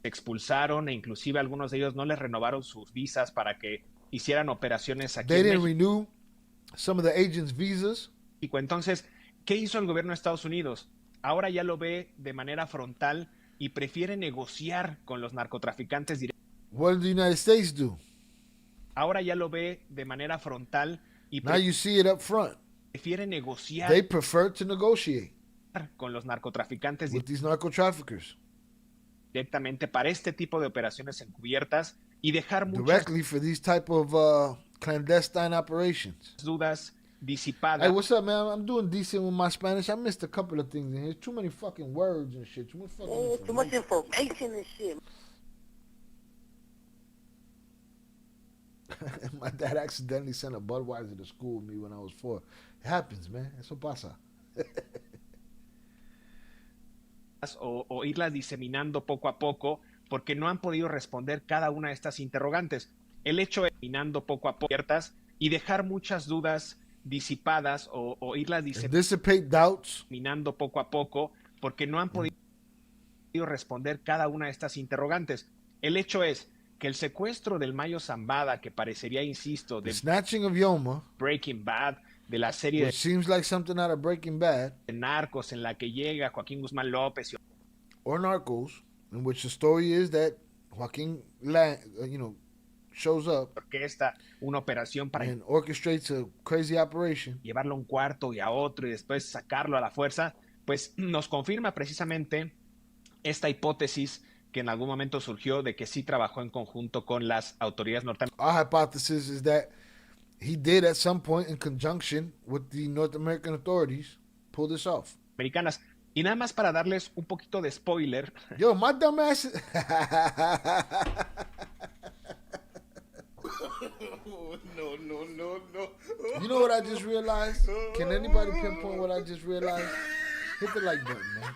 Speaker 6: Expulsaron e inclusive algunos de ellos no les renovaron sus visas para que hicieran operaciones aquí
Speaker 4: They
Speaker 6: en
Speaker 4: didn't
Speaker 6: México.
Speaker 4: renew some of the agents' visas.
Speaker 6: Entonces, ¿qué hizo el gobierno de Estados Unidos? Ahora ya lo ve de manera frontal y prefiere negociar con los narcotraficantes directamente.
Speaker 4: What did the United States do?
Speaker 6: Ahora ya lo ve de manera frontal y
Speaker 4: Now you see it up front.
Speaker 6: prefiere negociar
Speaker 4: They prefer to negotiate
Speaker 6: con los narcotraficantes
Speaker 4: with these narco traffickers
Speaker 6: directamente para este tipo de operaciones encubiertas y dejar muchas
Speaker 4: directly for these type of clandestine operations.
Speaker 6: dudas disipadas.
Speaker 4: Hey, what's up, man? I'm doing decent with my Spanish. I missed a couple of things in here. Too many fucking words and shit. Too much fucking
Speaker 7: Too much information and shit.
Speaker 4: My dad accidentally sent a Budweiser to school with me when I was 4. It happens, man. Eso pasa.
Speaker 6: O irlas diseminando poco a poco porque no han podido responder cada una de estas interrogantes. El hecho es minando poco a poco y dejar muchas dudas disipadas o irlas diseminando poco a poco porque no han podido responder cada una de estas interrogantes. El hecho es que el secuestro del Mayo Zambada, que parecería, insisto, de
Speaker 4: Snatching of Yoma,
Speaker 6: Breaking Bad, de la serie
Speaker 4: which seems like something out of Breaking Bad,
Speaker 6: de Narcos, en la que llega Joaquín Guzmán López
Speaker 4: or Narcos, in which the story is that Joaquin, shows up
Speaker 6: orquesta una operación para
Speaker 4: and orchestrates a crazy operation,
Speaker 6: llevarlo a un cuarto y a otro y después sacarlo a la fuerza, pues nos confirma precisamente esta hipótesis que en algún momento surgió de que sí trabajó en conjunto con las autoridades norteamericanas.
Speaker 4: Our hypothesis is that he did at some point in conjunction with the North American authorities pull this off.
Speaker 6: Y nada más para darles un poquito de spoiler.
Speaker 4: Yo, my dumb ass.
Speaker 2: No.
Speaker 4: You know what I just realized? Can anybody pinpoint what I just realized? Hit the like button, man.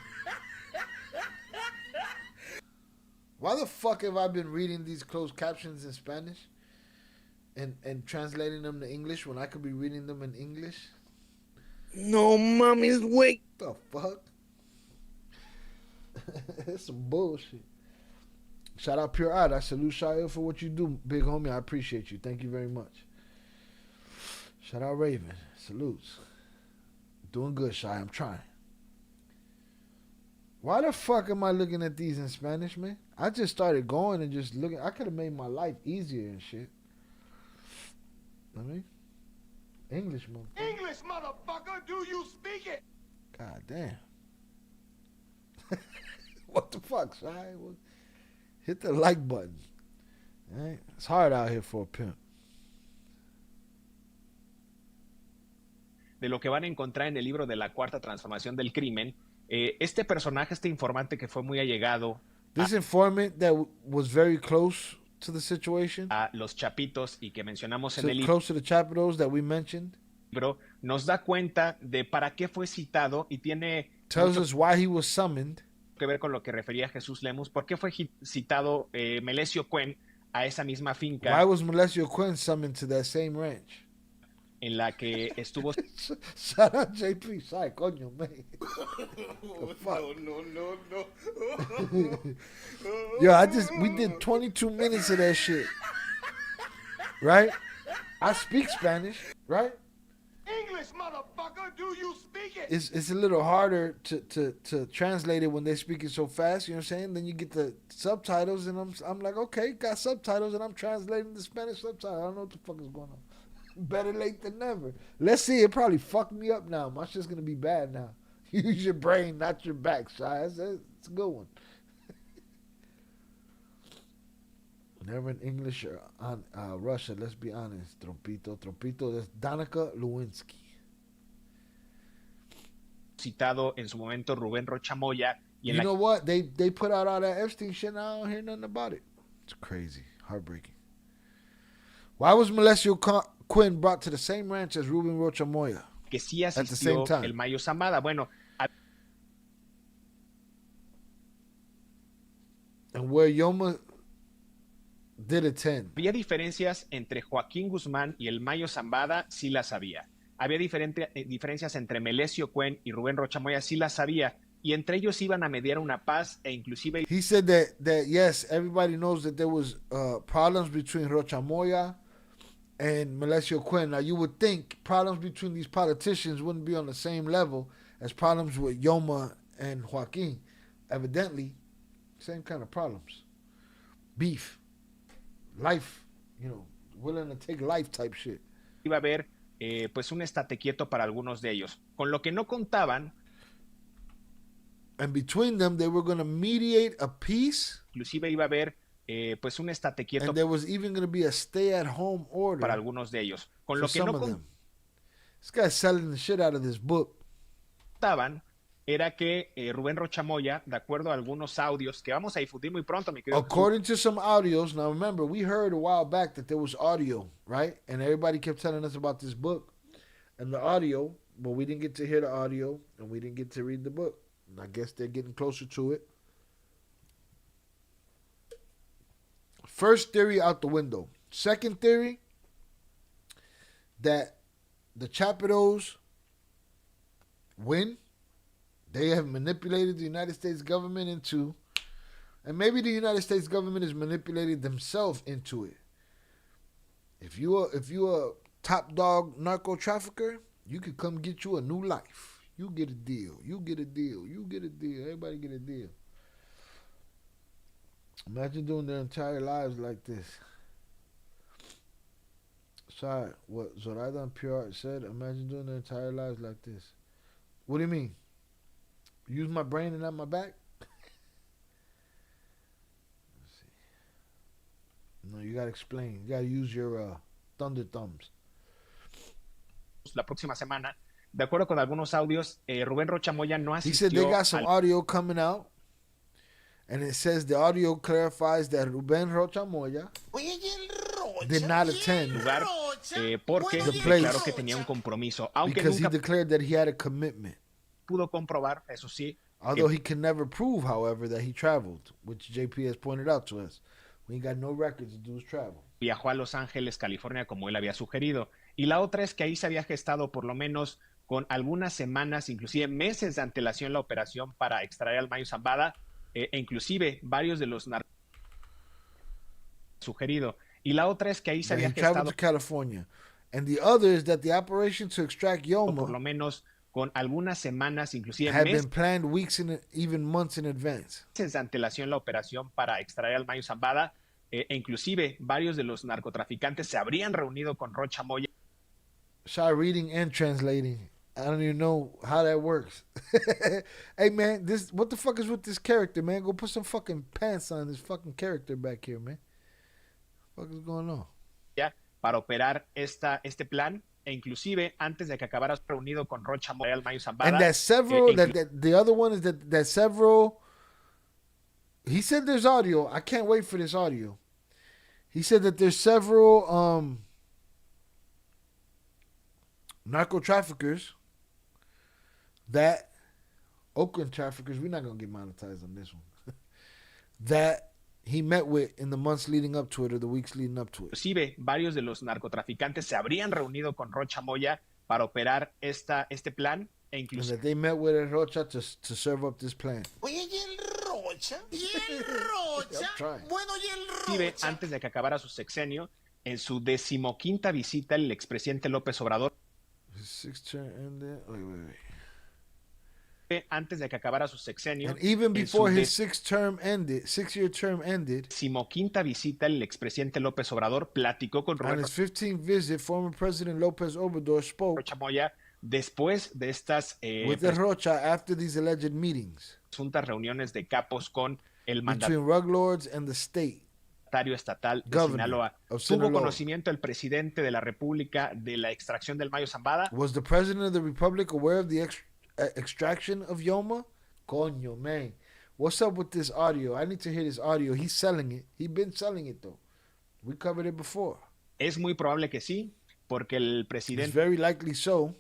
Speaker 4: Why the fuck have I been reading these closed captions in Spanish and translating them to English when I could be reading them in English?
Speaker 5: No mommy's wait.
Speaker 4: The fuck? That's some bullshit. Shout out Pure Art. I salute Shail for what you do, big homie. I appreciate you. Thank you very much. Shout out Raven. Salutes. Doing good, Shy. I'm trying. Why the fuck am I looking at these in Spanish, man? I just started going and just looking. I could have made my life easier and shit. I mean, English, motherfucker.
Speaker 2: English, motherfucker, do you speak it?
Speaker 4: God damn. What the fuck, Shy? Hit the like button. Right? It's hard out here for a pimp.
Speaker 6: De lo que van a encontrar en el libro de la Cuarta Transformación del Crimen, este personaje, este informante que fue muy allegado
Speaker 4: This informant that was very close to the situation,
Speaker 6: a Los Chapitos y que mencionamos en el
Speaker 4: close to the Chapitos that we mentioned,
Speaker 6: libro, nos da cuenta de para qué fue citado y tiene
Speaker 4: tells us why he was summoned.
Speaker 6: Que ver con lo que refería Jesús Lemus. ¿Por qué fue citado Melesio Cuen a esa misma finca?
Speaker 4: Why was Melesio Cuen summoned to that same ranch?
Speaker 6: En la que estuvo.
Speaker 4: Shout out JP, sorry, coño, man.
Speaker 2: No.
Speaker 4: Yo, we did 22 minutes of that shit. Right? I speak Spanish, right?
Speaker 2: English, motherfucker, do you speak it?
Speaker 4: It's a little harder to translate it when they speak it so fast, you know what I'm saying? Then you get the subtitles and I'm like, okay, got subtitles and I'm translating the Spanish subtitles. I don't know what the fuck is going on. Better late than never. Let's see, it probably fucked me up now. My shit's gonna be bad now. Use your brain, not your back, Shy. It's a good one. Never in English or on Russia, let's be honest. Trompito, that's Danica Lewinsky.
Speaker 6: Citado en su momento Rubén Rocha Moya. Y
Speaker 4: you know what? They put out all that Epstein shit and I don't hear nothing about it. It's crazy. Heartbreaking. Why was Melesio Quinn brought to the same ranch as Rubén Rocha Moya?
Speaker 6: Que sí asistió el Mayo Zambada. Bueno,
Speaker 4: and where Yoma did attend.
Speaker 6: Había diferencias entre Joaquín Guzmán y el Mayo Zambada, sí las había. Había diferencias entre Melesio Cuen y Rubén Rocha Moya, sí las había. Y entre ellos iban a mediar una paz e inclusive.
Speaker 4: He said that yes, everybody knows that there was problems between Rocha Moya and Melesio Quinn. Now, you would think problems between these politicians wouldn't be on the same level as problems with Yoma and Joaquin. Evidently, same kind of problems. Beef. Life, willing to take life type shit.
Speaker 6: Iba a haber pues un estate quieto para algunos de ellos. Con lo que no contaban.
Speaker 4: And between them, they were going to mediate a peace.
Speaker 6: Inclusive iba a haber pues un estate quieto.
Speaker 4: And there was even going to be a stay-at-home order
Speaker 6: para algunos de ellos. Con lo que no
Speaker 4: This guy's selling the shit out of this book.
Speaker 6: Contaban era que Rubén Rocha Moya, de acuerdo a algunos audios que vamos a difundir muy pronto, mi querido
Speaker 4: According to some audios, now remember, we heard a while back that there was audio, right? And everybody kept telling us about this book and the audio, but we didn't get to hear the audio and we didn't get to read the book. And I guess they're getting closer to it. First theory out the window. Second theory, that the Chapitos win. They have manipulated the United States government into, and maybe the United States government has manipulated themselves into it. If you a top dog narco trafficker, you could come get you a new life. You get a deal. You get a deal. You get a deal. Everybody get a deal. Imagine doing their entire lives like this. Sorry, what Zoraida and Pure Art said, imagine doing their entire lives like this. What do you mean? Use my brain and not my back? Let's see. No, you gotta explain. You gotta use your thunder thumbs.
Speaker 6: La próxima semana, de acuerdo con algunos audios, Rubén Rocha Moya no asistió.
Speaker 4: He said they got some audio coming out, and it says the audio clarifies that Rubén Rocha Moya did not attend
Speaker 6: lugar porque declaró que tenía un compromiso, aunque
Speaker 4: because
Speaker 6: nunca
Speaker 4: he declared that he had a commitment.
Speaker 6: Pudo comprobar, eso sí.
Speaker 4: Although he can never prove, however, that he traveled, which JP has pointed out to us. We ain't got no records to do his travel.
Speaker 6: Viajó a Los Ángeles, California, como él había sugerido. Y la otra es que ahí se había gestado por lo menos con algunas semanas, inclusive meses de antelación la operación para extraer al Mayo Zambada, e inclusive varios de los sugerido. Y la otra es que ahí se había gestado
Speaker 4: to California. And the other is that the operation to extract Yoma
Speaker 6: por lo menos con algunas semanas, inclusive
Speaker 4: had
Speaker 6: meses
Speaker 4: been planned weeks and even months in advance.
Speaker 6: De antelación la operación para extraer al Mayo Zambada, e inclusive varios de los narcotraficantes se habrían reunido con Rocha Moya.
Speaker 4: Shy reading and translating. I don't even know how that works. Hey man, what the fuck is with this character, man? Go put some fucking pants on this fucking character back here, man. What the fuck is going on?
Speaker 6: Ya, para operar este plan, e inclusive antes de que acabara reunido con Rocha Moya al Mayo Zambada.
Speaker 4: And that several, the other one is that several, he said there's audio. I can't wait for this audio. He said that there's several narco traffickers that, Oakland traffickers, we're not going to get monetized on this one, that he met with in the months leading up to it or the weeks leading up to it.
Speaker 6: Inclusive, varios de los narcotraficantes se habrían reunido con Rocha Moya para operar este plan, e inclusive
Speaker 4: that they met with Rocha to serve up this plan.
Speaker 2: Oye, ¿y el Rocha? ¿Y el Rocha? Bueno, ¿y el Rocha?
Speaker 6: Antes de que acabara su sexenio, en su 15ª visita, el expresidente López Obrador. Antes de que acabara su sexenio.
Speaker 4: And even before his six-year term ended,
Speaker 6: 15ª visita, el expresidente López Obrador platicó con
Speaker 4: on his 15th visit, former President López Obrador spoke
Speaker 6: Rocha Moya después de estas
Speaker 4: with the Rocha after these alleged meetings,
Speaker 6: reuniones de capos con el
Speaker 4: between rug lords and the state.
Speaker 6: Estatal de Sinaloa. ¿Tuvo conocimiento el presidente de la República de la extracción del Mayo Zambada?
Speaker 4: Was the president of the Republic aware of the extraction of Yoma? Coño, man. What's up with this audio? I need to hear this audio. He's selling it. He's been selling it, though. We covered it before.
Speaker 6: Es muy probable que sí, porque el presidente...
Speaker 4: It's very likely so,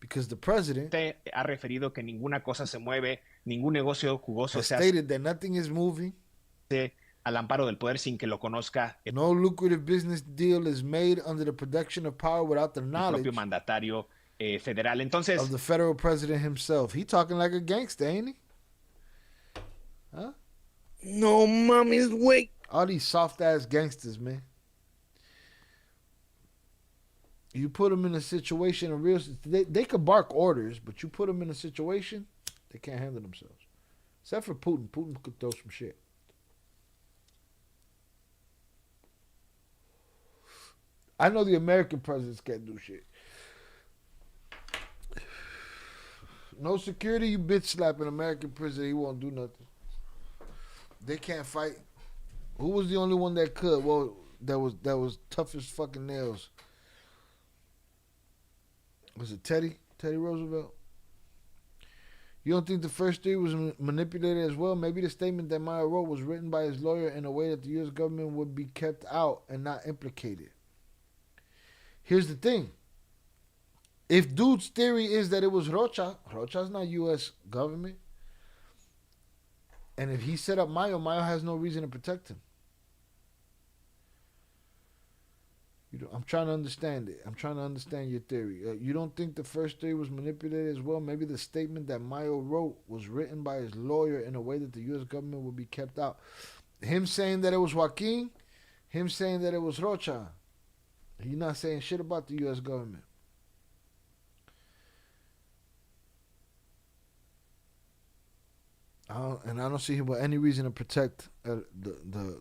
Speaker 4: because the president...
Speaker 6: ha referido que ninguna cosa se mueve, ningún negocio jugoso
Speaker 4: se stated that nothing is moving.
Speaker 6: Al amparo del poder sin que lo conozca.
Speaker 4: No lucrative business deal is made under the production of power without the knowledge
Speaker 6: el propio mandatario federal. Entonces,
Speaker 4: of the federal president himself. He talking like a gangster, ain't he? Huh?
Speaker 5: No mommy's wake.
Speaker 4: All these soft ass gangsters, man. you put them in a situation, they could bark orders, but you put them in a situation, they can't handle themselves. Except for Putin. Putin could throw some shit. I know the American presidents can't do shit. No security, you bitch slap an American president, he won't do nothing. They can't fight. Who was the only one that could? Well, that was tough as fucking nails. Was it Teddy Roosevelt? You don't think the first three was manipulated as well? Maybe the statement that Mayo wrote was written by his lawyer in a way that the U.S. government would be kept out and not implicated. Here's the thing. If dude's theory is that it was Rocha's not U.S. government. And if he set up Mayo has no reason to protect him. I'm trying to understand it. I'm trying to understand your theory. You don't think the first theory was manipulated as well? Maybe the statement that Mayo wrote was written by his lawyer in a way that the U.S. government would be kept out. Him saying that it was Joaquin, him saying that it was Rocha. He's not saying shit about the U.S. government. And I don't see him with any reason to protect the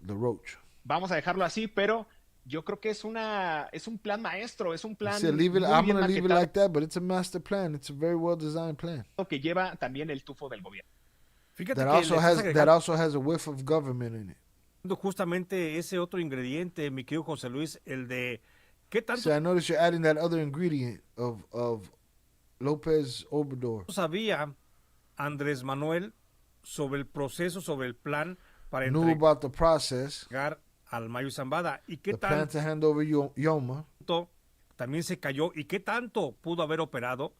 Speaker 4: Roach.
Speaker 6: Vamos a dejarlo así, pero yo creo que es un plan maestro, es un plan.
Speaker 4: I'm going to leave it like that, but it's a master plan. It's a very well designed plan.
Speaker 6: Que lleva también el tufo del gobierno.
Speaker 11: Fíjate
Speaker 4: that also has a whiff of government in it.
Speaker 11: Justamente ese otro ingrediente, mi querido José Luis, el de ¿qué tanto?
Speaker 4: So I notice you're adding that other ingredient of López Obrador.
Speaker 11: Sabía Andrés Manuel sobre el proceso, sobre el plan para
Speaker 4: knew about the process.
Speaker 11: Entregar al Mayo Zambada. ¿Y qué
Speaker 4: the plan to hand over Yoma.
Speaker 11: También se cayó. ¿Y qué tanto pudo haber operado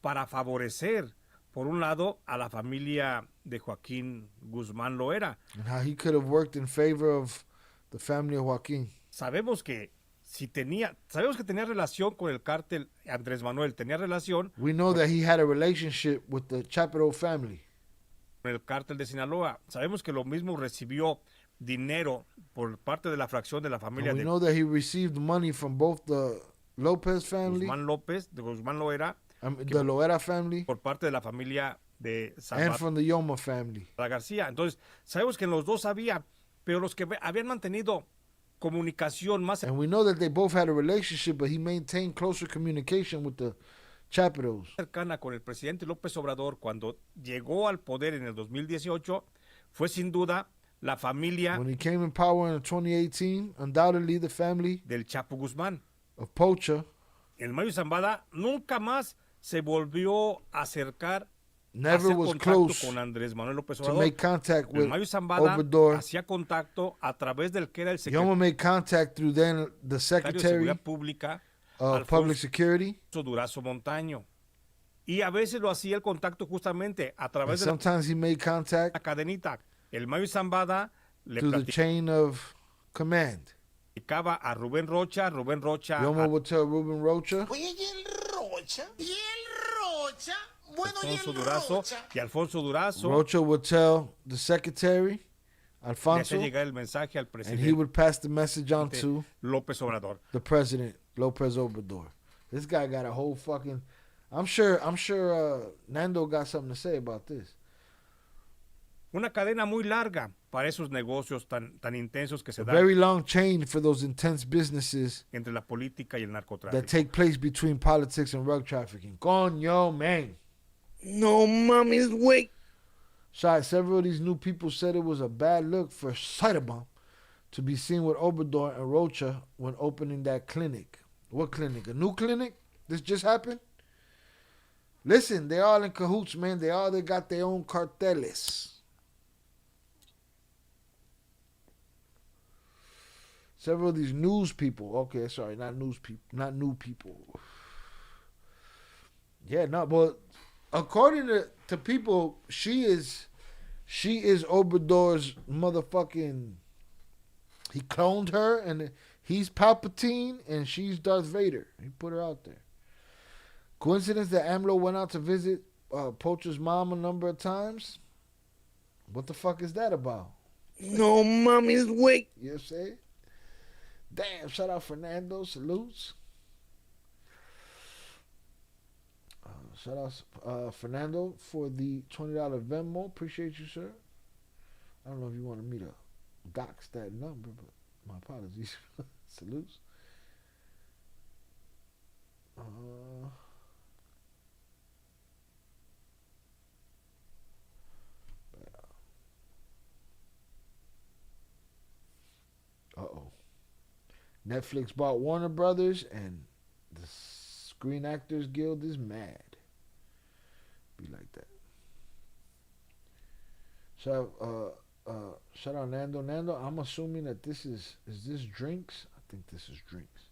Speaker 11: para favorecer, por un lado, a la familia de Joaquín Guzmán Loera?
Speaker 4: And how he could have worked in favor of the family of Joaquín.
Speaker 11: Sabemos que tenía relación con el cártel. Andrés Manuel tenía relación.
Speaker 4: We know that he had a relationship with the Chapito family.
Speaker 11: Con el cártel de Sinaloa. Sabemos que lo mismo recibió dinero por parte de la fracción de la familia.
Speaker 4: We know that he received money from both the López family,
Speaker 11: Guzmán López, de Guzmán Loera,
Speaker 4: the Loera family,
Speaker 11: por parte de la familia de
Speaker 4: and from the Yoma family.
Speaker 11: García. Entonces, sabemos que en los dos había, pero los que habían mantenido comunicación más.
Speaker 4: And we know that they both had a relationship, but he maintained closer communication with the Chapitos.
Speaker 11: Cercana con el presidente López Obrador cuando llegó al poder en el 2018 fue sin duda la familia.
Speaker 4: When he came in power in 2018, undoubtedly the family
Speaker 11: del Chapo Guzmán.
Speaker 4: Of Pocha.
Speaker 11: El Mayo Zambada nunca más se volvió a acercar.
Speaker 4: Never was close
Speaker 11: con Andrés Manuel López
Speaker 4: Obrador. To make contact with
Speaker 11: Mayo Zambada
Speaker 4: Obrador.
Speaker 11: Hacía contacto a través del que era el secretario.
Speaker 4: Yoma made contact through then the secretary
Speaker 11: de Seguridad Pública
Speaker 4: of Public Security.
Speaker 11: Durazo Montaño. Y a veces lo hacía el contacto justamente a través de
Speaker 4: sometimes he made contact
Speaker 11: la cadenita. El Mayo Zambada le
Speaker 4: through the chain of command.
Speaker 11: Platicaba a Rubén Rocha.
Speaker 4: Yoma would tell Rubén Rocha.
Speaker 2: Oye, ¿y el Rocha? ¿Y el Rocha? Bueno,
Speaker 11: Alfonso Durazo y Alfonso Durazo.
Speaker 4: Rocha would tell the secretary, Alfonso,
Speaker 11: le llegar el mensaje al presidente,
Speaker 4: and he would pass the message on to
Speaker 11: López Obrador.
Speaker 4: The president, López Obrador. This guy got a whole fucking. I'm sure Nando got something to say about this.
Speaker 11: Una cadena muy larga para esos negocios tan intensos que se dan.
Speaker 4: Very long chain for those intense businesses
Speaker 11: entre la política y el narcotráfico.
Speaker 4: That take place between politics and drug trafficking. Coño, man.
Speaker 5: No mommy's wait.
Speaker 4: Several of these new people said it was a bad look for Cyterbomb to be seen with Obrador and Rocha when opening that clinic. What clinic? A new clinic? This just happened? Listen, they're all in cahoots, man. They got their own carteles. Several of these news people. Okay, sorry, not new people. Yeah, no, but according to people, she is Obrador's motherfucking. He cloned her, and he's Palpatine, and she's Darth Vader. He put her out there. Coincidence that AMLO went out to visit Pocha's mom a number of times? What the fuck is that about?
Speaker 5: No mommy's wait.
Speaker 4: You know what I'm saying? Damn, shout out Fernando, salutes. Shout out Fernando for the $20 Venmo. Appreciate you, sir. I don't know if you wanted me to dox that number, but my apologies. Salutes. Uh-oh. Netflix bought Warner Brothers, and the Screen Actors Guild is mad. Be like that. Shout out Nando. Nando, I'm assuming that this is this drinks? I think this is drinks.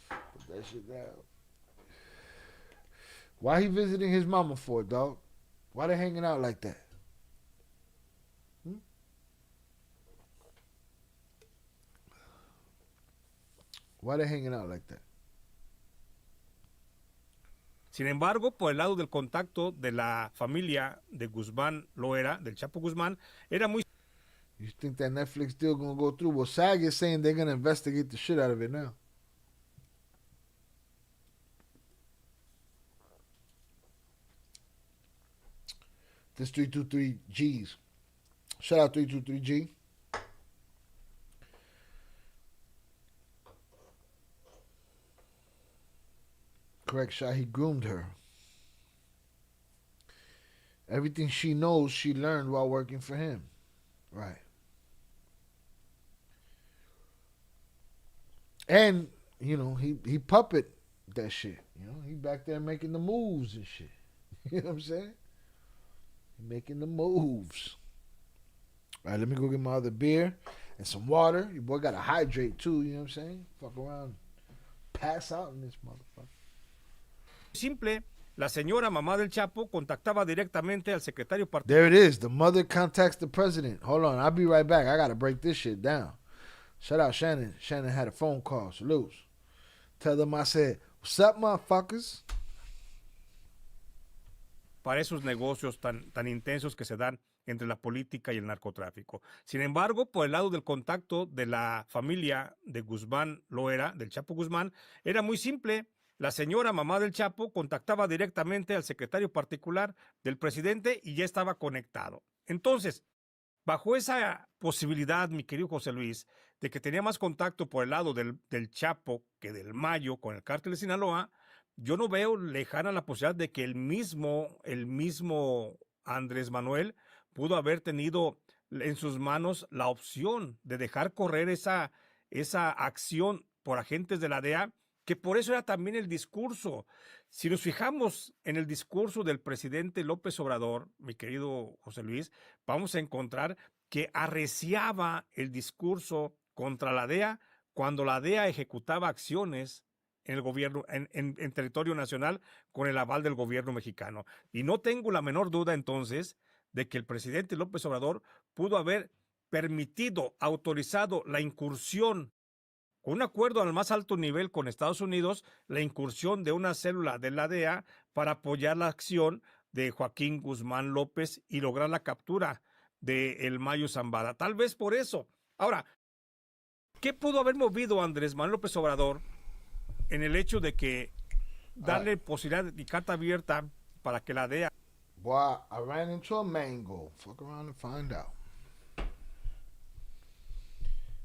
Speaker 4: Put that shit down. Why he visiting his mama for, dog? Why they hanging out like that? Why they hanging out like that?
Speaker 11: Sin embargo, por el lado del contacto de la familia de Guzmán Loera, del Chapo Guzmán, era muy...
Speaker 4: You think that Netflix deal gonna go through? Well, SAG is saying they're gonna investigate the shit out of it now. This 323Gs. Shout out 323G. Correct shot. He groomed her. Everything she knows, she learned while working for him. Right. And, you know, he puppet that shit. You know, he back there making the moves and shit. You know what I'm saying? He making the moves. All right, let me go get my other beer and some water. Your boy got to hydrate too, you know what I'm saying? Fuck around, pass out in this motherfucker.
Speaker 11: Simple, la señora mamá del Chapo contactaba directamente al secretario particular.
Speaker 4: There it is. The mother contacts the president. Hold on, I'll be right back. I got to break this shit down. Shout out Shannon. Shannon had a phone call. Salutes. Tell them I said, what's up, motherfuckers?
Speaker 11: Para esos negocios tan intensos que se dan entre la política y el narcotráfico. Sin embargo, por el lado del contacto de la familia de Guzmán Loera, del Chapo Guzmán, era muy simple. La señora mamá del Chapo contactaba directamente al secretario particular del presidente y ya estaba conectado. Entonces, bajo esa posibilidad, mi querido José Luis, de que tenía más contacto por el lado del Chapo que del Mayo con el Cártel de Sinaloa, yo no veo lejana la posibilidad de que el mismo Andrés Manuel pudo haber tenido en sus manos la opción de dejar correr esa acción por agentes de la DEA, que por eso era también el discurso. Si nos fijamos en el discurso del presidente López Obrador, mi querido José Luis, vamos a encontrar que arreciaba el discurso contra la DEA cuando la DEA ejecutaba acciones en el gobierno, en territorio nacional, con el aval del gobierno mexicano. Y no tengo la menor duda entonces de que el presidente López Obrador pudo haber permitido, autorizado la incursión, con un acuerdo al más alto nivel con Estados Unidos, la incursión de una célula de la DEA para apoyar la acción de Joaquín Guzmán López y lograr la captura de el Mayo Zambada. Tal vez por eso. Ahora, ¿qué pudo haber movido a Andrés Manuel López Obrador en el hecho de que darle posibilidad y carta abierta para que la DEA...
Speaker 4: Boy, I ran into a mango. Fuck around and find out.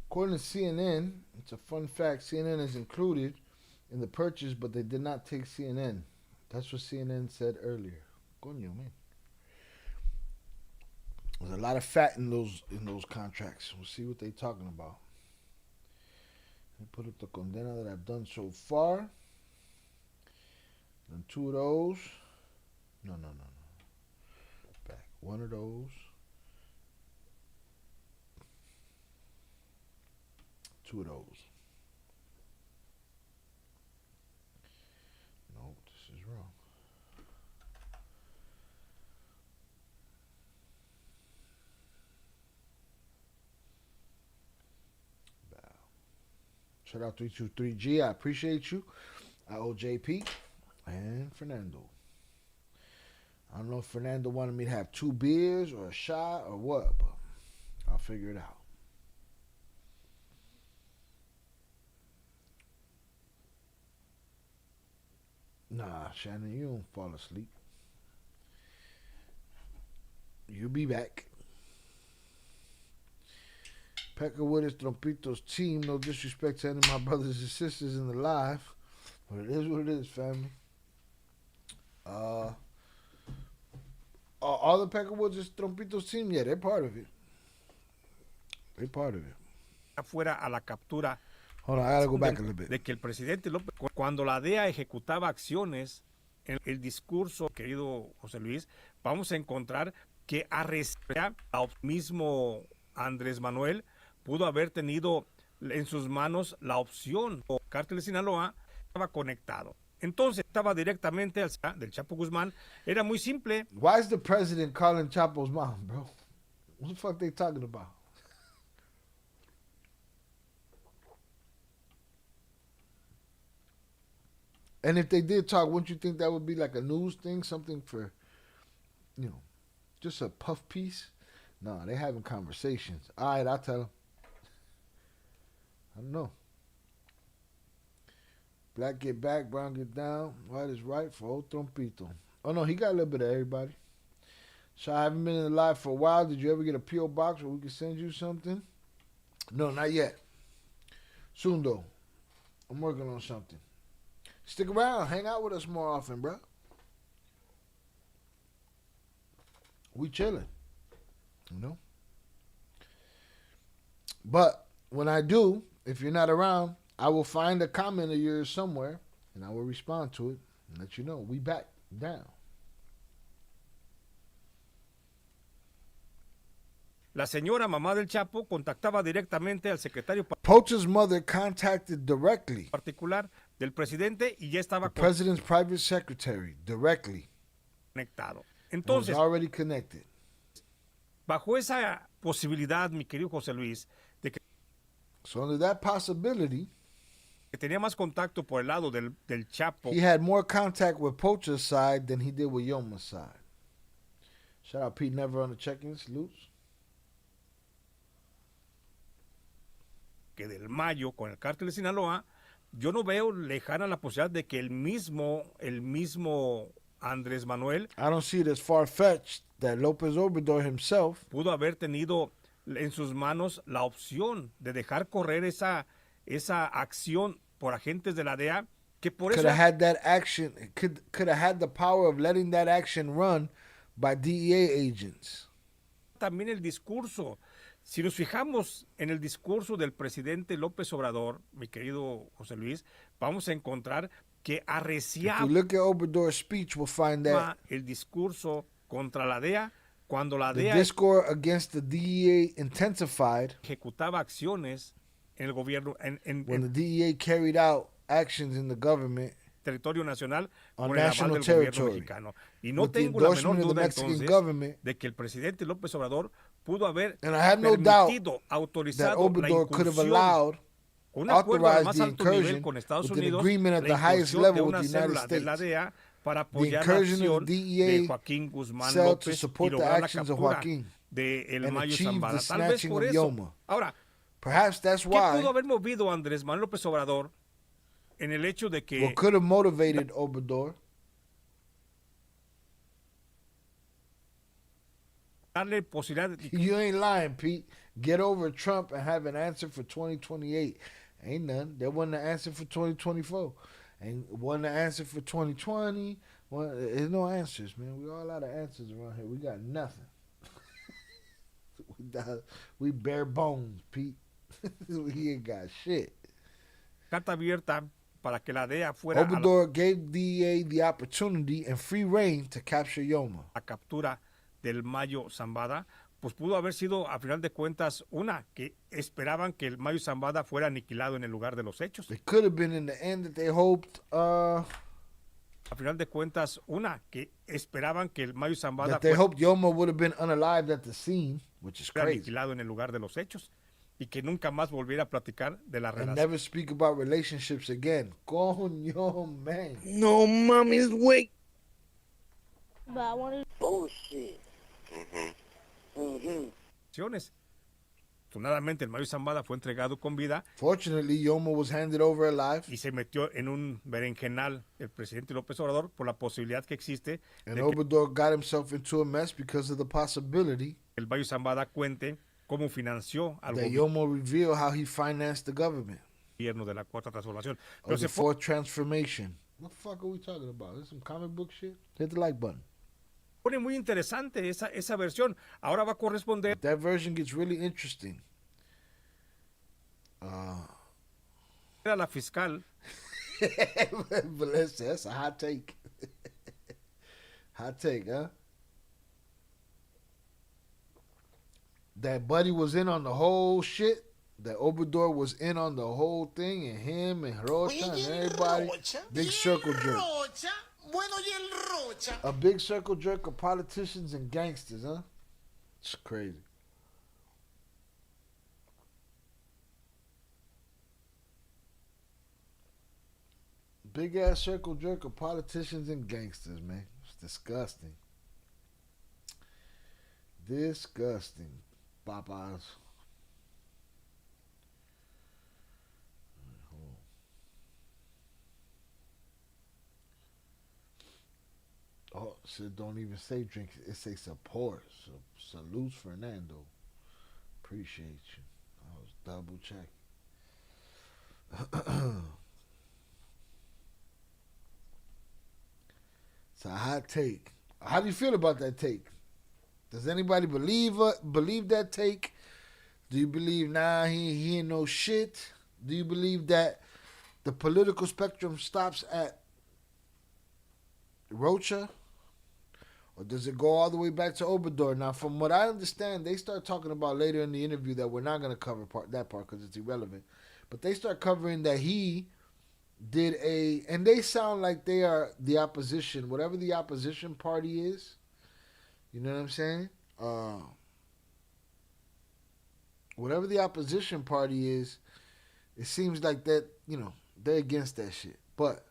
Speaker 4: According to CNN, it's a fun fact, CNN is included in the purchase, but they did not take CNN. That's what CNN said earlier. Coño, man. There's a lot of fat in those contracts. We'll see what they're talking about. Let me put up the condena that I've done so far. Done 2 of those. No. Back. 1 of those. 2 of those. No, this is wrong. Shout out 323G. I appreciate you. I owe JP and Fernando. I don't know if Fernando wanted me to have 2 beers or a shot or what, but I'll figure it out. Nah, Shannon, you don't fall asleep. You'll be back. Peckerwood's Trompitos team. No disrespect to any of my brothers and sisters in the live, but it is what it is, family. All the Peckerwood's Trompitos team, yeah, they're part of it. They're part of it.
Speaker 11: Fuera a la captura.
Speaker 4: Hold on, I gotta go back a little bit.
Speaker 11: De que el presidente López, cuando la DEA ejecutaba acciones, en el discurso, querido José Luis, vamos a encontrar que al mismo Andrés Manuel pudo haber tenido en sus manos la opción. O Cartel de Sinaloa estaba conectado. Entonces estaba directamente del Chapo Guzmán. Era muy simple.
Speaker 4: Why is the president calling Chapo's mom, bro? What the fuck they talking about? And if they did talk, wouldn't you think that would be like a news thing? Something for, you know, just a puff piece? No, they having conversations. All right, I'll tell them. I don't know. Black get back, brown get down. White is right for old Trompito. Oh, no, he got a little bit of everybody. So I haven't been in the live for a while. Did you ever get a P.O. box where we could send you something? No, not yet. Soon, though. I'm working on something. Stick around. Hang out with us more often, bro. We chilling. You know? But when I do, if you're not around, I will find a comment of yours somewhere, and I will respond to it and let you know. We back down.
Speaker 11: La señora mamá del Chapo contactaba directamente al secretario
Speaker 4: Pocha's mother contacted directly
Speaker 11: particular del presidente y ya estaba
Speaker 4: the president's private secretary directly.
Speaker 11: Conectado.
Speaker 4: Entonces, was already connected.
Speaker 11: Bajo esa posibilidad, mi querido José Luis, de que
Speaker 4: so under that possibility,
Speaker 11: que tenía más contacto por el lado del Chapo.
Speaker 4: He had more contact with Pocha's side than he did with Yoma's side. Shout out Pete Never on the check-in. Salutes.
Speaker 11: Que del Mayo con el Cartel de Sinaloa, yo no veo lejana la posibilidad de que el mismo Andrés Manuel,
Speaker 4: I don't see it as far-fetched that López Obrador himself
Speaker 11: pudo haber tenido en sus manos la opción de dejar correr esa acción por agentes de la DEA, que por
Speaker 4: could
Speaker 11: eso
Speaker 4: have had that action, could have had the power of letting that action run by DEA agents.
Speaker 11: También el discurso. Si nos fijamos en el discurso del presidente López Obrador, mi querido José Luis, vamos a encontrar que arreciaba
Speaker 4: If we look at Obrador's speech, we'll find that
Speaker 11: el discurso contra la DEA cuando la
Speaker 4: the
Speaker 11: DEA
Speaker 4: discourse against the DEA intensified
Speaker 11: ejecutaba acciones en el gobierno
Speaker 4: when the DEA carried out actions in the government
Speaker 11: territorio nacional
Speaker 4: on
Speaker 11: por el aval
Speaker 4: national
Speaker 11: del gobierno
Speaker 4: territory
Speaker 11: mexicano. Y no
Speaker 4: with the
Speaker 11: tengo la menor
Speaker 4: endorsement of the
Speaker 11: duda
Speaker 4: Mexican
Speaker 11: entonces
Speaker 4: government.
Speaker 11: de que el presidente López Obrador pudo haber
Speaker 4: And I have no doubt
Speaker 11: permitido,
Speaker 4: that
Speaker 11: autorizado la
Speaker 4: Obrador could have
Speaker 11: incursión
Speaker 4: allowed,
Speaker 11: con un acuerdo al
Speaker 4: authorized
Speaker 11: más
Speaker 4: the
Speaker 11: alto nivel
Speaker 4: incursion
Speaker 11: con Estados
Speaker 4: with an
Speaker 11: Unidos,
Speaker 4: agreement at
Speaker 11: la
Speaker 4: the highest
Speaker 11: incursión de
Speaker 4: level with
Speaker 11: una
Speaker 4: the United
Speaker 11: célula de la
Speaker 4: States.
Speaker 11: DEA para
Speaker 4: The
Speaker 11: apoyar la
Speaker 4: incursion
Speaker 11: acción
Speaker 4: of the
Speaker 11: de
Speaker 4: DEA
Speaker 11: Joaquín Guzmán
Speaker 4: cell to
Speaker 11: López y
Speaker 4: support the
Speaker 11: lograr la
Speaker 4: actions of
Speaker 11: captura
Speaker 4: Joaquín
Speaker 11: de El
Speaker 4: and
Speaker 11: Mayo
Speaker 4: achieve
Speaker 11: Zambada.
Speaker 4: the
Speaker 11: Tal vez
Speaker 4: snatching
Speaker 11: por
Speaker 4: of
Speaker 11: eso.
Speaker 4: Yoma.
Speaker 11: Ahora,
Speaker 4: Perhaps that's
Speaker 11: ¿qué
Speaker 4: why
Speaker 11: pudo haber movido a Andrés Manuel López Obrador en el hecho de que
Speaker 4: what could have motivated Obrador
Speaker 11: darle posibilidad de
Speaker 4: You ain't lying, Pete. Get over Trump and have an answer for 2028. Ain't none. There wasn't an answer for 2024. Ain't wasn't an answer for 2020. There's no answers, man. We all out of answers around here. We got nothing. we bare bones, Pete. We ain't got shit.
Speaker 11: carta abierta para que la DEA fuera
Speaker 4: Obrador gave DEA the opportunity and free reign to capture Yoma.
Speaker 11: la captura del Mayo Zambada, pues pudo haber sido, a final de cuentas, que esperaban que el Mayo Zambada fuera aniquilado en el lugar de los hechos.
Speaker 4: It could have been in the end that they hoped,
Speaker 11: a final de cuentas, que esperaban que el Mayo Zambada
Speaker 4: that they hoped Yoma would have been unalived at the scene, which is
Speaker 11: fuera
Speaker 4: crazy.
Speaker 11: aniquilado en el lugar de los hechos y que nunca más volviera a platicar de la
Speaker 4: And
Speaker 11: relación.
Speaker 4: never speak about relationships again. Coño, man.
Speaker 5: No, mommy's wait.
Speaker 3: But I want to...
Speaker 7: Bullshit.
Speaker 11: Afortunadamente, el Mayo Zambada fue entregado con vida.
Speaker 4: Fortunately, Yoma was handed over alive.
Speaker 11: Y se metió en un berenjenal el presidente López Obrador por la posibilidad que existe
Speaker 4: And
Speaker 11: de
Speaker 4: Obrador got himself into a mess because of the possibility
Speaker 11: que el Mayo Zambada cuente cómo financió al
Speaker 4: that Yoma revealed how he financed the government.
Speaker 11: gobierno de la Cuarta Transformación.
Speaker 4: Or the Fourth Transformation. What the fuck are we talking about? This some comic book shit? Hit the like button.
Speaker 11: Pone muy interesante esa versión. Ahora va a corresponder.
Speaker 4: That version gets really interesting.
Speaker 11: Era la fiscal.
Speaker 4: But let's say that's a hot take. Hot take, huh? That Buddy was in on the whole shit. That Obrador was in on the whole thing, and him and Rocha and everybody. Big circle jerk. A big circle jerk of politicians and gangsters, huh? It's crazy. Big ass circle jerk of politicians and gangsters, man. It's disgusting. Disgusting. Popeyes. Oh, so don't even say drink. It say support. So, salutes, Fernando. Appreciate you. I was double checking. It's a hot take. How do you feel about that take? Does anybody believe that take? Do you believe, nah, he ain't no shit? Do you believe that the political spectrum stops at Rocha? Or does it go all the way back to Obrador? Now, from what I understand, they start talking about later in the interview that we're not going to cover that part because it's irrelevant. But they start covering that he did and they sound like they are the opposition, whatever the opposition party is. You know what I'm saying? Whatever the opposition party is, it seems like that, you know, they're against that shit. But,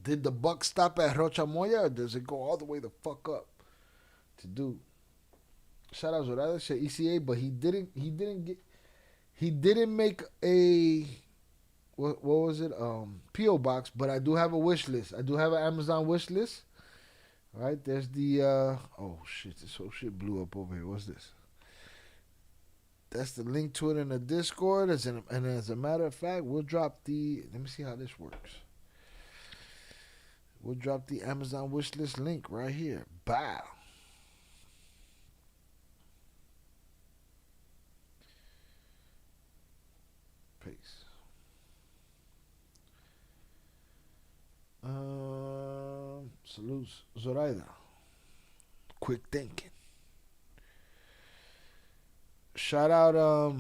Speaker 4: did the buck stop at Rocha Moya, or does it go all the way the fuck up to do? Shout out Zorada, said ECA, but he didn't make a what was it? P.O. box, but I do have a wish list. I do have an Amazon wish list. All right, there's the oh shit, this whole shit blew up over here. What's this? That's the link to it in the Discord. And as a matter of fact, we'll drop the. Let me see how this works. We'll drop the Amazon wishlist link right here. Bow. Peace. Salutes, Zoraida. Quick thinking. Shout out,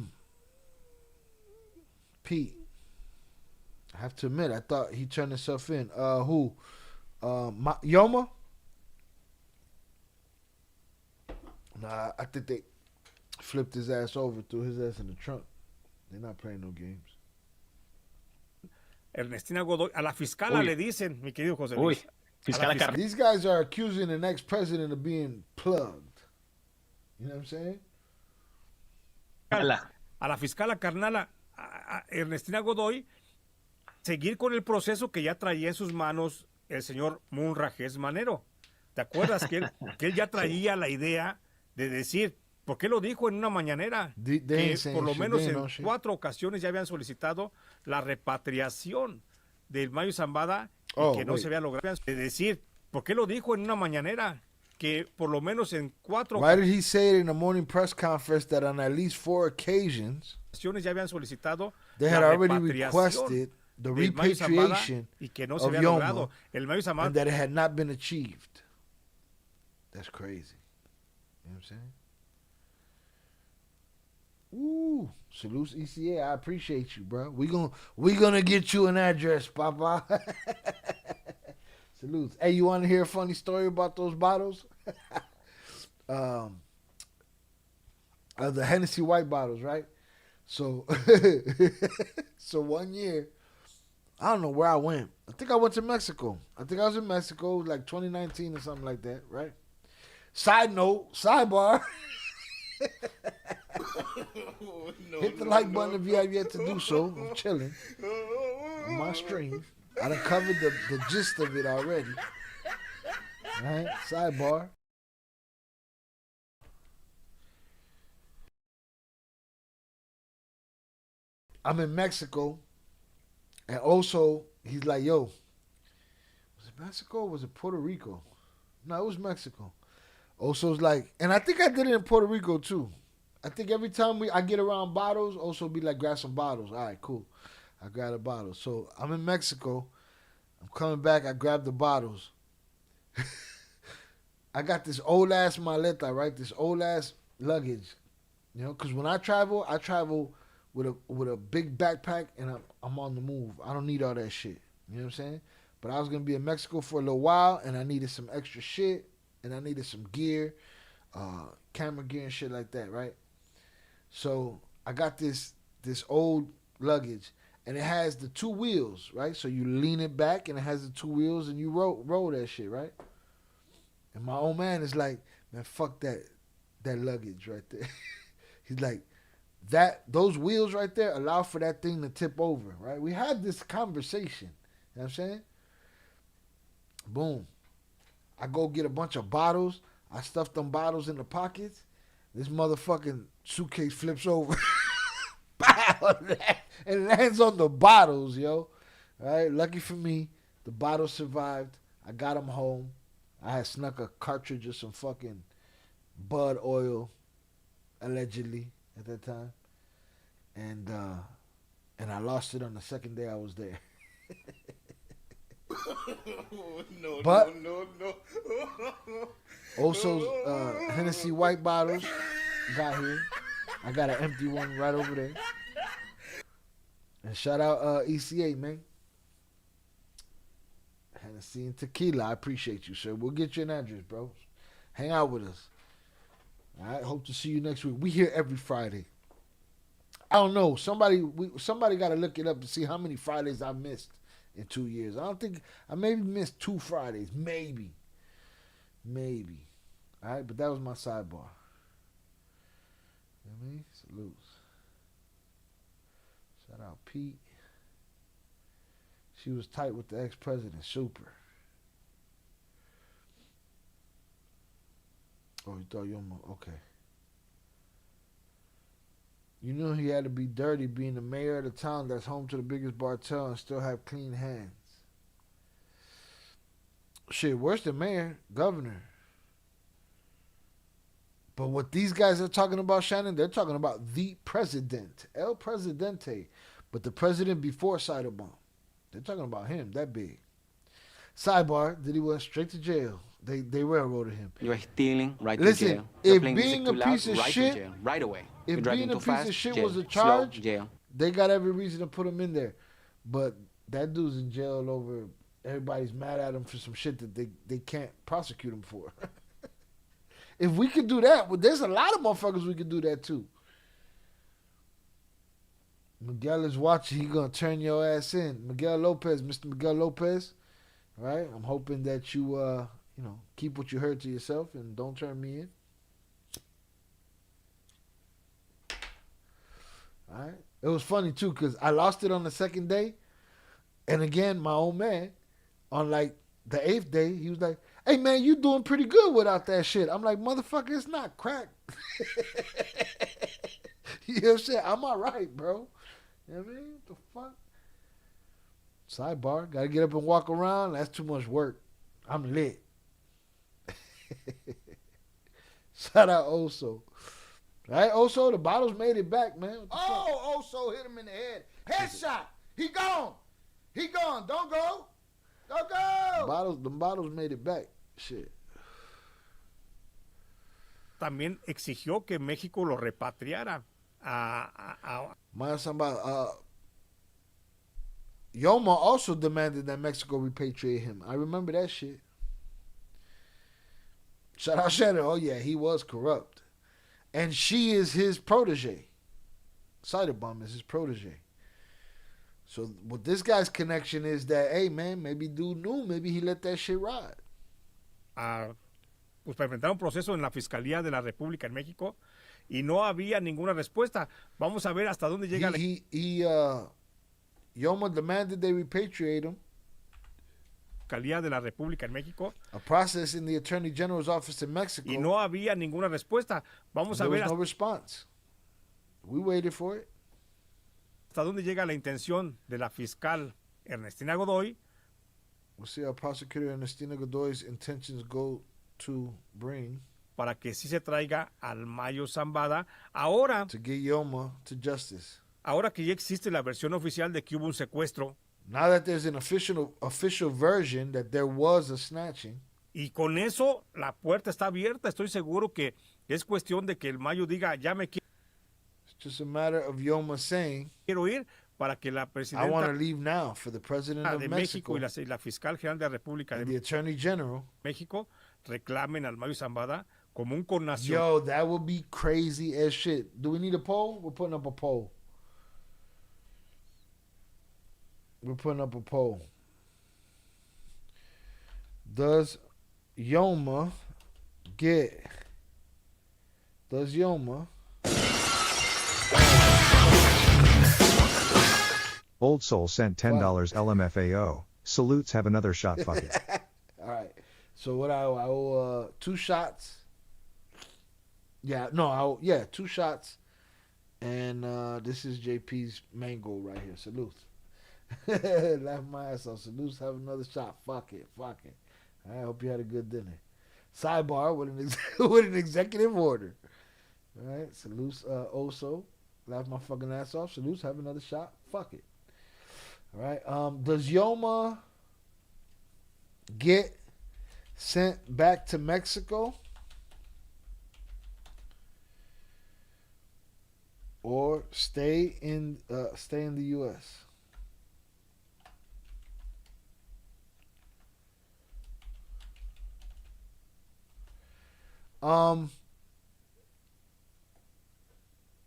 Speaker 4: Pete. I have to admit, I thought he turned himself in. Who? Yoma? Nah, I think they flipped his ass over, threw his ass in the trunk. They're not playing no games.
Speaker 11: Ernestina Godoy, a la fiscala le dicen, mi querido José Luis.
Speaker 4: These guys are accusing an ex-president of being plugged. You know what I'm saying?
Speaker 11: A la fiscala carnala, a Ernestina Godoy, seguir con el proceso que ya traía en sus manos el señor Munrajes Manero. ¿Te acuerdas que él ya traía la idea de decir, ¿por qué lo dijo en una mañanera? Que por lo menos en 4 ocasiones ya habían solicitado la repatriación del Mayo Zambada y que no se había logrado. De decir, ¿por qué lo dijo en una mañanera? Que por lo menos en 4
Speaker 4: Why did he say it in a morning press conference that on at least 4 occasions
Speaker 11: ya habían solicitado
Speaker 4: they had already requested the repatriation
Speaker 11: y que no se
Speaker 4: of
Speaker 11: había logrado. El Mayo Zambada,
Speaker 4: and that it had not been achieved? That's crazy. You know what I'm saying? Ooh, salutes ECA. I appreciate you, bro. We gonna get you an address, Papa. Salutes. Hey, you want to hear a funny story about those bottles? The Hennessy white bottles, right? So, so one year, I don't know where I went. I think I went to Mexico. I think I was in Mexico, like 2019 or something like that, right? Side note, sidebar. Hit the like button if you have yet to do so. I'm chilling on my stream. I done covered the gist of it already. All right, sidebar. I'm in Mexico, and also he's like, yo, was it Mexico or was it Puerto Rico? No, it was Mexico. Oso's like, and I think I did it in Puerto Rico too. I think every time I get around bottles, Oso be like, grab some bottles. All right, cool. I grab a bottle. So I'm in Mexico. I'm coming back. I grab the bottles. I got this old ass maleta, right? This old ass luggage. You know, because when I travel with a big backpack and I'm on the move. I don't need all that shit. You know what I'm saying? But I was gonna be in Mexico for a little while, and I needed some extra shit, and I needed some gear, camera gear and shit like that, right? So I got this old luggage, and it has the two wheels, right? So you lean it back, and it has the two wheels, and you roll that shit, right? And my old man is like, man, fuck that luggage right there. He's like, those wheels right there allow for that thing to tip over, right? We had this conversation. You know what I'm saying? Boom. I go get a bunch of bottles. I stuff them bottles in the pockets. This motherfucking suitcase flips over. Pow! And lands on the bottles, yo. All right? Lucky for me, the bottles survived. I got them home. I had snuck a cartridge of some fucking bud oil, allegedly, at that time. And I lost it on the second day I was there. No. Also, Hennessy white bottles got here. I got an empty one right over there. And shout out ECA, man. Hennessy and tequila. I appreciate you, sir. We'll get you an address, bro. Hang out with us. All right. Hope to see you next week. We here every Friday. I don't know. Somebody got to look it up to see how many Fridays I missed in 2 years. I don't think I maybe missed 2 Fridays. Maybe. All right, but that was my sidebar. You know what I mean? Salutes. Shout out Pete. She was tight with the ex-president. Super. Oh, you thought Yoma? Okay. You knew he had to be dirty being the mayor of the town that's home to the biggest cartel and still have clean hands. Shit, worse than mayor, governor. But what these guys are talking about, Shannon, they're talking about the president, El Presidente. But the president before Cyberbomb. They're talking about him, that big. Sidebar, did he went straight to jail. They railroaded him.
Speaker 17: You're stealing, right
Speaker 4: Listen,
Speaker 17: to jail.
Speaker 4: if being a piece of shit,
Speaker 17: jail, right away.
Speaker 4: If being a piece
Speaker 17: fast,
Speaker 4: of shit
Speaker 17: jail.
Speaker 4: was a charge,
Speaker 17: Slow, jail.
Speaker 4: they got every reason to put him in there. But that dude's in jail over, everybody's mad at him for some shit that they can't prosecute him for. If we could do that, well, there's a lot of motherfuckers we could do that too. Miguel is watching. He gonna turn your ass in. Miguel Lopez, Mr. Miguel Lopez. All right? I'm hoping that you, keep what you heard to yourself and don't turn me in. All right? It was funny too because I lost it on the second day. And again, my old man, on like the 8th day, he was like, hey man, you doing pretty good without that shit. I'm like, motherfucker, it's not crack. You know what I'm saying? I'm all right, bro. You know what I mean? What the fuck? Sidebar. Gotta get up and walk around. That's too much work. I'm lit. Shout out Oso. Right, Oso, the bottles made it back, man.
Speaker 1: Oh, Oso hit him in the head. Headshot. He gone. Don't go. Don't go.
Speaker 4: The bottles made it back. Shit.
Speaker 11: También exigió que México lo repatriara.
Speaker 4: Yoma also demanded that Mexico repatriate him. I remember that shit. Shout out Shannon. Oh yeah, he was corrupt. And she is his protege. Cyberbomb is his protege. So what this guy's connection is that, hey man, maybe dude knew, maybe he let that shit ride.
Speaker 11: pues para enfrentar un proceso en la Fiscalía de la República en México y no había ninguna respuesta. Vamos a ver hasta dónde llega
Speaker 4: Yoma demanded they repatriate him.
Speaker 11: Fiscalía de la República en México.
Speaker 4: A process in the Attorney General's office in Mexico.
Speaker 11: Y no había ninguna respuesta. Vamos a ver
Speaker 4: no response. We waited for it.
Speaker 11: Hasta dónde llega la intención de la fiscal Ernestina Godoy.
Speaker 4: We'll see how prosecutor Ernestina Godoy's intentions go to bring.
Speaker 11: Para que sí se traiga al Mayo Zambada. Ahora.
Speaker 4: To get Yoma to justice.
Speaker 11: Ahora que ya existe la versión oficial de que hubo un secuestro.
Speaker 4: Now that there's an official version that there was a snatching.
Speaker 11: Y con eso la puerta está abierta. Estoy seguro que es cuestión de que el Mayo diga, ya me quiero.
Speaker 4: It's just a matter of Yoma saying,
Speaker 11: quiero ir para que la presidenta
Speaker 4: I want to leave now for the president of
Speaker 11: de México y la fiscal general de la República de
Speaker 4: the Attorney General
Speaker 11: México reclamen al Mayo Zambada como un connacional.
Speaker 4: Yo, that would be crazy as shit. Do we need a poll? We're putting up a poll. We're putting up a poll. Does Yoma
Speaker 10: Old Soul sent $10 LMFAO. Salutes, have another shot, fuck it.
Speaker 4: All right. So what I owe 2 shots. Yeah, no, 2 shots. And this is JP's mango right here. Salute. Laugh my ass off. Salute, have another shot. Fuck it. I hope you had a good dinner. Sidebar with an executive order. All right. Salute, also. Laugh my fucking ass off. Salute, have another shot. Fuck it. All right. Does Yoma get sent back to Mexico or stay in the U.S.?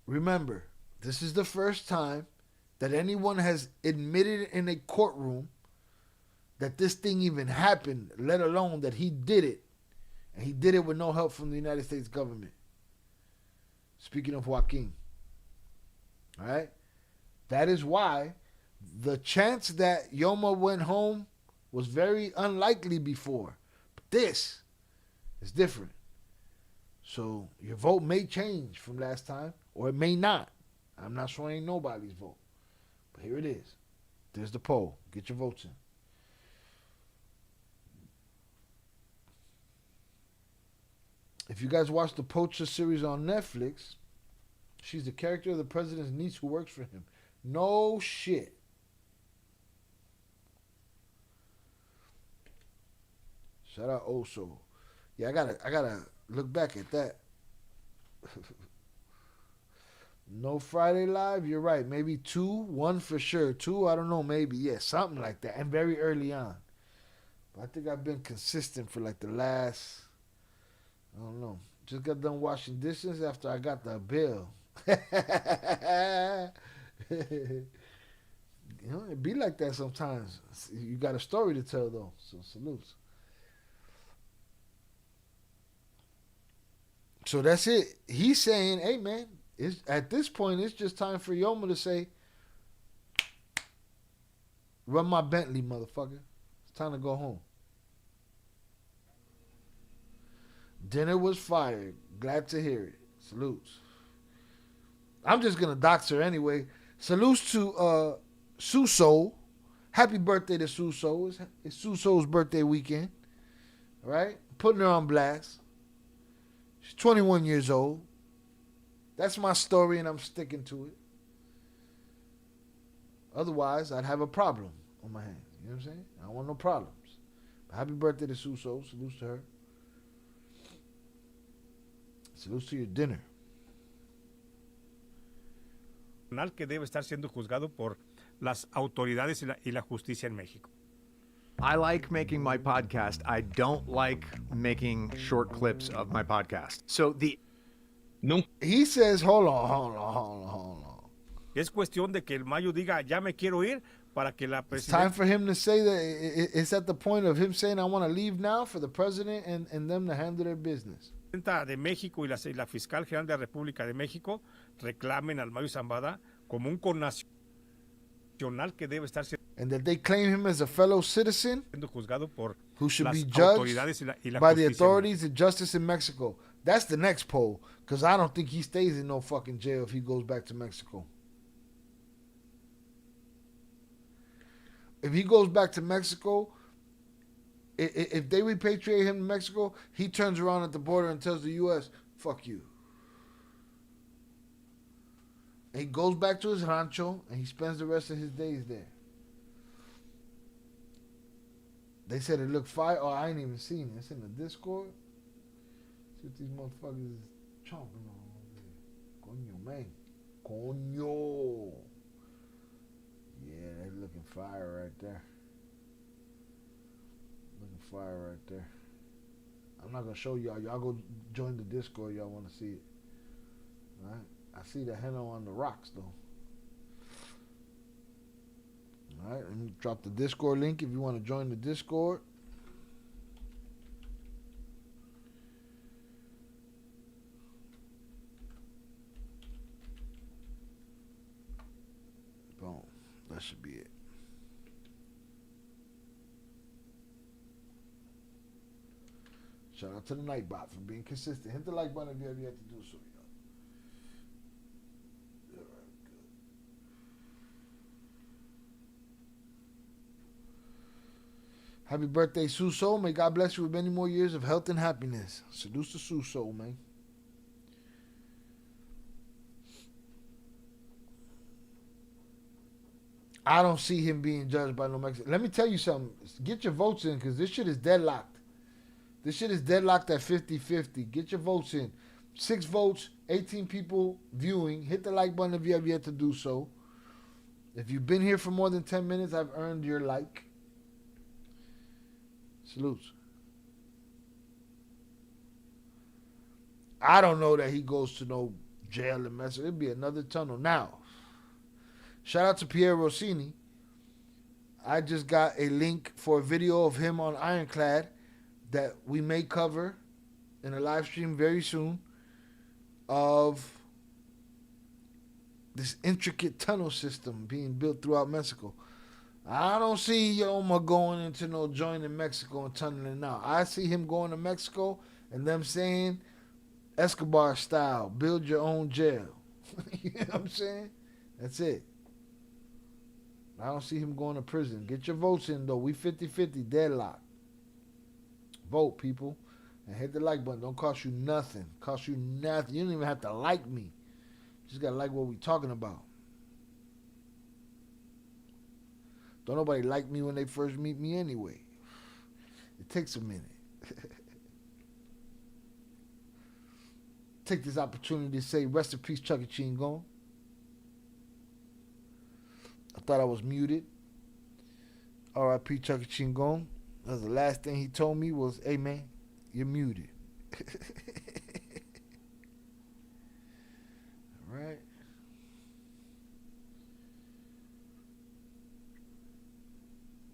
Speaker 4: Remember, this is the first time that anyone has admitted in a courtroom that this thing even happened, let alone that he did it. And he did it with no help from the United States government. Speaking of Joaquin. All right? That is why the chance that Yoma went home was very unlikely before. But this is different. So your vote may change from last time, or it may not. I'm not swaying nobody's vote. But here it is. There's the poll. Get your votes in. If you guys watch the Poacher series on Netflix, she's the character of the president's niece who works for him. No shit. Shout out Oso. Yeah, I gotta look back at that. No Friday Live, you're right. Maybe 2, 1 for sure. 2, I don't know, maybe. Yeah, something like that. And very early on. But I think I've been consistent for like the last, I don't know. Just got done washing dishes after I got the bill. You know, it be like that sometimes. You got a story to tell though. So salutes. So that's it. He's saying, hey man, at this point, it's just time for Yoma to say, run my Bentley, motherfucker. It's time to go home. Dinner was fired. Glad to hear it. Salutes. I'm just going to dox her anyway. Salutes to Suso. Happy birthday to Suso. It's Suso's birthday weekend. All right? Putting her on blast. She's 21 years old. That's my story, and I'm sticking to it. Otherwise, I'd have a problem on my hands. You know what I'm saying? I don't want no problems. But happy birthday to Suso. Salutes to her. Salutes to your dinner.
Speaker 11: Que debe estar siendo juzgado por las autoridades y la justicia en México.
Speaker 17: I like making my podcast. I don't like making short clips of my podcast. So
Speaker 4: he says, hold on.
Speaker 11: Es cuestión de que el Mayo diga, ya me quiero ir para que la
Speaker 4: It's time
Speaker 11: presidenta
Speaker 4: for him to say that it's at the point of him saying, I want to leave now, for the president and them to handle their business.
Speaker 11: de México y la fiscal general de la República de México reclamen al Mario Zambada como un connacional que debe estar
Speaker 4: And that they claim him as a fellow citizen
Speaker 11: siendo juzgado por
Speaker 4: who should
Speaker 11: las
Speaker 4: be judged
Speaker 11: autoridades y la
Speaker 4: by the
Speaker 11: justicia.
Speaker 4: authorities and justice in Mexico. That's the next poll, because I don't think he stays in no fucking jail if he goes back to Mexico. If he goes back to Mexico, if they repatriate him to Mexico, he turns around at the border and tells the U.S., fuck you. And he goes back to his rancho and he spends the rest of his days there. They said it looked fire. Oh, I ain't even seen it. It's in the Discord. See what these motherfuckers is chomping on over there. Coño, man. Coño. Yeah, they're looking fire right there. Looking fire right there. I'm not going to show y'all. Y'all go join the Discord. Y'all want to see it. All right? I see the henna on the rocks, though. All right, let me drop the Discord link if you want to join the Discord. Boom. That should be it. Shout out to the Nightbot for being consistent. Hit the like button if you ever yet to do so, y'all. Happy birthday, Suso. May God bless you with many more years of health and happiness. Salute to Suso, man. I don't see him being judged by no Mexican. Let me tell you something. Get your votes in, because this shit is deadlocked. This shit is deadlocked at 50-50. Get your votes in. 6 votes, 18 people viewing. Hit the like button if you have yet to do so. If you've been here for more than 10 minutes, I've earned your like. Salutes. I don't know that he goes to no jail in Mexico. It'd be another tunnel. Now, shout out to Pierre Rossini. I just got a link for a video of him on Ironclad that we may cover in a live stream very soon of this intricate tunnel system being built throughout Mexico. I don't see Yoma going into no joint in Mexico and tunneling out. I see him going to Mexico and them saying, Escobar style, build your own jail. You know what I'm saying? That's it. I don't see him going to prison. Get your votes in, though. We 50-50, deadlock. Vote, people. And hit the like button. Don't cost you nothing. Cost you nothing. You don't even have to like me. Just got to like what we talking about. Don't nobody like me when they first meet me anyway. It takes a minute. Take this opportunity to say rest in peace, Chuck E. Chingon. I thought I was muted. R.I.P. Chuck E. Chingon. That was the last thing he told me was, hey man, you're muted. All right.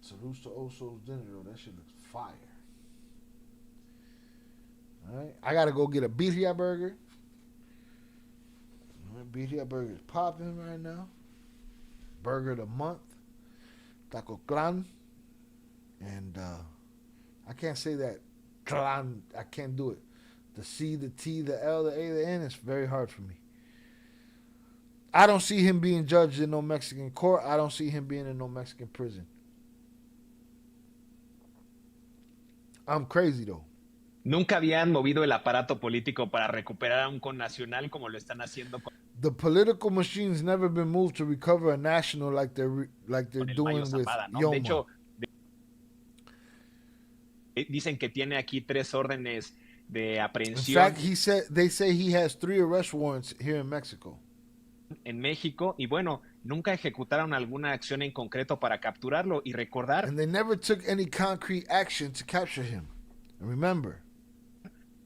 Speaker 4: Salute to Oso's dinner though. That shit looks fire. Alright. I gotta go get a birria burger. Birria burger is popping right now. Burger of the month. Taco Clan. And I can't say that clan. I can't do it. The C, the T, the L, the A, the N, it's very hard for me. I don't see him being judged in no Mexican court. I don't see him being in no Mexican prison. I'm crazy though.
Speaker 6: Nunca habían movido el aparato político para recuperar a un connacional como lo están haciendo con
Speaker 4: The political machine's never been moved to recover a national like they're doing with
Speaker 6: Zambada, ¿no?
Speaker 4: Yoma.
Speaker 6: De hecho, dicen que tiene aquí 3 órdenes de
Speaker 4: In
Speaker 6: aprehensión
Speaker 4: fact, they say he has 3 arrest warrants here in Mexico.
Speaker 6: en México y bueno, nunca ejecutaron alguna acción en concreto para capturarlo y recordar.
Speaker 4: And they never took any concrete action to capture him. And remember,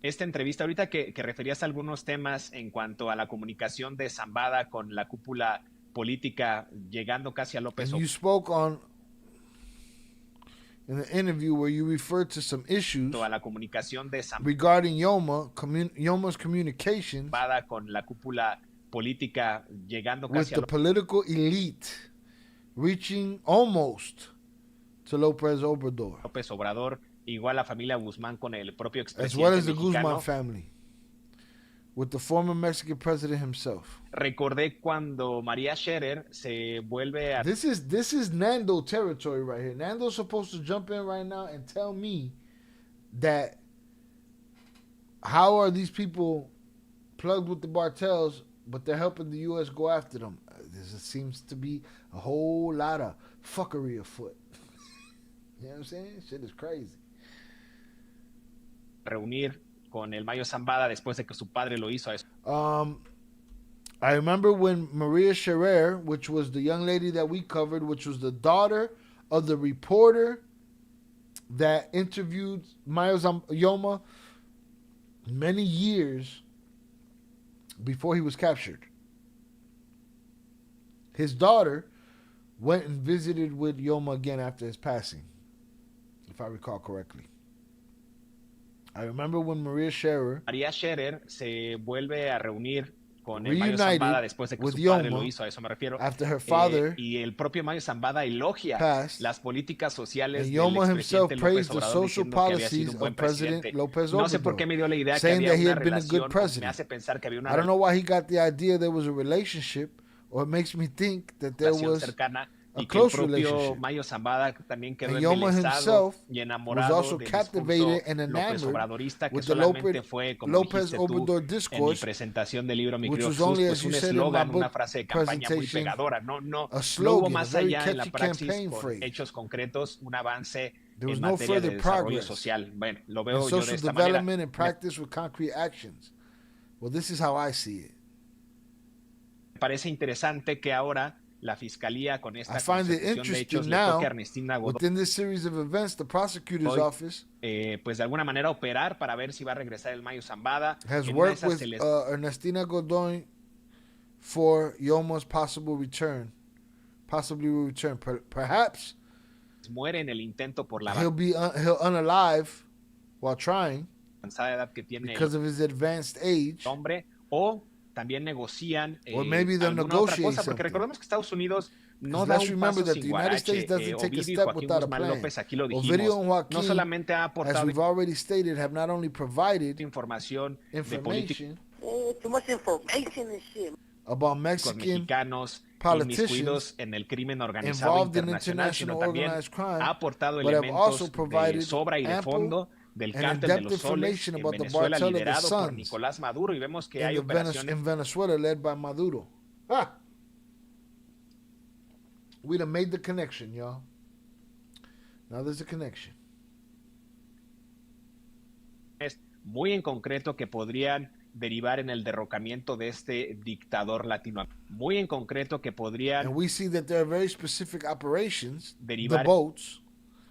Speaker 6: Esta entrevista ahorita que referías a algunos temas en cuanto a la comunicación de Zambada con la cúpula política llegando casi a López
Speaker 4: And
Speaker 6: Obrador.
Speaker 4: you spoke on in an interview where you referred to some issues
Speaker 6: A la comunicación de
Speaker 4: regarding Yoma's communications
Speaker 6: con la cúpula política llegando
Speaker 4: with
Speaker 6: casi
Speaker 4: the political elite, reaching almost to López Obrador,
Speaker 6: López Obrador, igual la familia Guzmán con el propio
Speaker 4: as well
Speaker 6: expresidente
Speaker 4: as the
Speaker 6: mexicano.
Speaker 4: Guzman family, with the former Mexican president himself.
Speaker 6: Recordé cuando María Scherer se vuelve a...
Speaker 4: This is Nando territory right here. Nando's supposed to jump in right now and tell me that how are these people plugged with the cartels, but they're helping the U.S. go after them. There seems to be a whole lot of fuckery afoot. You know what I'm saying? Shit is crazy.
Speaker 6: reunir con el Mayo Zambada después de que su padre lo hizo.
Speaker 4: I remember when Maria Scherer, which was the young lady that we covered, which was the daughter of the reporter that interviewed Yoma many years before he was captured. His daughter went and visited with Yoma again after his passing, if I recall correctly. I remember when Maria Scherer
Speaker 6: se vuelve a reunir con el Mayo Zambada después de que su padre lo hizo, a eso me refiero.
Speaker 4: After her father
Speaker 6: y el propio Mayo Zambada elogia las políticas sociales del
Speaker 4: Yoma himself
Speaker 6: expresidente
Speaker 4: praised
Speaker 6: López
Speaker 4: the
Speaker 6: Obrador
Speaker 4: social
Speaker 6: diciendo que había sido
Speaker 4: policies
Speaker 6: un
Speaker 4: of
Speaker 6: buen
Speaker 4: President
Speaker 6: presidente.
Speaker 4: López
Speaker 6: No sé
Speaker 4: Obrador,
Speaker 6: por qué me dio la idea que
Speaker 4: saying
Speaker 6: había
Speaker 4: that he
Speaker 6: una
Speaker 4: had been a
Speaker 6: relación,
Speaker 4: good
Speaker 6: me
Speaker 4: president.
Speaker 6: hace pensar que había una
Speaker 4: I don't know why he got the idea there was a relationship, or it makes me think that there
Speaker 6: relación
Speaker 4: was
Speaker 6: cercana
Speaker 4: a
Speaker 6: y que el
Speaker 4: close
Speaker 6: propio
Speaker 4: relationship.
Speaker 6: Mayo Zambada también quedó
Speaker 4: And Yoma
Speaker 6: embelesado
Speaker 4: himself
Speaker 6: y
Speaker 4: was
Speaker 6: enamorado
Speaker 4: also
Speaker 6: del
Speaker 4: captivated
Speaker 6: discurso
Speaker 4: and
Speaker 6: López
Speaker 4: enamored
Speaker 6: Obradorista, que
Speaker 4: with the
Speaker 6: solamente fue, como
Speaker 4: López
Speaker 6: dijiste tú,
Speaker 4: Obrador
Speaker 6: en mi
Speaker 4: discourse,
Speaker 6: presentación del libro, mi
Speaker 4: which
Speaker 6: querido
Speaker 4: was
Speaker 6: Jesús,
Speaker 4: only,
Speaker 6: pues
Speaker 4: as
Speaker 6: un
Speaker 4: you said in my
Speaker 6: eslogan, una
Speaker 4: book
Speaker 6: frase de campaña muy
Speaker 4: presentation,
Speaker 6: pegadora. No
Speaker 4: a
Speaker 6: hubo
Speaker 4: slogan, a
Speaker 6: más
Speaker 4: very
Speaker 6: allá en la
Speaker 4: catchy
Speaker 6: praxis
Speaker 4: campaign
Speaker 6: con
Speaker 4: phrase.
Speaker 6: hechos concretos, un avance
Speaker 4: There was
Speaker 6: en
Speaker 4: no
Speaker 6: materia de
Speaker 4: further
Speaker 6: desarrollo
Speaker 4: progress
Speaker 6: social. Bueno, lo
Speaker 4: in
Speaker 6: veo yo de
Speaker 4: social
Speaker 6: esta manera.
Speaker 4: development and practice with concrete actions. Well, this is how I see it.
Speaker 6: Me parece interesante que ahora la fiscalía con esta
Speaker 4: I find it
Speaker 6: consecución de hechos
Speaker 4: interesting
Speaker 6: le toque
Speaker 4: now,
Speaker 6: a Ernestina Godoy,
Speaker 4: within this series of events, the prosecutor's office
Speaker 6: pues de alguna manera operar para ver si va a regresar el Mayo Zambada.
Speaker 4: has
Speaker 6: En una de
Speaker 4: worked
Speaker 6: esas
Speaker 4: with
Speaker 6: se les
Speaker 4: Ernestina Godoy for Yoma's possible return. Possibly will return. Perhaps
Speaker 6: muere en el intento por la
Speaker 4: he'll unalive while trying
Speaker 6: avanzada edad que tiene
Speaker 4: because of his advanced age.
Speaker 6: el hombre, o también negocian
Speaker 4: Or maybe they'll
Speaker 6: alguna otra
Speaker 4: negotiate
Speaker 6: cosa, porque
Speaker 4: something.
Speaker 6: recordemos que Estados Unidos no
Speaker 4: Because
Speaker 6: da
Speaker 4: let's
Speaker 6: un
Speaker 4: remember
Speaker 6: paso
Speaker 4: that the
Speaker 6: sin
Speaker 4: United
Speaker 6: guarache.
Speaker 4: States doesn't take a
Speaker 6: Ovidio y
Speaker 4: step
Speaker 6: Joaquín
Speaker 4: without a
Speaker 6: Guzmán
Speaker 4: plan.
Speaker 6: López aquí lo
Speaker 4: Ovidio
Speaker 6: dijimos,
Speaker 4: and
Speaker 6: no
Speaker 4: Joaquín,
Speaker 6: solamente ha
Speaker 4: as
Speaker 6: aportado
Speaker 4: we've already stated, have not only provided
Speaker 6: información de políticos
Speaker 4: information
Speaker 7: Too much information and shit.
Speaker 4: about Mexican
Speaker 6: mexicanos
Speaker 4: politicians
Speaker 6: inmiscuidos en el crimen organizado
Speaker 4: involved in
Speaker 6: internacional, sino
Speaker 4: international
Speaker 6: también
Speaker 4: organized crime,
Speaker 6: ha aportado
Speaker 4: but have also
Speaker 6: elementos
Speaker 4: provided
Speaker 6: de sobra y de
Speaker 4: ample
Speaker 6: fondo del
Speaker 4: and
Speaker 6: cártel de
Speaker 4: in-depth
Speaker 6: los soles
Speaker 4: information
Speaker 6: en
Speaker 4: about the
Speaker 6: Venezuela,
Speaker 4: cartel of the
Speaker 6: liderado por
Speaker 4: Suns
Speaker 6: Nicolás Maduro, y vemos que hay
Speaker 4: in
Speaker 6: operaciones
Speaker 4: Venezuela led by Maduro. Ah! We done made the connection, y'all. Now there's a connection.
Speaker 6: muy en concreto que podrían derivar en el derrocamiento de este dictador latinoamericano. Muy en concreto que podrían
Speaker 4: And we see that there are very specific operations,
Speaker 6: derivar
Speaker 4: the boats,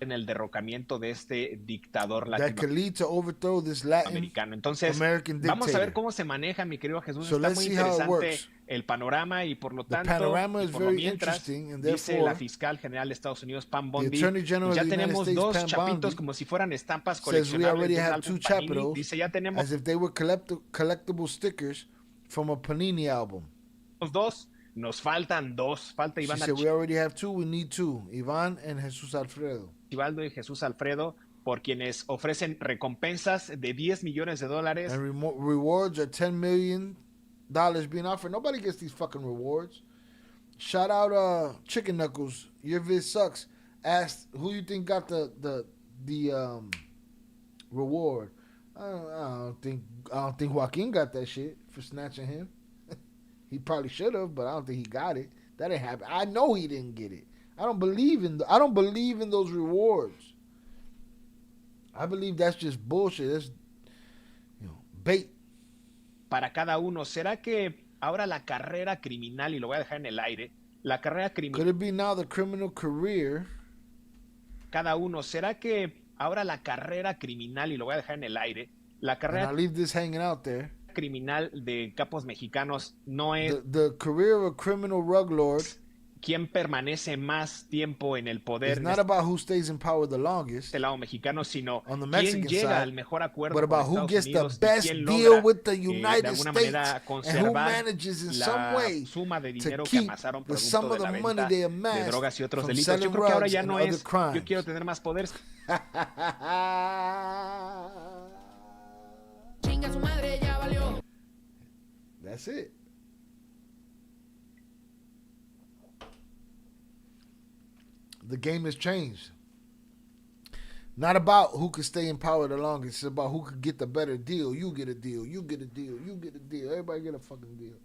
Speaker 6: en el derrocamiento de este dictador
Speaker 4: that could lead to overthrow this Latin
Speaker 6: latinoamericano. Entonces,
Speaker 4: American
Speaker 6: vamos a ver
Speaker 4: dictator.
Speaker 6: cómo se maneja, mi querido Jesús.
Speaker 4: So
Speaker 6: Está
Speaker 4: let's
Speaker 6: muy
Speaker 4: see how it
Speaker 6: interesante
Speaker 4: works.
Speaker 6: el panorama, y por lo
Speaker 4: The
Speaker 6: tanto,
Speaker 4: panorama
Speaker 6: y
Speaker 4: is
Speaker 6: por lo
Speaker 4: very
Speaker 6: mientras,
Speaker 4: interesting, and
Speaker 6: dice
Speaker 4: therefore,
Speaker 6: la fiscal general de Estados Unidos, Pam
Speaker 4: the
Speaker 6: Bondi,
Speaker 4: Attorney General
Speaker 6: pues ya
Speaker 4: of the United
Speaker 6: tenemos
Speaker 4: States,
Speaker 6: dos
Speaker 4: Pam
Speaker 6: chapitos
Speaker 4: Bondi,
Speaker 6: como si fueran estampas
Speaker 4: says we
Speaker 6: coleccionables
Speaker 4: already
Speaker 6: de un
Speaker 4: have
Speaker 6: álbum
Speaker 4: 2
Speaker 6: Panini.
Speaker 4: Chapitos,
Speaker 6: Dice, ya tenemos
Speaker 4: as if they were collectible stickers from a Panini album.
Speaker 6: dos, nos faltan dos. Falta
Speaker 4: She
Speaker 6: Iván
Speaker 4: said, we already have 2, we need 2. Iván and Jesus Alfredo.
Speaker 6: Archibaldo y Jesús Alfredo, por quienes ofrecen recompensas de $10 millones.
Speaker 4: And rewards are $10 million being offered. Nobody gets these fucking rewards. Shout out Chicken Knuckles. Your vid sucks. Asked who you think got the reward. I don't think Joaquin got that shit for snatching him. He probably should have, but I don't think he got it. That ain't happen. I know he didn't get it. I don't believe in those rewards. I believe that's just bullshit. That's bait.
Speaker 6: Para cada uno, ¿será que ahora la carrera criminal, y lo voy a dejar en el aire, la carrera criminal,
Speaker 4: could it be now the criminal career?
Speaker 6: Cada uno, ¿será que ahora la carrera criminal, y lo voy a dejar en el aire, la
Speaker 4: And
Speaker 6: carrera
Speaker 4: I'll leave this hanging out there.
Speaker 6: criminal de capos mexicanos no es
Speaker 4: the career of a criminal rug lord
Speaker 6: quién permanece más tiempo en el poder
Speaker 4: is not about who stays in power the longest
Speaker 6: este lado mexicano, sino
Speaker 4: on the
Speaker 6: quién
Speaker 4: Mexican
Speaker 6: llega
Speaker 4: side,
Speaker 6: al mejor acuerdo
Speaker 4: but
Speaker 6: con
Speaker 4: about who
Speaker 6: Estados
Speaker 4: gets the
Speaker 6: Unidos y
Speaker 4: best
Speaker 6: quién
Speaker 4: deal
Speaker 6: logra
Speaker 4: with the
Speaker 6: de
Speaker 4: United
Speaker 6: alguna
Speaker 4: States
Speaker 6: manera
Speaker 4: and who
Speaker 6: conservar
Speaker 4: manages in some
Speaker 6: la
Speaker 4: way
Speaker 6: suma de
Speaker 4: to
Speaker 6: dinero que
Speaker 4: keep
Speaker 6: amasaron
Speaker 4: the sum
Speaker 6: producto
Speaker 4: of
Speaker 6: de la
Speaker 4: the money
Speaker 6: venta
Speaker 4: they
Speaker 6: de
Speaker 4: amassed
Speaker 6: drogas y otros
Speaker 4: from
Speaker 6: delitos. Yo
Speaker 4: selling
Speaker 6: creo que ahora
Speaker 4: rugs
Speaker 6: ya
Speaker 4: and
Speaker 6: no
Speaker 4: other
Speaker 6: es
Speaker 4: crimes.
Speaker 6: yo quiero tener más poder.
Speaker 16: Chinga su madre, ya valió.
Speaker 4: That's it. The game has changed. Not about who can stay in power the longest. It's about who can get the better deal. You get a deal. You get a deal. You get a deal. Everybody get a fucking deal.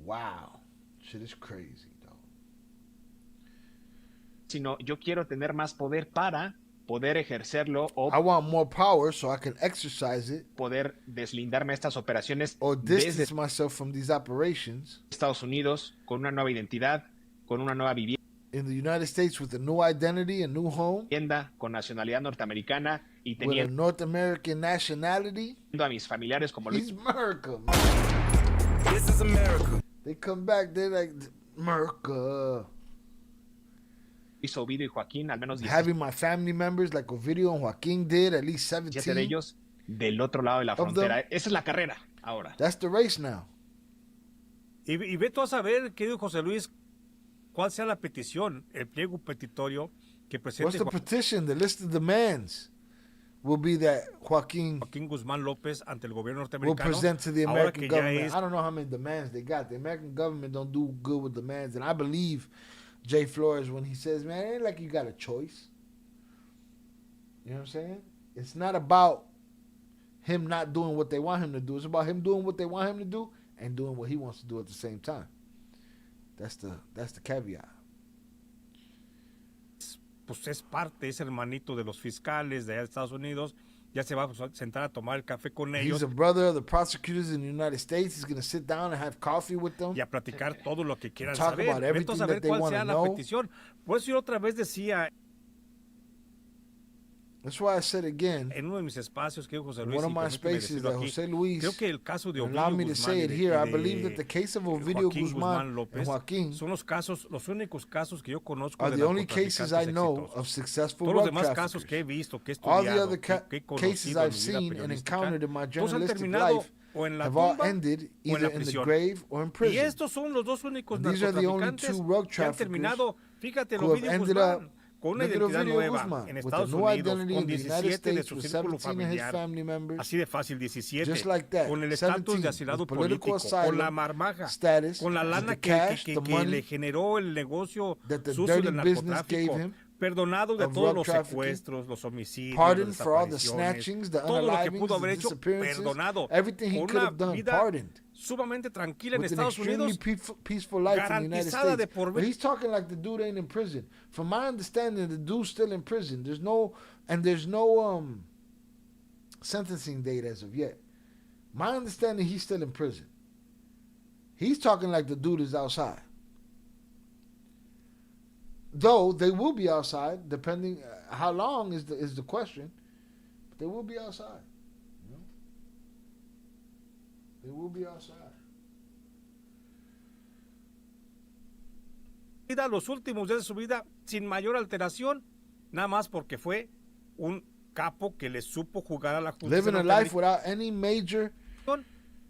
Speaker 4: Wow. Shit is crazy, dog.
Speaker 6: Sino yo quiero tener más poder para poder ejercerlo o
Speaker 4: I want more power so I can exercise it
Speaker 6: poder deslindarme de estas operaciones
Speaker 4: or distance
Speaker 6: desde
Speaker 4: myself from these operations
Speaker 6: Estados Unidos con una nueva identidad, con una nueva
Speaker 4: in the United States with a new identity, a new home,
Speaker 6: vivienda, con nacionalidad norteamericana y
Speaker 4: with a
Speaker 6: teniendo
Speaker 4: North American nationality.
Speaker 6: a mis familiares como
Speaker 4: He's
Speaker 6: Luis.
Speaker 4: America, man.
Speaker 5: This is America.
Speaker 4: They come back, they're like, America.
Speaker 6: Ovidio y Joaquín, al menos
Speaker 4: Having my family members like Ovidio and Joaquin did, at least
Speaker 6: 17 de
Speaker 4: 17
Speaker 6: ellos del otro lado de la frontera. Esa es la carrera ahora.
Speaker 4: That's the race now.
Speaker 11: Y ve tú a saber, querido José Luis, cuál sea la petición, el pliego petitorio que presente
Speaker 4: What's the petition? The list of demands will be that Joaquin
Speaker 11: Guzmán López ante el gobierno
Speaker 4: will
Speaker 11: norteamericano.
Speaker 4: present to the
Speaker 11: Ahora
Speaker 4: American
Speaker 11: que ya
Speaker 4: government.
Speaker 11: es
Speaker 4: I don't know how many demands they got. The American government don't do good with demands. And I believe Jay Flores when he says, man, it ain't like you got a choice. You know what I'm saying? It's not about him not doing what they want him to do. It's about him doing what they want him to do and doing what he wants to do at the same time. That's the caveat.
Speaker 11: Pues es parte, es hermanito de los fiscales de allá de Estados Unidos. Ya se va a sentar a tomar el café con ellos.
Speaker 4: He's a brother of the prosecutors in the United States. He's going to sit down and have coffee with them.
Speaker 11: Y a platicar todo lo que quieran
Speaker 4: Talk
Speaker 11: saber.
Speaker 4: about everything
Speaker 11: Vete a saber
Speaker 4: that they
Speaker 11: cuál
Speaker 4: wanna
Speaker 11: sea la
Speaker 4: know.
Speaker 11: petición. Por eso yo otra vez decía
Speaker 4: That's why I said again,
Speaker 11: en uno de mis espacios, que José Luis,
Speaker 4: one of
Speaker 11: y
Speaker 4: my
Speaker 11: permíteme
Speaker 4: spaces
Speaker 11: decirlo
Speaker 4: that
Speaker 11: aquí,
Speaker 4: Jose Luis,
Speaker 11: creo que el caso de Ovidio
Speaker 4: allow me to
Speaker 11: Guzmán
Speaker 4: say
Speaker 11: y
Speaker 4: it
Speaker 11: de-
Speaker 4: here,
Speaker 11: y
Speaker 4: I
Speaker 11: de
Speaker 4: believe that the case of Ovidio
Speaker 11: Joaquín
Speaker 4: Guzmán and
Speaker 11: López
Speaker 4: Joaquín
Speaker 11: son los casos, los únicos casos que yo conozco
Speaker 4: are
Speaker 11: de
Speaker 4: the only cases I
Speaker 11: narcotraficantes
Speaker 4: know
Speaker 11: exitosos.
Speaker 4: of successful
Speaker 11: Todos los
Speaker 4: drug
Speaker 11: demás
Speaker 4: traffickers.
Speaker 11: casos que he visto, que he
Speaker 4: All
Speaker 11: estudiado,
Speaker 4: the other
Speaker 11: que he
Speaker 4: cases
Speaker 11: conocido en
Speaker 4: I've
Speaker 11: mi vida
Speaker 4: seen and
Speaker 11: periodística,
Speaker 4: encountered in my
Speaker 11: todos han
Speaker 4: journalistic
Speaker 11: terminado
Speaker 4: life
Speaker 11: o en la
Speaker 4: have all
Speaker 11: tumba
Speaker 4: ended
Speaker 11: o en
Speaker 4: either
Speaker 11: la
Speaker 4: in the
Speaker 11: prisión.
Speaker 4: grave or in
Speaker 11: Y
Speaker 4: prison.
Speaker 11: estos son los dos únicos
Speaker 4: And these are the only
Speaker 11: narcotraficantes
Speaker 4: two drug
Speaker 11: que han
Speaker 4: traffickers
Speaker 11: terminado, fíjate,
Speaker 4: who have
Speaker 11: Ovidio
Speaker 4: ended
Speaker 11: Guzmán,
Speaker 4: up
Speaker 11: con una
Speaker 4: Look at
Speaker 11: identidad
Speaker 4: Ovidio
Speaker 11: nueva
Speaker 4: Guzmán
Speaker 11: en
Speaker 4: with
Speaker 11: Estados
Speaker 4: a new
Speaker 11: Unidos,
Speaker 4: identity
Speaker 11: con
Speaker 4: in the United
Speaker 11: 17 de
Speaker 4: States
Speaker 11: su
Speaker 4: with
Speaker 11: círculo
Speaker 4: 17 of his
Speaker 11: familiar,
Speaker 4: family members.
Speaker 11: así de fácil, 17,
Speaker 4: Just like that,
Speaker 11: con el estatus
Speaker 4: 17,
Speaker 11: de asilado
Speaker 4: with political
Speaker 11: político, con la
Speaker 4: asylum
Speaker 11: marmaja,
Speaker 4: status,
Speaker 11: con la
Speaker 4: with
Speaker 11: lana
Speaker 4: the cash, the
Speaker 11: que
Speaker 4: money
Speaker 11: le generó el negocio
Speaker 4: that the
Speaker 11: sucio
Speaker 4: dirty
Speaker 11: del
Speaker 4: business gave
Speaker 11: narcotráfico,
Speaker 4: him
Speaker 11: perdonado de
Speaker 4: of
Speaker 11: todos
Speaker 4: drug
Speaker 11: los
Speaker 4: trafficking,
Speaker 11: secuestros, los homicidios,
Speaker 4: pardoned
Speaker 11: las
Speaker 4: for all the
Speaker 11: desapariciones,
Speaker 4: snatchings, the
Speaker 11: todo lo que
Speaker 4: unalivings,
Speaker 11: pudo haber
Speaker 4: the
Speaker 11: hecho,
Speaker 4: disappearances,
Speaker 11: perdonado,
Speaker 4: everything he
Speaker 11: con
Speaker 4: could
Speaker 11: una
Speaker 4: have done,
Speaker 11: vida
Speaker 4: pardoned.
Speaker 11: sumamente tranquila en
Speaker 4: With an
Speaker 11: Estados
Speaker 4: extremely
Speaker 11: Unidos,
Speaker 4: peaceful life in the United
Speaker 11: garantizada de
Speaker 4: States.
Speaker 11: por
Speaker 4: But
Speaker 11: vida.
Speaker 4: he's talking like the dude ain't in prison. From my understanding, the dude's still in prison. There's no sentencing date as of yet. My understanding, he's still in prison. He's talking like the dude is outside. Though they will be outside, depending how long is the question. But they will be outside. You know? They will be outside.
Speaker 11: los últimos días de su vida sin mayor alteración, nada más porque fue un capo que le supo jugar a la justicia
Speaker 4: Living a life without any major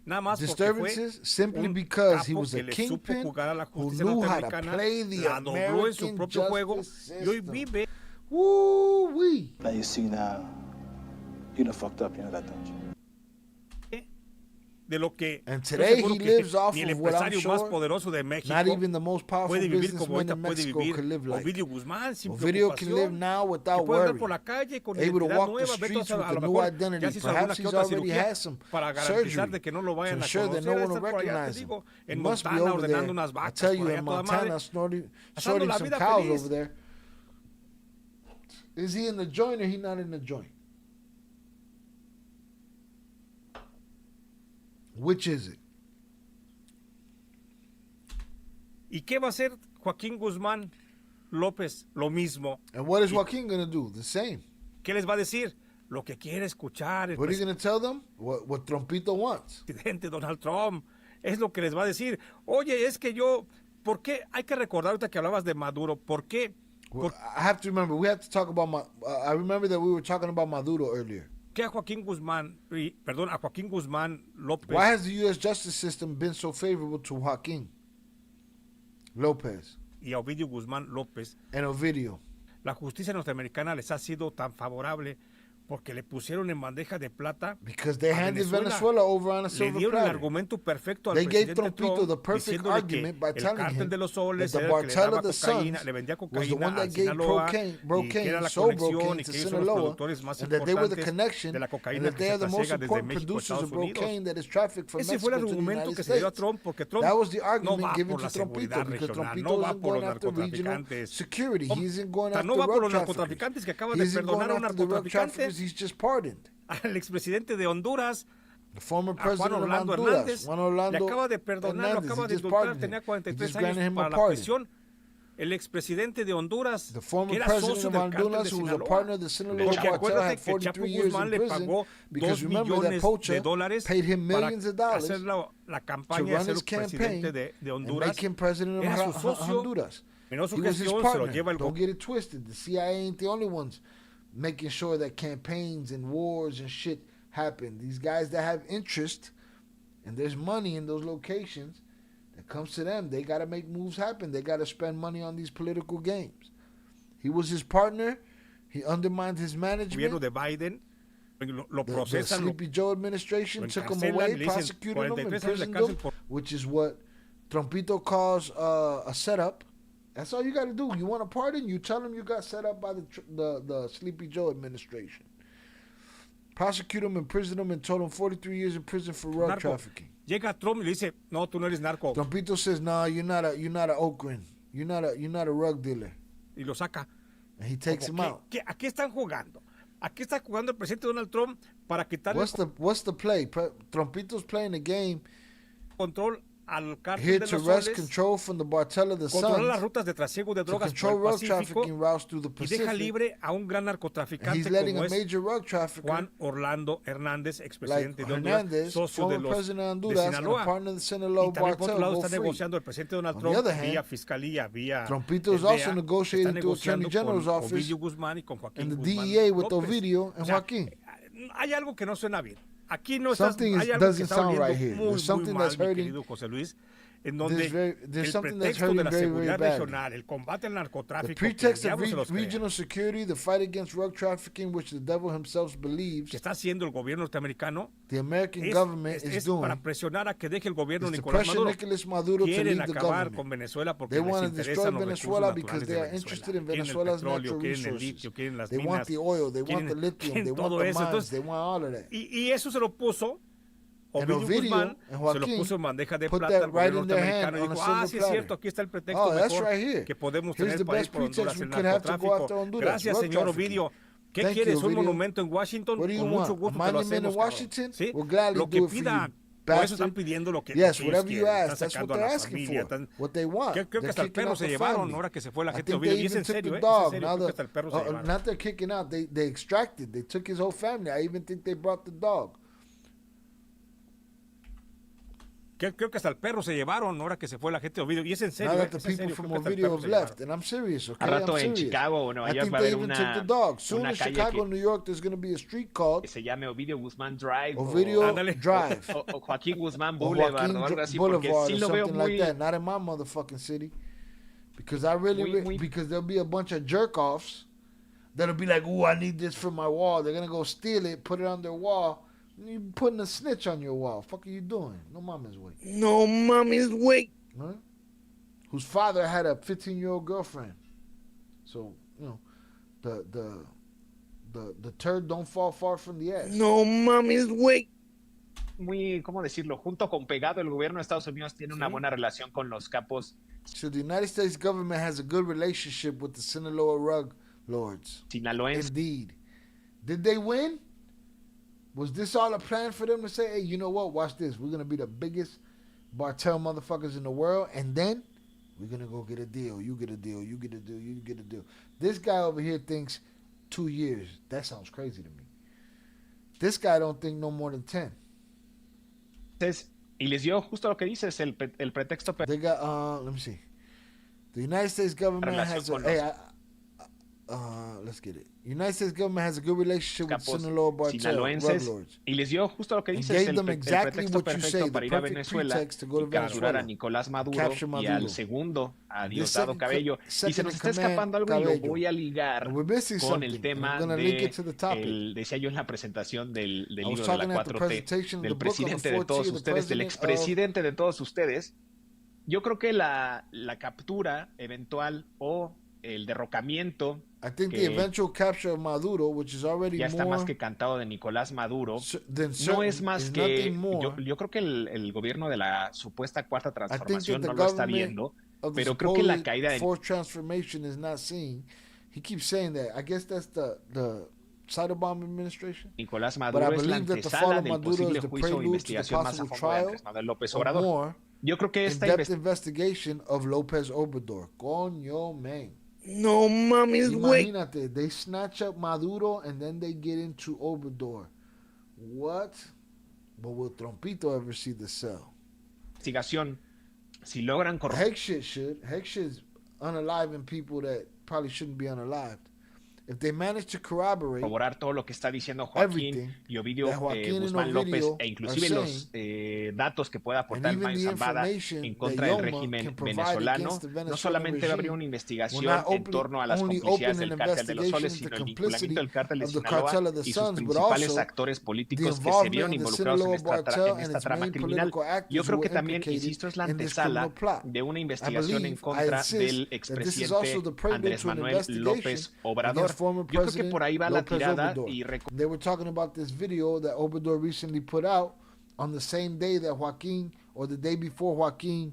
Speaker 11: nada más
Speaker 4: disturbances, simply
Speaker 11: un
Speaker 4: because he
Speaker 11: capo
Speaker 4: was
Speaker 11: que
Speaker 4: a
Speaker 11: le supo
Speaker 4: kingpin
Speaker 11: jugar a la
Speaker 4: who
Speaker 11: justicia
Speaker 4: knew how to
Speaker 11: norteamericana,
Speaker 4: play the
Speaker 11: la dobló en su
Speaker 4: American
Speaker 11: propio juego
Speaker 4: justice
Speaker 11: y hoy
Speaker 4: system.
Speaker 11: vive.
Speaker 4: Woo-wee.
Speaker 18: Now you see now, you done fucked up, you know that, don't you?
Speaker 11: De lo que
Speaker 4: And
Speaker 11: estoy
Speaker 4: today
Speaker 11: seguro
Speaker 4: he
Speaker 11: que
Speaker 4: lives off
Speaker 11: ni el
Speaker 4: of what I'm
Speaker 11: empresario más
Speaker 4: sure
Speaker 11: poderoso de México
Speaker 4: not even the most powerful
Speaker 11: puede vivir como
Speaker 4: businessman
Speaker 11: ahorita
Speaker 4: in
Speaker 11: puede
Speaker 4: Mexico
Speaker 11: vivir
Speaker 4: could live like.
Speaker 11: Ovidio Guzmán sin
Speaker 4: Ovidio can live
Speaker 11: preocupación,
Speaker 4: now
Speaker 11: que
Speaker 4: without
Speaker 11: puede andar
Speaker 4: worry,
Speaker 11: por la calle con
Speaker 4: able to
Speaker 11: identidad
Speaker 4: walk the
Speaker 11: nueva, vete
Speaker 4: streets
Speaker 11: a
Speaker 4: with
Speaker 11: lo
Speaker 4: a new
Speaker 11: mejor ya
Speaker 4: identity.
Speaker 11: se hizo alguna
Speaker 4: Perhaps
Speaker 11: que
Speaker 4: he's
Speaker 11: otra
Speaker 4: already
Speaker 11: cirugía
Speaker 4: had some
Speaker 11: para garantizar
Speaker 4: surgery
Speaker 11: de que no lo
Speaker 4: to
Speaker 11: vayan a
Speaker 4: ensure that
Speaker 11: conocer,
Speaker 4: no one
Speaker 11: estar
Speaker 4: will
Speaker 11: por allá, te
Speaker 4: recognize him.
Speaker 11: digo,
Speaker 4: He
Speaker 11: en
Speaker 4: must be
Speaker 11: Montana
Speaker 4: over
Speaker 11: ordenando
Speaker 4: there.
Speaker 11: unas
Speaker 4: I
Speaker 11: vacas
Speaker 4: tell
Speaker 11: por
Speaker 4: you,
Speaker 11: allá
Speaker 4: in
Speaker 11: toda
Speaker 4: Montana,
Speaker 11: madre,
Speaker 4: sorting
Speaker 11: pasando la
Speaker 4: some
Speaker 11: vida
Speaker 4: cows
Speaker 11: feliz.
Speaker 4: over there. Is he in the joint or he not in the joint? Which is it?
Speaker 11: ¿Y qué va a hacer Joaquín Guzmán López? Lo mismo.
Speaker 4: And what is Joaquin going to do? The same.
Speaker 11: ¿Qué les va a decir? lo que quiere escuchar el
Speaker 4: What are you going to tell them? What Trompito wants.
Speaker 11: presidente Donald Trump. Es lo que les va a decir. Oye, es que yo, ¿por qué? Hay que recordar ahorita que hablabas de Maduro. ¿Por qué?
Speaker 4: Well, I have to remember, we have to talk about I remember that we were talking about Maduro earlier.
Speaker 11: Que a Joaquín Guzmán López.
Speaker 4: Why has the U.S. justice system been so favorable to Joaquín López?
Speaker 11: Y a Ovidio Guzmán López.
Speaker 4: And Ovidio.
Speaker 11: La justicia norteamericana les ha sido tan favorable porque le pusieron en bandeja de plata.
Speaker 4: Because they handed Venezuela over on a silver
Speaker 11: le dieron
Speaker 4: platter.
Speaker 11: El argumento perfecto al
Speaker 4: they gave
Speaker 11: presidente
Speaker 4: Trompito
Speaker 11: Trump,
Speaker 4: the perfect argument by telling him
Speaker 11: de los soles
Speaker 4: that the Cartel of the Suns
Speaker 11: le vendía
Speaker 4: was the one
Speaker 11: cocaína
Speaker 4: that gave
Speaker 11: cocaine,
Speaker 4: sold cocaine to Sinaloa, and that they were the connection, and that they are the most important producers of cocaine that is trafficked from Mexico to the United States. That was the argument given to Trompito, because Trompito isn't going after regional security. He isn't going after drug traffickers. He isn't going after the drug traffickers. He's just pardoned.
Speaker 11: Al expresidente de Honduras,
Speaker 4: the former president
Speaker 11: Juan Orlando
Speaker 4: of Honduras,
Speaker 11: Hernández,
Speaker 4: Juan Orlando
Speaker 11: le acaba de perdonar, lo acaba de indultar, tenía 43 años para la prisión. El expresidente de Honduras,
Speaker 4: the former
Speaker 11: que era
Speaker 4: president
Speaker 11: socio
Speaker 4: of
Speaker 11: del Cartel
Speaker 4: Honduras,
Speaker 11: de
Speaker 4: who was a
Speaker 11: Sinaloa,
Speaker 4: partner of the Sinaloa Cartel, had 43 years in prison because remember that Pocha paid him millions of dollars to run his campaign and make him president of Honduras. He was his partner. Don't get it twisted. The CIA ain't the only ones making sure that campaigns and wars and shit happen. These guys that have interest and there's money in those locations that comes to them, they got to make moves happen. They got to spend money on these political games. He was his partner. He undermined his management.
Speaker 11: Gobierno de Biden lo
Speaker 4: The
Speaker 11: procesan,
Speaker 4: Sleepy Joe administration took him away, prosecuted him, imprisoned him, which is what Trompito calls a setup. That's all you got to do. You want a pardon? You tell him you got set up by the Sleepy Joe administration. Prosecute him, imprison him, and told him 43 years in prison for drug trafficking.
Speaker 11: Llega Trump y le dice, no, tú no eres narco.
Speaker 4: Trompito says, "No, you're not a Okran. You're not a rug dealer."
Speaker 11: Y lo saca.
Speaker 4: And he takes him out.
Speaker 11: Aquí están jugando. Aquí está jugando el presidente Donald Trump para quitarle
Speaker 4: What's the play? Trompito's playing the game.
Speaker 11: Control al cártel
Speaker 4: Here
Speaker 11: de
Speaker 4: to
Speaker 11: los
Speaker 4: wrest
Speaker 11: soles,
Speaker 4: control from the Cartel of the
Speaker 11: controlar las
Speaker 4: Suns,
Speaker 11: rutas de trasiego de
Speaker 4: to
Speaker 11: drogas por
Speaker 4: control
Speaker 11: el
Speaker 4: drug
Speaker 11: Pacífico
Speaker 4: trafficking routes through the
Speaker 11: y deja
Speaker 4: Pacific.
Speaker 11: libre a un gran
Speaker 4: And
Speaker 11: narcotraficante
Speaker 4: he's letting
Speaker 11: como
Speaker 4: a
Speaker 11: es
Speaker 4: major drug trafficker
Speaker 11: Juan Orlando Hernández,
Speaker 4: like
Speaker 11: expresidente de Honduras,
Speaker 4: Hernandez,
Speaker 11: socio de
Speaker 4: former
Speaker 11: los
Speaker 4: president of
Speaker 11: de
Speaker 4: Honduras and a
Speaker 11: Sinaloa.
Speaker 4: partner of the Sinaloa
Speaker 11: Y también por otro
Speaker 4: Cartel
Speaker 11: lado
Speaker 4: go
Speaker 11: está
Speaker 4: free.
Speaker 11: negociando el presidente Donald
Speaker 4: On the
Speaker 11: Trump
Speaker 4: other hand,
Speaker 11: vía fiscalía, vía
Speaker 4: Trompito is
Speaker 11: el
Speaker 4: also
Speaker 11: DEA,
Speaker 4: negotiating
Speaker 11: está
Speaker 4: through Attorney
Speaker 11: negociando
Speaker 4: General's
Speaker 11: con
Speaker 4: office
Speaker 11: Ovidio Guzmán y con Joaquín
Speaker 4: and the
Speaker 11: Guzmán
Speaker 4: DEA with
Speaker 11: López.
Speaker 4: Ovidio and
Speaker 11: O sea,
Speaker 4: Joaquín.
Speaker 11: hay algo que no suena bien. Aquí no
Speaker 4: Something
Speaker 11: hay algo que
Speaker 4: doesn't
Speaker 11: está
Speaker 4: sound
Speaker 11: oliendo
Speaker 4: right here.
Speaker 11: muy,
Speaker 4: There's something
Speaker 11: muy mal,
Speaker 4: that's
Speaker 11: mi
Speaker 4: hurting.
Speaker 11: querido José Luis, en donde
Speaker 4: There's
Speaker 11: el
Speaker 4: something that's
Speaker 11: pretexto de
Speaker 4: hurting
Speaker 11: la
Speaker 4: very, very
Speaker 11: seguridad
Speaker 4: badly.
Speaker 11: regional, el combate al
Speaker 4: The
Speaker 11: narcotráfico, que el
Speaker 4: pretext of
Speaker 11: diablo se los crea,
Speaker 4: regional security, the fight against drug trafficking, which the devil himself believes
Speaker 11: que está haciendo el gobierno norteamericano,
Speaker 4: the American government is doing,
Speaker 11: para presionar a que deje el gobierno
Speaker 4: is to
Speaker 11: Nicolás
Speaker 4: pressure
Speaker 11: Maduro.
Speaker 4: Nicolas Maduro to
Speaker 11: Quieren
Speaker 4: leave the
Speaker 11: acabar
Speaker 4: government.
Speaker 11: con Venezuela porque
Speaker 4: They
Speaker 11: les
Speaker 4: want to
Speaker 11: interesan
Speaker 4: destroy
Speaker 11: los
Speaker 4: Venezuela
Speaker 11: recursos
Speaker 4: because
Speaker 11: naturales
Speaker 4: they
Speaker 11: de
Speaker 4: are
Speaker 11: Venezuela.
Speaker 4: interested in
Speaker 11: Quieren el
Speaker 4: Venezuela's
Speaker 11: petróleo,
Speaker 4: natural
Speaker 11: quieren el
Speaker 4: resources.
Speaker 11: litio, quieren las
Speaker 4: They
Speaker 11: minas,
Speaker 4: want the oil, they want
Speaker 11: quieren-
Speaker 4: the lithium,
Speaker 11: quieren
Speaker 4: they want
Speaker 11: todo
Speaker 4: the
Speaker 11: eso.
Speaker 4: mines,
Speaker 11: Entonces,
Speaker 4: they want all of that.
Speaker 11: y eso se lo puso
Speaker 4: And
Speaker 11: Ovidio
Speaker 4: Ovidio
Speaker 11: Guzmán,
Speaker 4: and
Speaker 11: se lo
Speaker 4: Joaquín
Speaker 11: puso en bandeja de
Speaker 4: put
Speaker 11: plata
Speaker 4: that
Speaker 11: al
Speaker 4: right
Speaker 11: gobierno
Speaker 4: in their
Speaker 11: norteamericano y
Speaker 4: hand on
Speaker 11: dijo,
Speaker 4: a silver
Speaker 11: sí es
Speaker 4: platter.
Speaker 11: cierto, aquí está el pretexto
Speaker 4: Oh, that's
Speaker 11: mejor
Speaker 4: right here.
Speaker 11: que podemos
Speaker 4: Here's
Speaker 11: tener
Speaker 4: the
Speaker 11: para ir
Speaker 4: best
Speaker 11: por Honduras
Speaker 4: pretext we
Speaker 11: el
Speaker 4: could have to go after
Speaker 11: narcotráfico.
Speaker 4: Honduras.
Speaker 11: Gracias,
Speaker 4: Drug
Speaker 11: señor
Speaker 4: trafficking.
Speaker 11: Ovidio. ¿Qué
Speaker 4: Thank
Speaker 11: quieres?
Speaker 4: you,
Speaker 11: ¿Un
Speaker 4: Ovidio.
Speaker 11: monumento en Washington?
Speaker 4: What do you
Speaker 11: Con mucho
Speaker 4: want? A
Speaker 11: gusto te lo
Speaker 4: monument in
Speaker 11: hacemos,
Speaker 4: Washington?
Speaker 11: cabrón. ¿Sí?
Speaker 4: We'll gladly
Speaker 11: Lo que
Speaker 4: do it for
Speaker 11: pida.
Speaker 4: you,
Speaker 11: Por eso
Speaker 4: bastard.
Speaker 11: están pidiendo lo que
Speaker 4: Yes,
Speaker 11: ellos
Speaker 4: whatever you
Speaker 11: quieren.
Speaker 4: ask,
Speaker 11: Están
Speaker 4: that's what
Speaker 11: sacando a
Speaker 4: they're
Speaker 11: la
Speaker 4: asking
Speaker 11: familia.
Speaker 4: for.
Speaker 11: Están...
Speaker 4: What they want.
Speaker 11: Creo que
Speaker 4: They're
Speaker 11: hasta el
Speaker 4: kicking
Speaker 11: perro
Speaker 4: out
Speaker 11: se
Speaker 4: the
Speaker 11: llevaron
Speaker 4: family.
Speaker 11: ahora que se fue la
Speaker 4: I
Speaker 11: gente de
Speaker 4: think
Speaker 11: Ovidio.
Speaker 4: they
Speaker 11: Y es
Speaker 4: even
Speaker 11: en
Speaker 4: took
Speaker 11: serio,
Speaker 4: the
Speaker 11: ¿eh? Es
Speaker 4: dog.
Speaker 11: en serio.
Speaker 4: Now
Speaker 11: Creo que hasta el perro se llevaron.
Speaker 4: not they're kicking out. They extracted. They took his whole family. I even think they brought the dog.
Speaker 11: Creo que hasta el perro se llevaron ahora que se fue la gente de Ovidio. Y es en serio.
Speaker 4: Now
Speaker 11: ¿eh?
Speaker 4: that the
Speaker 11: Es en
Speaker 4: people
Speaker 11: serio.
Speaker 4: from
Speaker 11: Creo que hasta el
Speaker 4: Ovidio
Speaker 11: perro
Speaker 4: have
Speaker 11: se
Speaker 4: left,
Speaker 11: llevaron.
Speaker 4: and I'm serious, okay?
Speaker 6: Al rato
Speaker 4: I'm
Speaker 6: en
Speaker 4: serious.
Speaker 6: Chicago o Nueva
Speaker 4: I
Speaker 6: York
Speaker 4: think
Speaker 6: va a
Speaker 4: they
Speaker 6: haber
Speaker 4: even took the dog. Soon
Speaker 6: una
Speaker 4: in
Speaker 6: calle
Speaker 4: Chicago,
Speaker 6: que-
Speaker 4: New York, there's going to be a street called
Speaker 6: que se llame Ovidio Guzmán Drive
Speaker 4: Ovidio Drive.
Speaker 6: o Joaquín Guzmán
Speaker 4: or
Speaker 6: Boulevard
Speaker 4: Joaquin
Speaker 6: o algo así, porque
Speaker 4: Boulevard
Speaker 6: sí
Speaker 4: or
Speaker 6: lo veo
Speaker 4: something
Speaker 6: muy...
Speaker 4: like that. Not in my motherfucking city. Because I really, because there'll be a bunch of jerk-offs that'll be like, ooh, I need this for my wall. They're going to go steal it, put it on their wall. You putting a snitch on your wall. Fuck are you doing? No mama's way.
Speaker 5: No mommy's way.
Speaker 4: Huh? Whose father had a 15-year-old girlfriend. So, you know, the turd don't fall far from the ass.
Speaker 5: No mommy's way.
Speaker 6: Muy, ¿cómo decirlo? Junto con pegado, el gobierno de Estados Unidos tiene una buena relación con los capos
Speaker 4: So the United States government has a good relationship with the Sinaloa rug lords.
Speaker 6: sinaloenses.
Speaker 4: Indeed. Did they win? Was this all a plan for them to say, hey, you know what? Watch this. We're going to be the biggest cartel motherfuckers in the world, and then we're going to go get a deal. You get a deal. You get a deal. You get a deal. This guy over here thinks 2 years. That sounds crazy to me. This guy don't think no more than 10.
Speaker 6: Y les dio justo lo que dices, el pretexto.
Speaker 4: They got, let me see. The United States government has let's get it. United States government has a good relationship with Sinaloa Cartel drug lords.
Speaker 6: Y les dio justo lo que dices, el pretexto perfecto para ir a Venezuela y capturar a Nicolás Maduro y al segundo, a Diosdado Cabello. Y se nos está escapando algo y lo voy a ligar con el tema decía yo en la presentación del libro de la 4T, del presidente de todos ustedes, del expresidente de todos ustedes. Yo creo que la captura eventual o el derrocamiento
Speaker 4: I think the eventual capture of Maduro, which is already
Speaker 6: ya está más que cantado, de Nicolás Maduro, no es más que yo creo que el gobierno de la supuesta cuarta transformación no lo está viendo, pero creo que la caída de
Speaker 4: fourth transformation is not seen. He keeps saying that. I guess that's the Cytobomb administration.
Speaker 6: Nicolás Maduro es la antesala del posible juicio o investigación más a fondo de Andrés Manuel López Obrador. Yo creo que esta
Speaker 4: investigation of López Obrador. Coño, man.
Speaker 5: No mames, güey.
Speaker 4: Imagínate, they snatch up Maduro and then they get into Obrador. What? But will Trompito ever see the cell?
Speaker 6: Investigación. Si logran
Speaker 4: Heck shit should. Heck shit's unaliving people that probably shouldn't be unalived. If they manage to corroborate
Speaker 6: todo lo que está diciendo Joaquín y Ovidio Guzmán López, e inclusive los datos que pueda aportar Mayo Zambada en contra del régimen venezolano, no solamente va a abrir una investigación en torno a las complicidades del Cártel de los Soles, sino el vinculamiento del Cártel de Sinaloa y sus principales actores políticos que se vieron involucrados en esta trama criminal. Yo creo que también, insisto, es la antesala de una investigación en contra del expresidente Andrés Manuel López Obrador. Yo creo que por ahí va la tirada.
Speaker 4: They were talking about this video that Obrador recently put out on the same day that Joaquin, or the day before Joaquin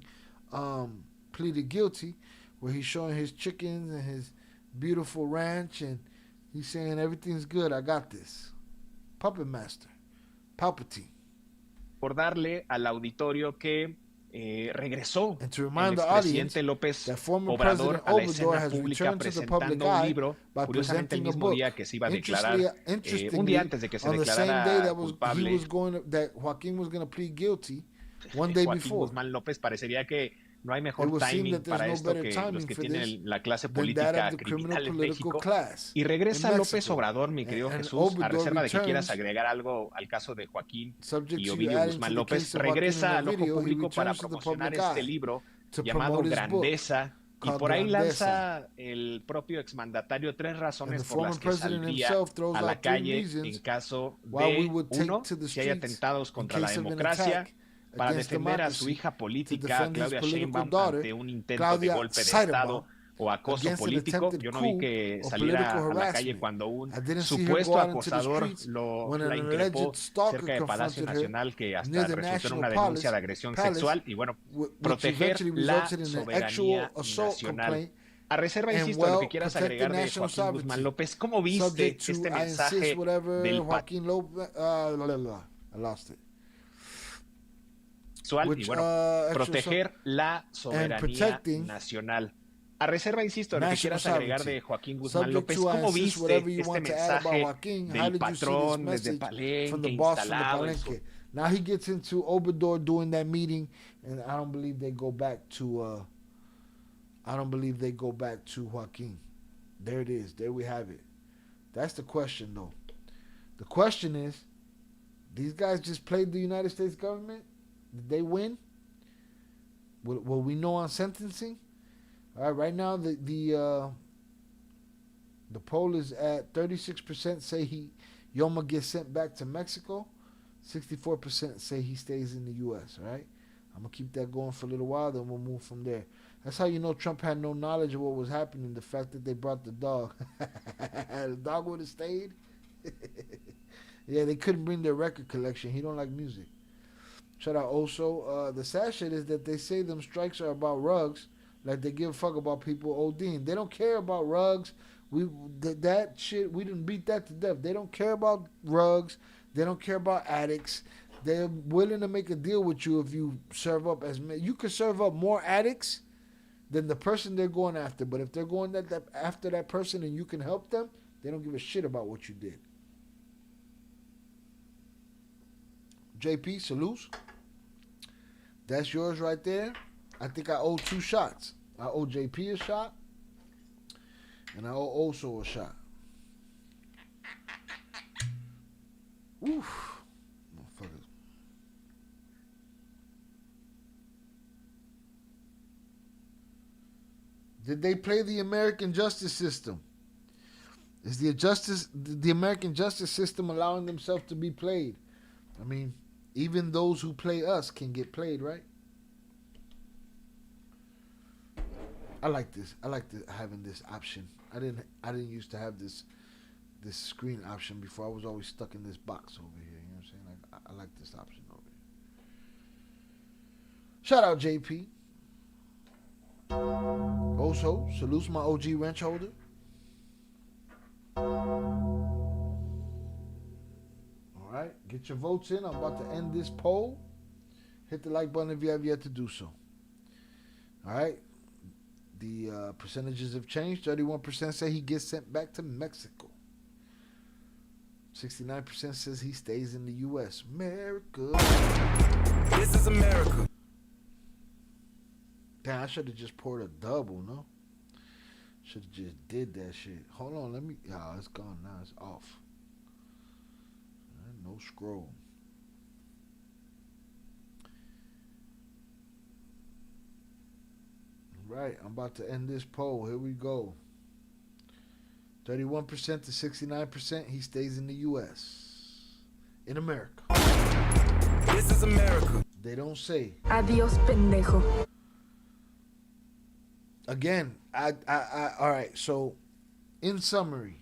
Speaker 4: pleaded guilty, where he's showing his chickens and his beautiful ranch, and he's saying everything's good, I got this. Puppet Master, Palpatine.
Speaker 6: Por darle al auditorio que regresó el expresidente López Obrador a la escena pública presentando un libro, curiosamente el mismo día que se iba a declarar, un día antes de que se declarara culpable.
Speaker 4: Joaquín
Speaker 6: Guzmán López, parecería que no hay mejor timing para esto que los que tienen la clase política criminal en México. Y regresa López Obrador, mi querido Jesús, a reserva de que quieras agregar algo al caso de Joaquín y Ovidio Guzmán López, regresa al ojo público para promocionar este libro llamado Grandeza. Y por ahí lanza el propio exmandatario 3 razones por las que saldría a la calle en caso de, uno, si hay atentados contra la democracia, para defender a su hija política, Claudia Sheinbaum, ante un intento de golpe de Estado o acoso político. Yo no vi que saliera a la calle cuando un supuesto acosador la increpó cerca de Palacio Nacional, que hasta resultó en una denuncia de agresión sexual. Y bueno, proteger la soberanía nacional. A reserva, insisto, de lo que quieras agregar de Joaquín Guzmán López, ¿cómo viste este mensaje del
Speaker 4: Joaquín López? I lost it.
Speaker 6: Y bueno, proteger la soberanía nacional. A reserva, insisto, de lo que quieras agregar de Joaquín Guzmán López, ¿cómo viste este mensaje del patrón desde Palenque instalado?
Speaker 4: Now he gets into Obrador doing that meeting, and I don't believe they go back to Joaquin. There it is. There we have it. That's the question, though. The question is, these guys just played the United States government? Did they win? Will we know on sentencing? All right now the poll is at 36% say Yoma gets sent back to Mexico. 64% say he stays in the U.S., right? I'm going to keep that going for a little while, then we'll move from there. That's how you know Trump had no knowledge of what was happening, the fact that they brought the dog. The dog would have stayed. Yeah, they couldn't bring their record collection. He don't like music. Shout out also. The sad shit is that they say them strikes are about rugs, like they give a fuck about people ODing. They don't care about rugs. That shit, we didn't beat that to death. They don't care about rugs. They don't care about addicts. They're willing to make a deal with you if you serve up as many. You could serve up more addicts than the person they're going after. But if they're going after that person and you can help them, they don't give a shit about what you did. JP, salutes. That's yours right there. I think I owe 2 shots. I owe JP a shot. And I owe Oso a shot. Oof. Motherfuckers. Did they play the American justice system? Is the American justice system allowing themselves to be played? I mean, even those who play us can get played, right? I like this. I like having this option. I didn't used to have this screen option before. I was always stuck in this box over here. You know what I'm saying? I like this option over here. Shout out JP. Also, salutes my OG wrench holder. Alright, get your votes in. I'm about to end this poll. Hit the like button if you have yet to do so. Alright. The percentages have changed. 31% say he gets sent back to Mexico. 69% says he stays in the U.S. America.
Speaker 19: This is America.
Speaker 4: Damn, I should have just poured a double, no? Should have just did that shit. Hold on, let me... Oh, it's gone now. It's off. No scroll. Right, I'm about to end this poll. Here we go. 31% to 69%. He stays in the U.S. In America.
Speaker 19: This is America.
Speaker 4: They don't say.
Speaker 13: Adios, pendejo.
Speaker 4: Again, all right, so in summary,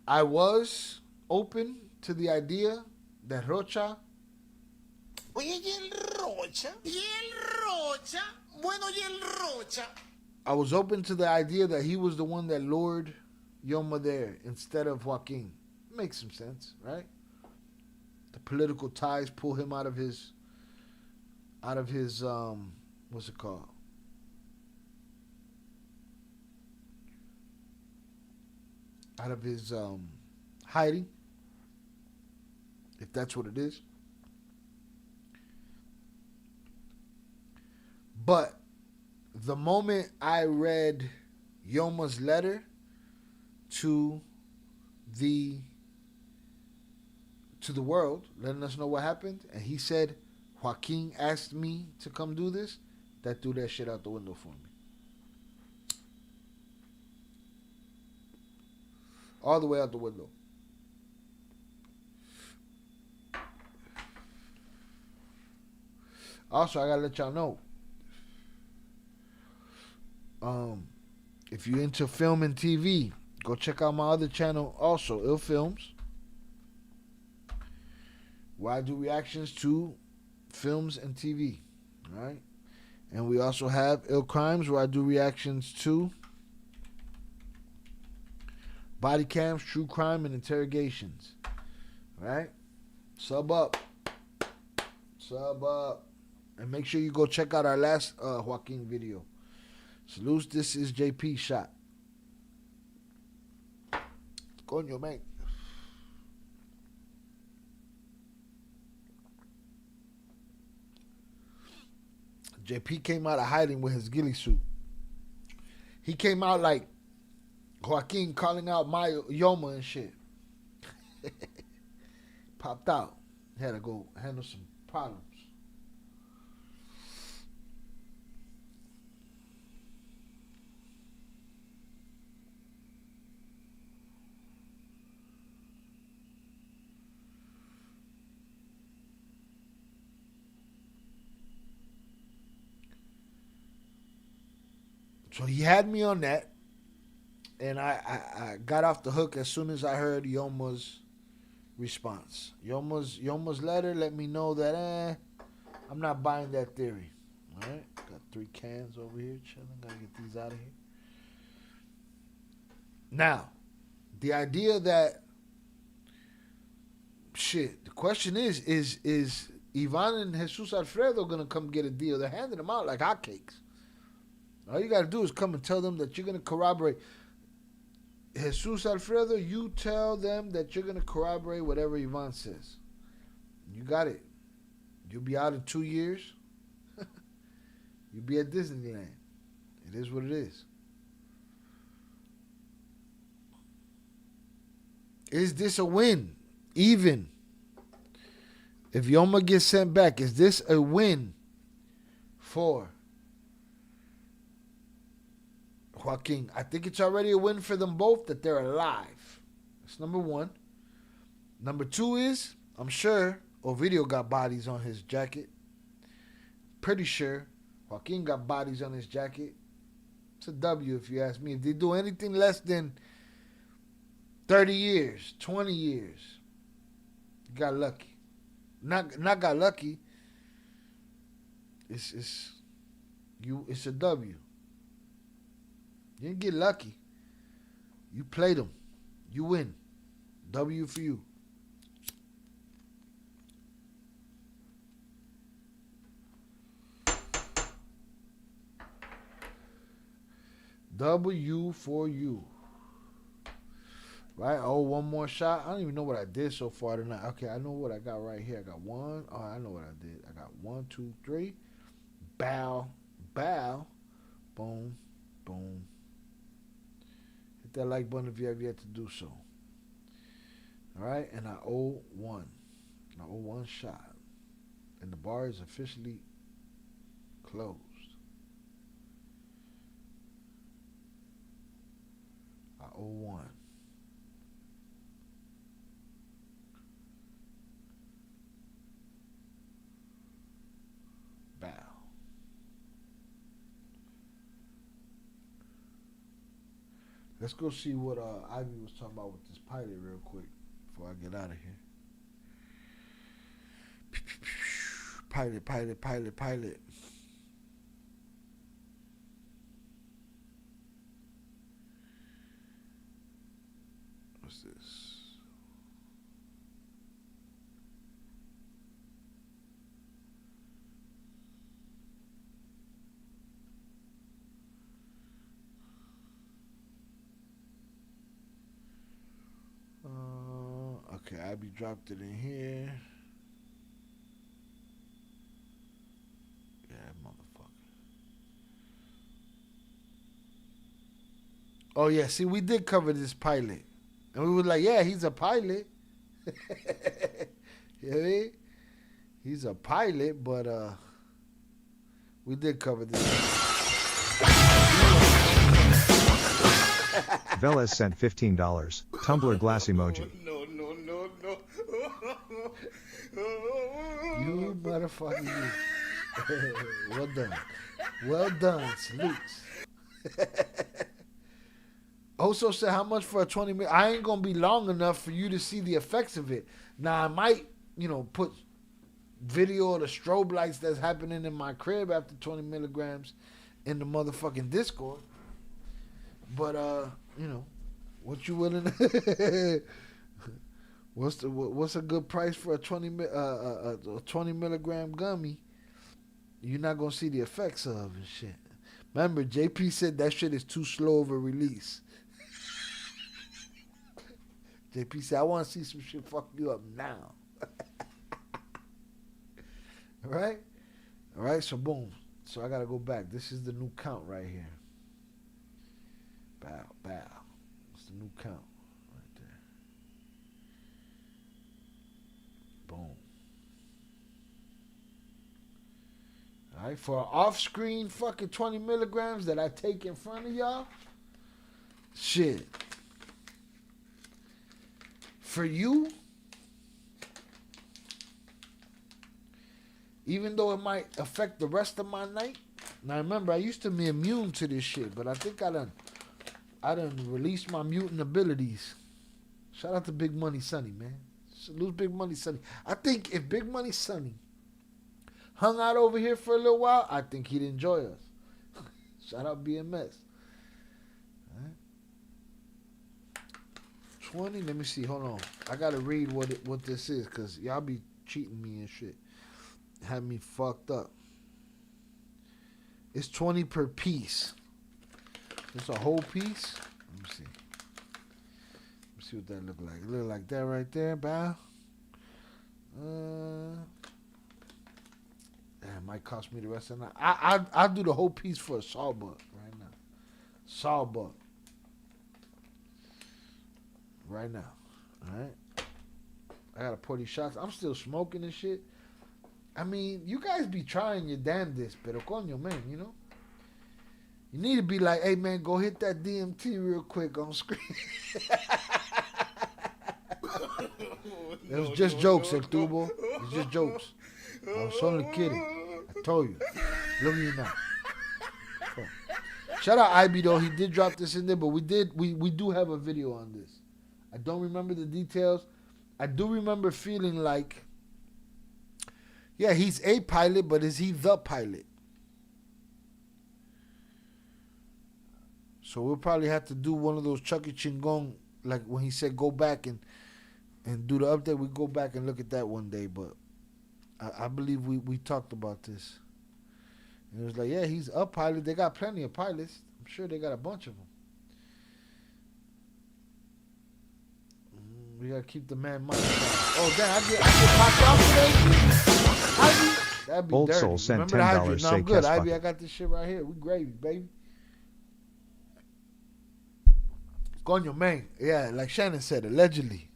Speaker 4: I was open to the idea that Rocha.
Speaker 2: Oye, ¿y el Rocha? ¿Y el Rocha? Bueno, ¿y el Rocha?
Speaker 4: I was open to the idea that he was the one that lured Yoma there instead of Joaquin. Makes some sense, right? The political ties pull him out of his what's it called? Out of his hiding, if that's what it is. But the moment I read Yoma's letter to the world, letting us know what happened, and he said, Joaquin asked me to come do this, that threw that shit out the window for me. All the way out the window. Also, I gotta let y'all know, if you're into film and TV, go check out my other channel also, Ill Films, where I do reactions to films and TV, right? And we also have Ill Crimes, where I do reactions to body cams, true crime, and interrogations, right? Sub up, and make sure you go check out our last Joaquin video. Salutes, this is JP shot. Coño, man. JP came out of hiding with his ghillie suit. He came out like Joaquin calling out my Yoma and shit. Popped out. Had to go handle some problems. So he had me on that, and I got off the hook as soon as I heard Yoma's response. Yoma's letter let me know that I'm not buying that theory. All right, got 3 cans over here chilling. Gotta get these out of here. Now, the idea that shit. The question is Ivan and Jesus Alfredo gonna come get a deal? They're handing them out like hotcakes. All you got to do is come and tell them that you're going to corroborate. Jesus Alfredo, you tell them that you're going to corroborate whatever Yvonne says. You got it. You'll be out in 2 years. You'll be at Disneyland. It is what it is. Is this a win? Even if Yoma gets sent back, is this a win for Joaquin? I think it's already a win for them both that they're alive. That's number one. Number two is, I'm sure Ovidio got bodies on his jacket. Pretty sure Joaquin got bodies on his jacket. It's a W if you ask me. If they do anything less than 30 years, 20 years, you got lucky. Not got lucky. It's a W. You didn't get lucky. You played them. You win. W for you. W for you. Right? Oh, one more shot. I don't even know what I did so far tonight. Okay, I know what I got right here. I got one. Oh, I know what I did. I got 1, 2, 3. Bow. Bow. Boom. Boom. Hit that like button if you have yet to do so. All right? And I owe one. I owe one shot. And the bar is officially closed. I owe one. Bow. Let's go see what Ivy was talking about with this pilot real quick before I get out of here. Pilot. What's this? Okay, Abby dropped it in here. Yeah, motherfucker. Oh yeah, see, we did cover this pilot, and we were like, yeah, he's a pilot. You know what I mean? He's a pilot, but we did cover this.
Speaker 10: Velez sent $15. Tumblr glass emoji.
Speaker 4: You motherfucker, you. Well done. Well done. Salutes. Also said, how much for a 20 minute? I ain't going to be long enough for you to see the effects of it. Now, I might, put video of the strobe lights that's happening in my crib after 20 milligrams in the motherfucking Discord. But, what you willing to... What's a good price for a 20 milligram gummy? You're not gonna see the effects of and shit. Remember, JP said that shit is too slow of a release. JP said, I want to see some shit fuck you up now. All right. So boom. So I gotta go back. This is the new count right here. Bow. It's the new count. Boom. All right, for an off-screen fucking 20 milligrams that I take in front of y'all, shit. For you, even though it might affect the rest of my night. Now remember, I used to be immune to this shit, but I think I done released my mutant abilities. Shout out to Big Money Sonny, man. Salute Big Money Sonny. I think if Big Money Sonny hung out over here for a little while, I think he'd enjoy us. Shout out BMS. All right. 20, let me see, hold on. I gotta read what this is, because y'all be cheating me and shit. Had me fucked up. It's 20 per piece. It's a whole piece. Let me see. See what that look like. It look like that right there, bow. That might cost me the rest of the night. I'll do the whole piece for a sawbuck right now. Sawbuck. Right now. Alright. I gotta pour these shots. I'm still smoking and shit. I mean, you guys be trying your damnedest, pero coño, man, you know? You need to be like, hey, man, go hit that DMT real quick on screen. It was just jokes, El Tubo. It was just jokes. I was only kidding. I told you. Look at you now. Shout out Ivy, though. He did drop this in there, but we do have a video on this. I don't remember the details. I do remember feeling like, yeah, he's a pilot, but is he the pilot? So we'll probably have to do one of those Chucky Chingon, like when he said go back and do the update. We go back and look at that one day, but I believe we talked about this. And it was like, yeah, he's a pilot. They got plenty of pilots. I'm sure they got a bunch of them. We gotta keep the man money. Oh damn, I get popped out today. That'd be
Speaker 10: Old
Speaker 4: dirty.
Speaker 10: Soul sent
Speaker 4: Remember
Speaker 10: $10.
Speaker 4: No,
Speaker 10: Say
Speaker 4: I'm good.
Speaker 10: Kes
Speaker 4: Ivy,
Speaker 10: bucket.
Speaker 4: I got this shit right here. We gravy, baby. Coño, man. Yeah, like Shannon said, allegedly.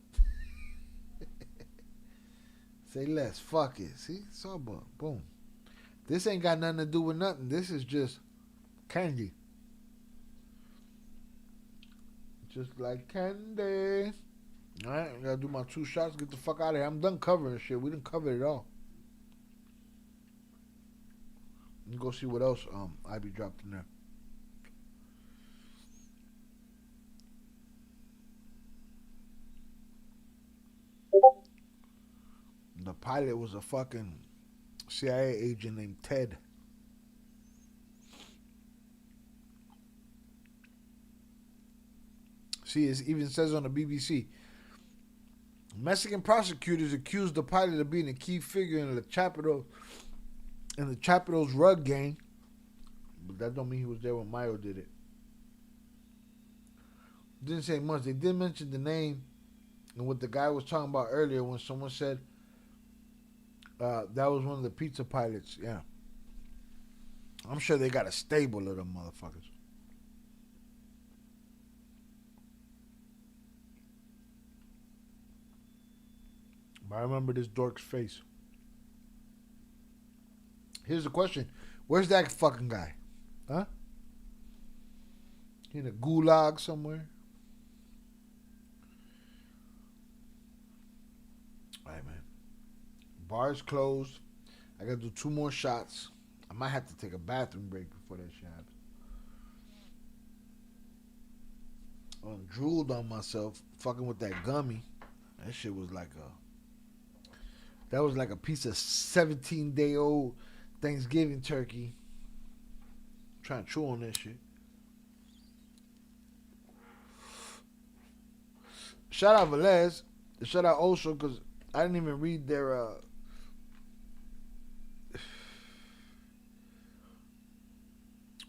Speaker 4: Say less. Fuck it. See? Sawbuck. Boom. This ain't got nothing to do with nothing. This is just candy. Just like candy. Alright, I gotta do my 2 shots. Get the fuck out of here. I'm done covering shit. We didn't cover it all. Let me go see what else Ivy dropped in there. The pilot was a fucking CIA agent named Ted. See, it even says on the BBC, Mexican prosecutors accused the pilot of being a key figure in the Chapitos rug gang, but that don't mean he was there when Mayo did it. Didn't say much. They did mention the name and what the guy was talking about earlier when someone said that was one of the pizza pilots. Yeah, I'm sure they got a stable of them motherfuckers. But I remember this dork's face. Here's the question. Where's that fucking guy? Huh? In a gulag somewhere? Alright, man. Bar's closed. I gotta do 2 more shots. I might have to take a bathroom break before that shit happens. I drooled on myself fucking with that gummy. That shit was like a piece of 17-day-old Thanksgiving turkey. I'm trying to chew on that shit. Shout out Velez. Shout out Osho, because I didn't even read their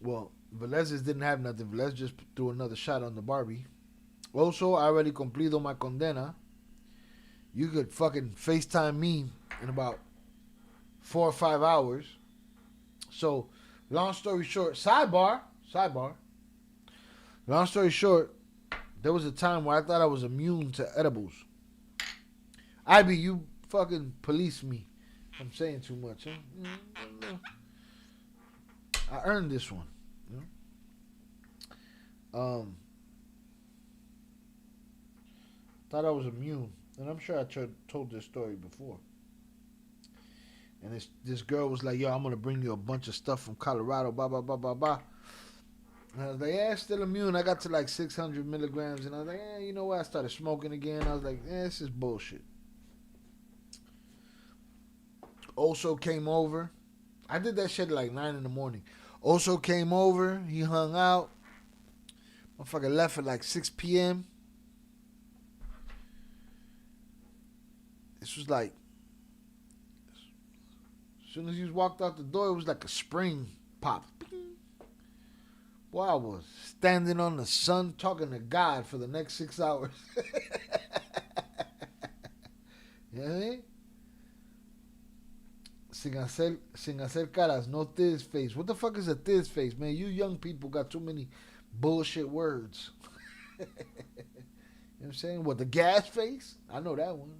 Speaker 4: well, Velez's didn't have nothing. Velez just threw another shot on the Barbie. Also, I already cumplido my condena. You could fucking FaceTime me in about 4 or 5 hours. So, long story short, sidebar. Long story short, there was a time where I thought I was immune to edibles. Ivy, you fucking police me. I'm saying too much, huh? I earned this one. You know? Thought I was immune. And I'm sure I told this story before. And this girl was like, yo, I'm going to bring you a bunch of stuff from Colorado, blah, blah, blah, blah, blah. And I was like, yeah, still immune. I got to like 600 milligrams. And I was like, you know what? I started smoking again. I was like, this is bullshit. Also came over. I did that shit at like 9 in the morning. Also came over. He hung out. Motherfucker left at like 6 p.m. This was like, as soon as he walked out the door, it was like a spring pop. Boy, I was standing on the sun talking to God for the next 6 hours. You know what I mean? Sin hacer caras, no thiz face. What the fuck is a thiz face, man? You young people got too many bullshit words. You know what I'm saying? What, the gas face? I know that one.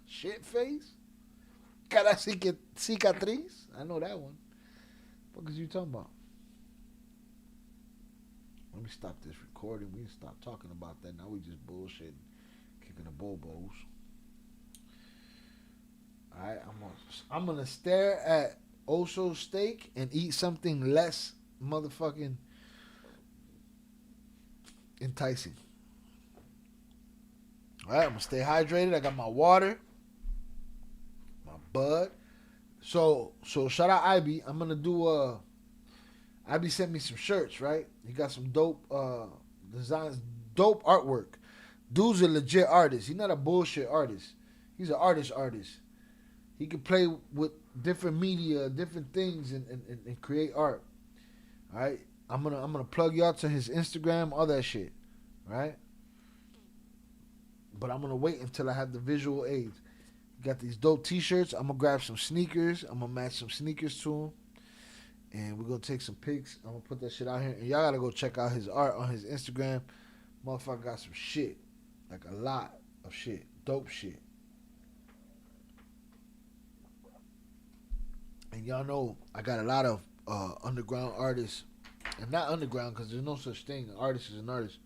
Speaker 4: Shit face? Cara cicatriz? I know that one. What is you talking about? Let me stop this recording. We can stop talking about that. Now we just bullshit, kicking the bobos. Alright, I'm gonna stare at Oso steak and eat something less motherfucking enticing. Alright, I'm gonna stay hydrated. I got my water, my bud. So shout out Ivy. I'm gonna do Ivy sent me some shirts, right? He got some dope designs, dope artwork. Dude's a legit artist. He's not a bullshit artist. He's an artist. He can play with different media, different things, and create art. All right, I'm gonna plug y'all to his Instagram, all that shit, right? But I'm gonna wait until I have the visual aids. Got these dope T-shirts. I'm gonna grab some sneakers. I'm gonna match some sneakers to him, and we're gonna take some pics. I'm gonna put that shit out here, and y'all gotta go check out his art on his Instagram. Motherfucker got some shit, like a lot of shit, dope shit. And y'all know I got a lot of underground artists, and not underground because there's no such thing. An artist is an artist.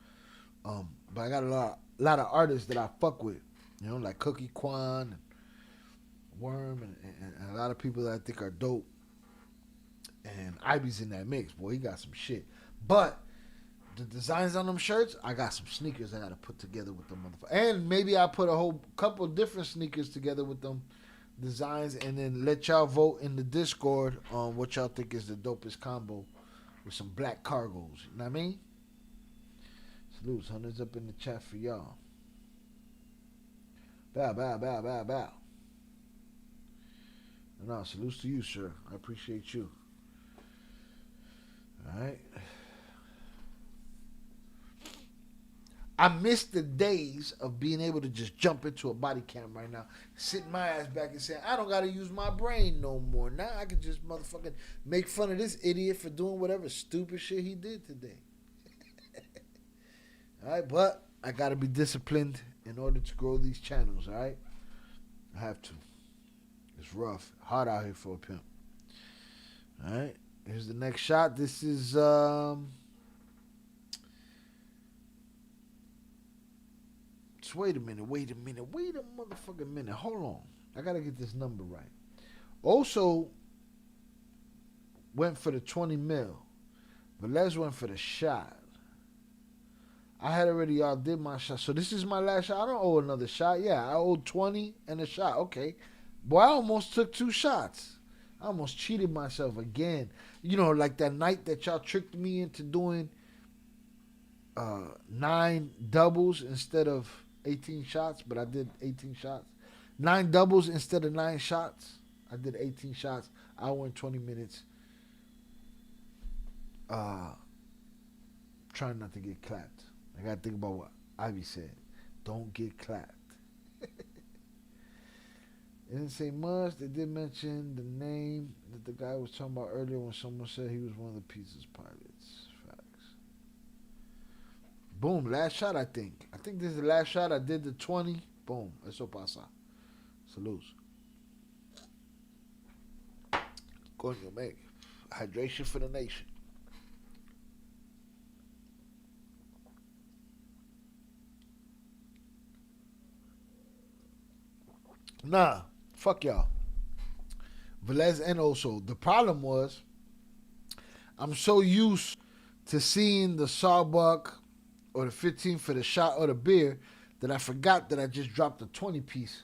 Speaker 4: But I got a lot of artists that I fuck with. You know, like Cookie Kwan, and Worm, and a lot of people that I think are dope. And Ivy's in that mix. Boy, he got some shit. But the designs on them shirts, I got some sneakers I got to put together with them motherfuckers. And maybe I put a whole couple different sneakers together with them designs, and then let y'all vote in the Discord on what y'all think is the dopest combo with some black cargos. You know what I mean? Salutes, hundreds up in the chat for y'all. Bow, bow, bow, bow, bow. No, salutes to you, sir. I appreciate you. Alright. I miss the days of being able to just jump into a body cam right now, sitting my ass back and saying, I don't got to use my brain no more. Now I can just motherfucking make fun of this idiot for doing whatever stupid shit he did today. All right, but I got to be disciplined in order to grow these channels, all right? I have to. It's rough. Hard out here for a pimp. All right, here's the next shot. This is... Wait a motherfucking minute. Hold on. I gotta get this number right. Also went for the 20 mil. Velez went for the shot. I had already did my shot. So this is my last shot. I don't owe another shot. Yeah, I owe 20 and a shot. Okay. Boy, I almost took 2 shots. I almost cheated myself again. You know, like that night that y'all tricked me into doing 9 doubles instead of 18 shots, but I did 18 shots. 9 doubles instead of 9 shots. I did 18 shots. I went 20 minutes. Trying not to get clapped. I gotta think about what Ivy said. Don't get clapped. It didn't say much. They did mention the name that the guy was talking about earlier when someone said he was one of the pizza's pilots. Facts. Boom, last shot, I think. I think this is the last shot. I did the 20. Boom. Eso pasa. Salutes. Coño, man. Hydration for the nation. Nah, fuck y'all. Velez and Oso. The problem was, I'm so used to seeing the sawbuck or the 15 for the shot or the beer that I forgot that I just dropped a 20 piece.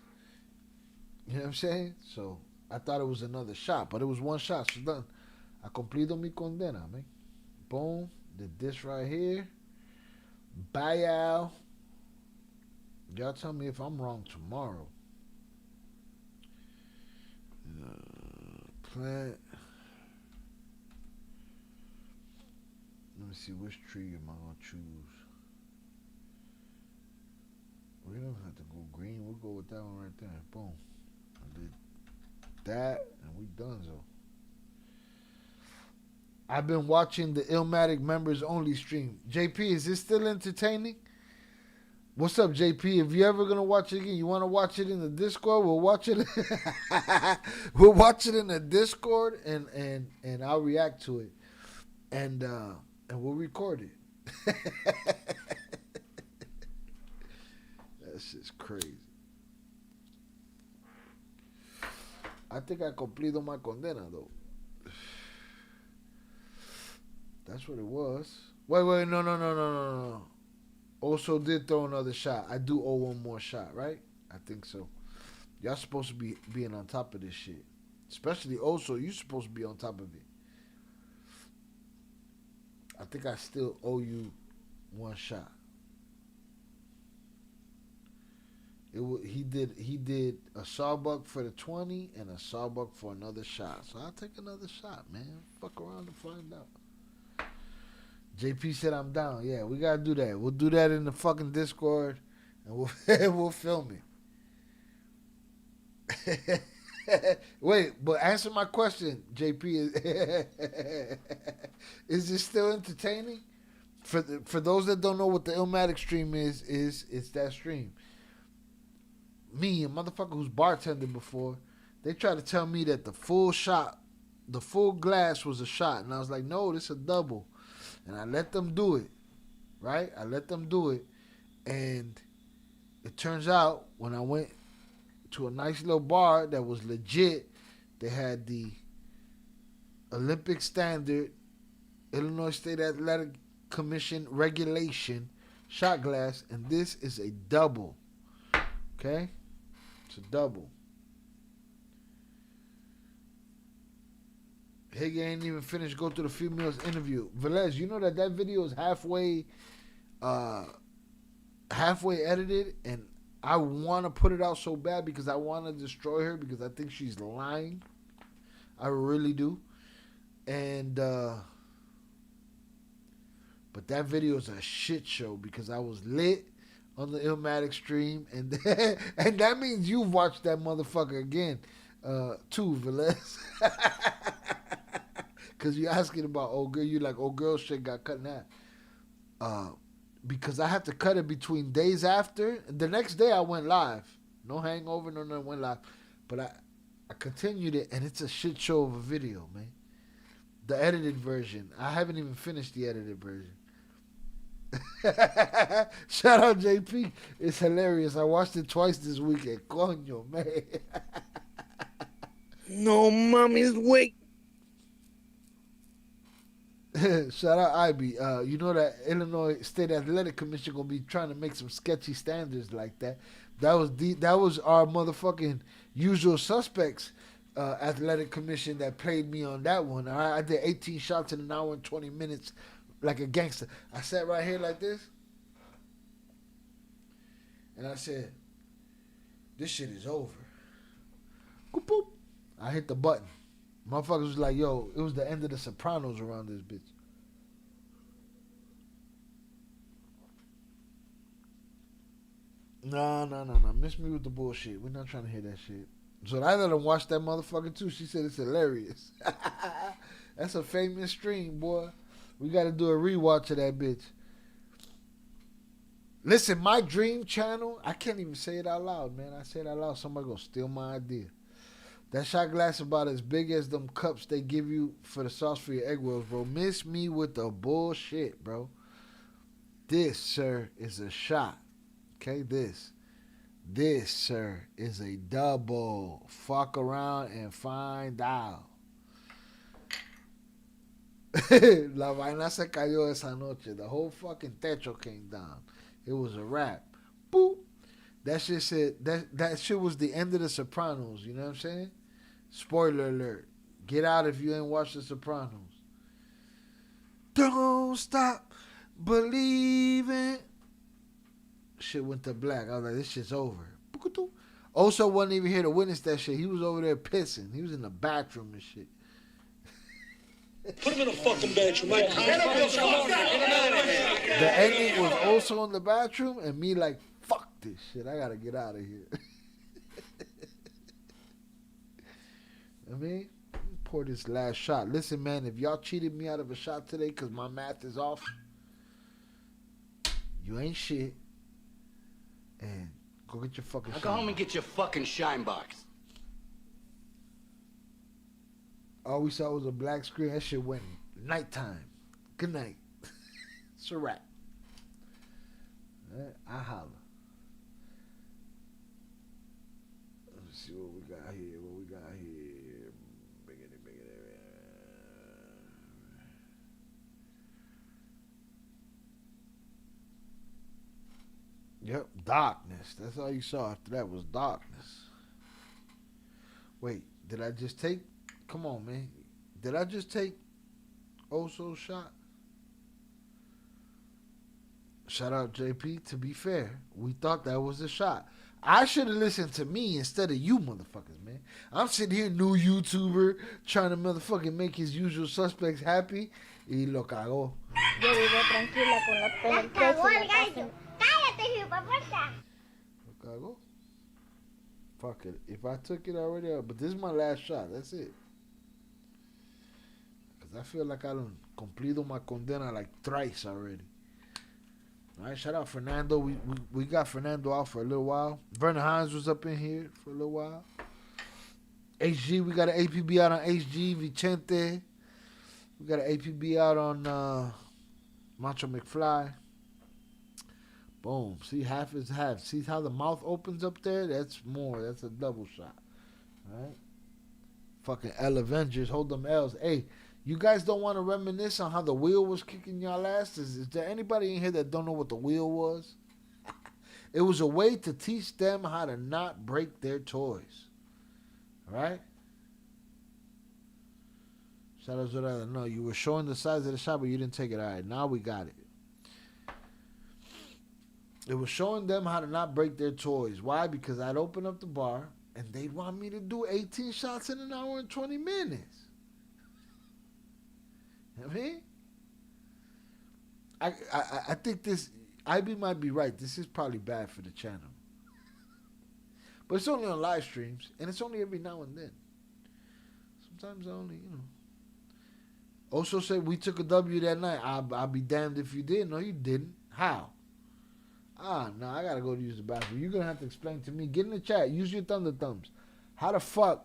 Speaker 4: You know what I'm saying? So I thought it was another shot, but it was one shot. So done. I cumplido mi condena, man. Boom. Did this right here. Bye, y'all. Y'all tell me if I'm wrong tomorrow. Plant. Let me see, which tree am I going to choose? We don't have to go green. We'll go with that one right there. Boom. I did that, and we done so. I've been watching the Illmatic members only stream. JP, is this still entertaining? What's up, JP? If you're ever gonna watch it again, you want to watch it in the Discord? We'll watch it. We'll watch it in the Discord, and I'll react to it, and we'll record it. That shit's crazy. I think I cumplido my condena though. That's what it was. Wait, no. Also did throw another shot. I do owe one more shot, right? I think so. Y'all supposed to be being on top of this shit. Especially also, you supposed to be on top of it. I think I still owe you one shot. He did a sawbuck for the 20 and a sawbuck for another shot. So I'll take another shot, man. Fuck around and find out. JP said I'm down. Yeah, we gotta do that. We'll do that in the fucking Discord, and we'll film it. Wait, but answer my question, JP. Is this still entertaining? For those that don't know what the Illmatic stream is it's that stream. Me, a motherfucker who's bartended before, they tried to tell me that the full glass was a shot, and I was like, no, this is a double. And I let them do it, right? I let them do it. And it turns out when I went to a nice little bar that was legit, they had the Olympic standard, Illinois State Athletic Commission regulation shot glass, and this is a double. Okay? It's a double. Higgy ain't even finished. Go to the females interview. Velez, you know that video is halfway edited, and I want to put it out so bad because I want to destroy her because I think she's lying. I really do. And but that video is a shit show because I was lit on the Illmatic stream, and and that means you've watched that motherfucker again too, Velez. Because you're asking about old girl. You like, old girl shit got cut in half. Because I had to cut it between days after. The next day I went live. No hangover, no nothing, went live. But I continued it, and it's a shit show of a video, man. The edited version. I haven't even finished the edited version. Shout out JP. It's hilarious. I watched it twice this weekend. Coño, man.
Speaker 5: No mommy's wait.
Speaker 4: Shout out Ivy. You know that Illinois State Athletic Commission gonna be trying to make some sketchy standards like that. That was our motherfucking usual suspects athletic commission that played me on that one. All right? I did 18 shots in an hour and 20 minutes like a gangster. I sat right here like this, and I said, "This shit is over." Boop, boop. I hit the button. Motherfuckers was like, yo, it was the end of The Sopranos around this bitch. No. Miss me with the bullshit. We're not trying to hear that shit. So I let her watch that motherfucker too. She said it's hilarious. That's a famous stream, boy. We got to do a rewatch of that bitch. Listen, my dream channel, I can't even say it out loud, man. I say it out loud, somebody gonna steal my idea. That shot glass about as big as them cups they give you for the sauce for your egg rolls, bro. Miss me with the bullshit, bro. This, sir, is a shot. Okay, this, sir, is a double. Fuck around and find out. La vaina se cayó esa noche. The whole fucking techo came down. It was a wrap. Boop. That shit said, that shit was the end of The Sopranos. You know what I'm saying? Spoiler alert. Get out if you ain't watched The Sopranos. Don't stop believing. Shit went to black. I was like, this shit's over. Also wasn't even here to witness that shit. He was over there pissing. He was in the bathroom and shit.
Speaker 5: Put him in a fucking bedroom.
Speaker 4: The ending was also in the bathroom, and me like, fuck this shit. I gotta get out of here. I mean, pour this last shot. Listen, man, if y'all cheated me out of a shot today because my math is off, you ain't shit. And go get your fucking shot.
Speaker 20: Go home and get your fucking shine box.
Speaker 4: All we saw was a black screen. That shit went nighttime. Good night. It's a wrap. I holla. Let's see what we got here. Yep, darkness. That's all you saw after that was darkness. Wait, did I just take? Come on, man. Did I just take Oso's shot? Shout out JP. To be fair, we thought that was a shot. I should have listened to me instead of you motherfuckers, man. I'm sitting here, new YouTuber, trying to motherfucking make his usual suspects happy. Y lo cagó.
Speaker 15: Yo vivo tranquila con la pena. Cállate, hipopuerta.
Speaker 4: Lo cagó. Fuck it. If I took it already, but this is my last shot. That's it. Because I feel like I done cumplido my condena like thrice already. All right, shout out Fernando. We got Fernando out for a little while. Vernon Hines was up in here for a little while. HG, we got an APB out on HG. Vicente. We got an APB out on Macho McFly. Boom. See, half is half. See how the mouth opens up there? That's more. That's a double shot. All right? Fucking L Avengers. Hold them L's. Hey, you guys don't want to reminisce on how the wheel was kicking y'all ass? Is there anybody in here that don't know what the wheel was? It was a way to teach them how to not break their toys. All right? Shout out to that. No, you were showing the size of the shot, but you didn't take it. All right, now we got it. It was showing them how to not break their toys. Why? Because I'd open up the bar, and they'd want me to do 18 shots in an hour and 20 minutes. I mean, I think this, IB might be right. This is probably bad for the channel. But it's only on live streams, and it's only every now and then. Sometimes I only, Also said we took a W that night. I'll be damned if you did. No, you didn't. How? No, I gotta go to use the bathroom. You're gonna have to explain to me. Get in the chat. Use your thumbs. How the fuck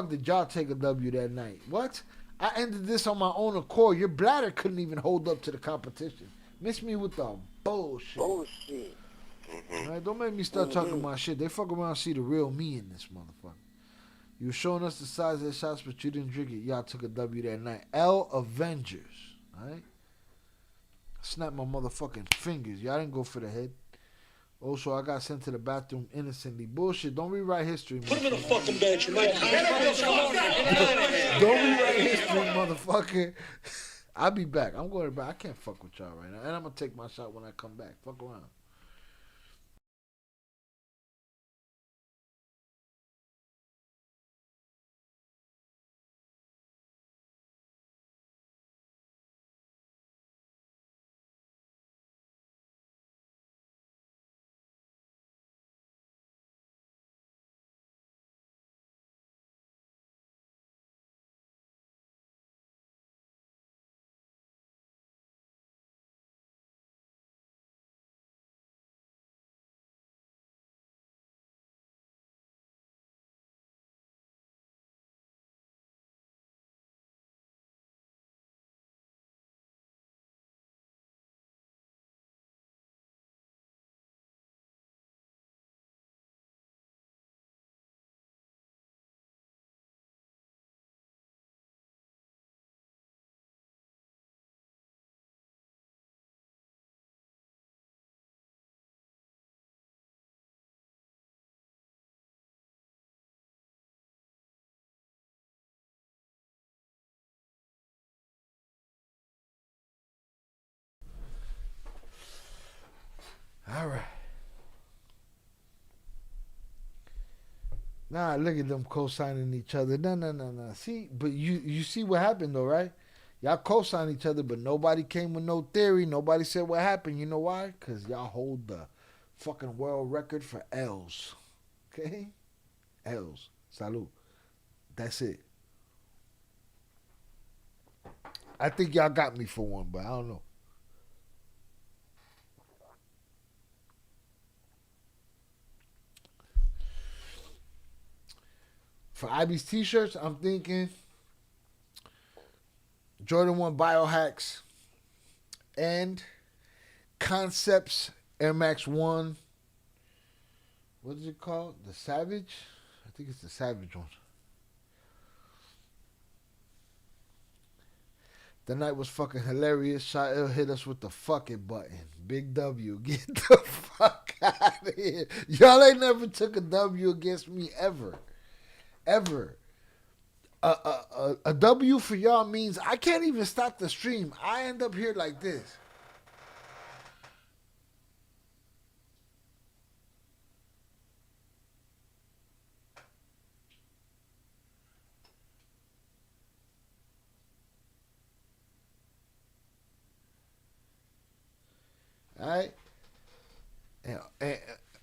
Speaker 4: did y'all take a W that night? What? I ended this on my own accord. Your bladder couldn't even hold up to the competition. Miss me with the bullshit. All right, don't make me start talking my shit. They fuck around and see the real me in this motherfucker. You were showing us the size of the shots, but you didn't drink it. Y'all took a W that night. L Avengers. All right? Snap my motherfucking fingers. Y'all didn't go for the head. Also, I got sent to the bathroom innocently. Bullshit. Don't rewrite history, man. Put him in a fucking bench. Don't rewrite history, motherfucker. I'll be back. I'm going to back. I can't fuck with y'all right now. And I'm going to take my shot when I come back. Fuck around. All right. Nah, look at them co-signing each other. No. See, but you see what happened though, right? Y'all co-signed each other, but nobody came with no theory. Nobody said what happened. You know why? Because y'all hold the fucking world record for L's. Okay? L's. Salud. That's it. I think y'all got me for one, but I don't know. For IB's t-shirts, I'm thinking Jordan 1 Biohacks and Concepts Air Max 1. What is it called? The Savage? I think it's the Savage one. The night was fucking hilarious. Sha'il hit us with the fucking button. Big W. Get the fuck out of here. Y'all ain't never took a W against me ever. Ever. A W for y'all means I can't even stop the stream. I end up here like this. Alright? And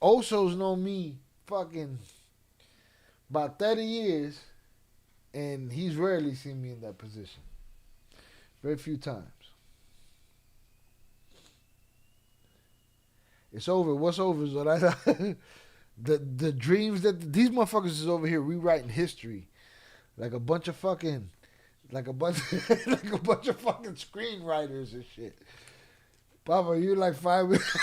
Speaker 4: Oso's known me fucking about 30 years, and he's rarely seen me in that position. Very few times. It's over. What's over is what the dreams that these motherfuckers is over here rewriting history, like a bunch of fucking screenwriters and shit. Papa, you like 5 minutes.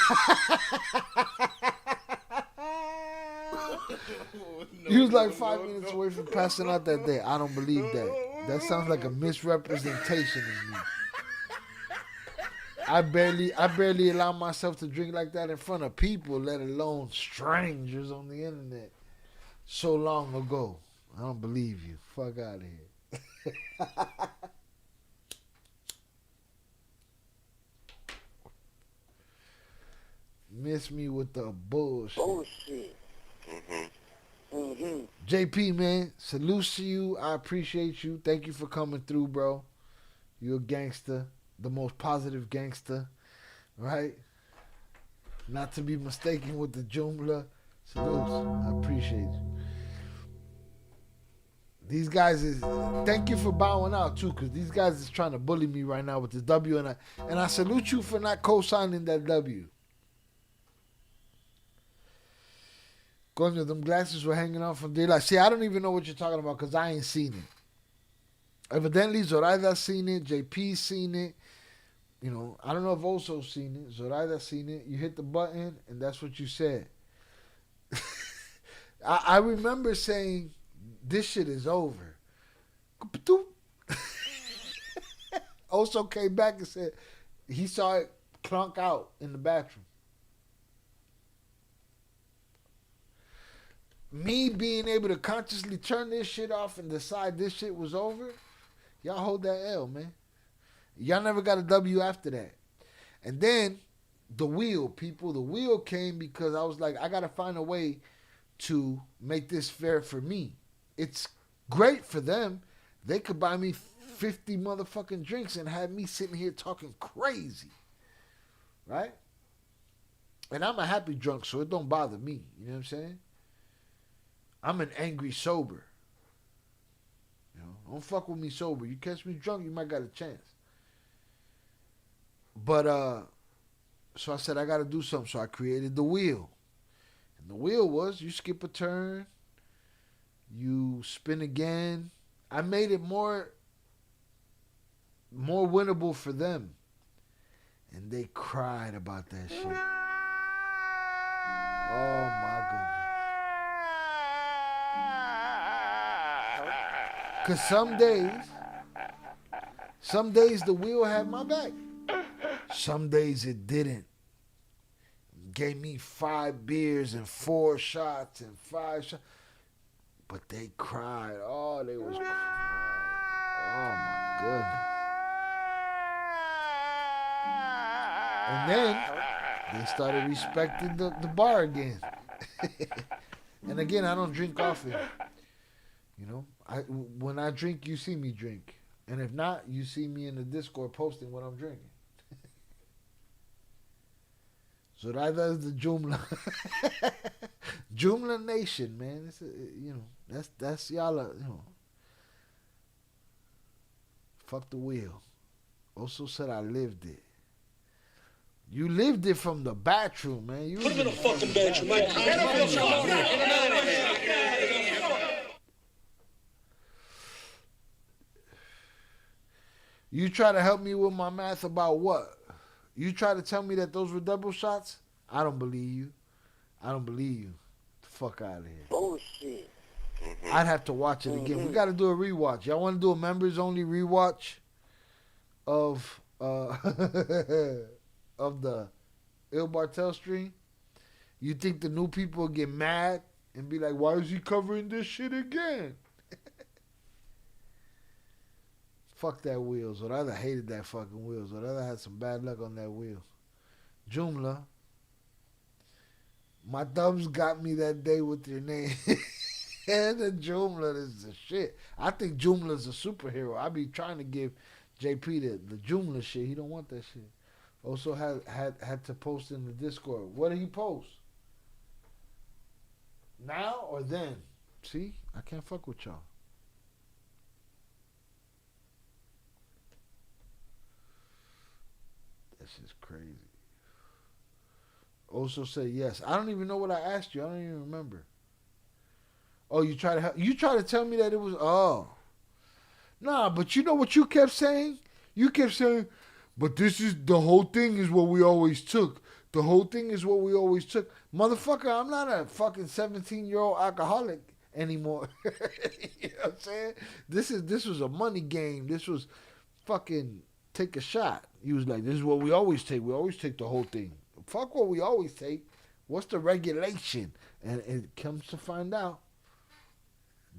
Speaker 4: He was like 5 minutes away from passing out that day. I don't believe that. That sounds like a misrepresentation of me. I barely allow myself to drink like that in front of people, let alone strangers on the internet. So long ago. I don't believe you. Fuck out of here. Miss me with the bullshit.
Speaker 7: Bullshit.
Speaker 4: JP, man, salute to you. I appreciate you. Thank you for coming through, bro. You're a gangster. The most positive gangster. Right? Not to be mistaken with the Joomla. Salute. I appreciate you. These guys is... Thank you for bowing out, too, because these guys is trying to bully me right now with this W. And I salute you for not co-signing that W. Coño, them glasses were hanging out from daylight. See, I don't even know what you're talking about because I ain't seen it. Evidently, Zoraida's seen it. JP's seen it. You know, I don't know if Oso's seen it. Zoraida's seen it. You hit the button, and that's what you said. I remember saying, this shit is over. Oso came back and said he saw it clunk out in the bathroom. Me being able to consciously turn this shit off and decide this shit was over, y'all hold that L, man. Y'all never got a W after that. And then the wheel, people, the wheel came because I was like, I got to find a way to make this fair for me. It's great for them. They could buy me 50 motherfucking drinks and have me sitting here talking crazy. Right? And I'm a happy drunk, so it don't bother me. You know what I'm saying? I'm an angry sober. You know, don't fuck with me sober. You catch me drunk, you might got a chance. But so I said I got to do something. So I created the wheel. And the wheel was you skip a turn, you spin again. I made it more winnable for them. And they cried about that shit. Oh my goodness. Because some days the wheel had my back. Some days it didn't. Gave me 5 beers and 4 shots and 5 shots. But they cried. Oh, they was crying. Oh, my goodness. And then they started respecting the bar again. And again, I don't drink often. You know, when I drink, you see me drink. And if not, you see me in the Discord posting what I'm drinking. So that is the Joomla. Joomla Nation, man. It's you know, that's y'all, you know. Fuck the wheel. Also said I lived it. You lived it from the bathroom, man. You
Speaker 5: Put him in a fucking bedroom.
Speaker 4: You try to help me with my math about what? You try to tell me that those were double shots? I don't believe you. I don't believe you. Get the fuck out of here.
Speaker 7: Bullshit.
Speaker 4: I'd have to watch it again. We got to do a rewatch. Y'all want to do a members only rewatch of of the Il Bartel stream? You think the new people will get mad and be like, "Why is he covering this shit again?" Fuck that wheels. Or I hated that fucking wheels. Or I had some bad luck on that wheel. Joomla. My thumbs got me that day with your name. And the Joomla is the shit. I think Joomla's a superhero. I be trying to give JP the Joomla shit. He don't want that shit. Also had to post in the Discord. What did he post? Now or then? See? I can't fuck with y'all. This is crazy. Also said yes. I don't even know what I asked you. I don't even remember. Oh, you try to tell me that it was nah, but you know what you kept saying? You kept saying, but this is the whole thing is what we always took. The whole thing is what we always took. Motherfucker, I'm not a fucking 17-year-old alcoholic anymore. You know what I'm saying? This was a money game. This was fucking take a shot. He was like, this is what we always take. We always take the whole thing. Fuck what we always take. What's the regulation? And it comes to find out,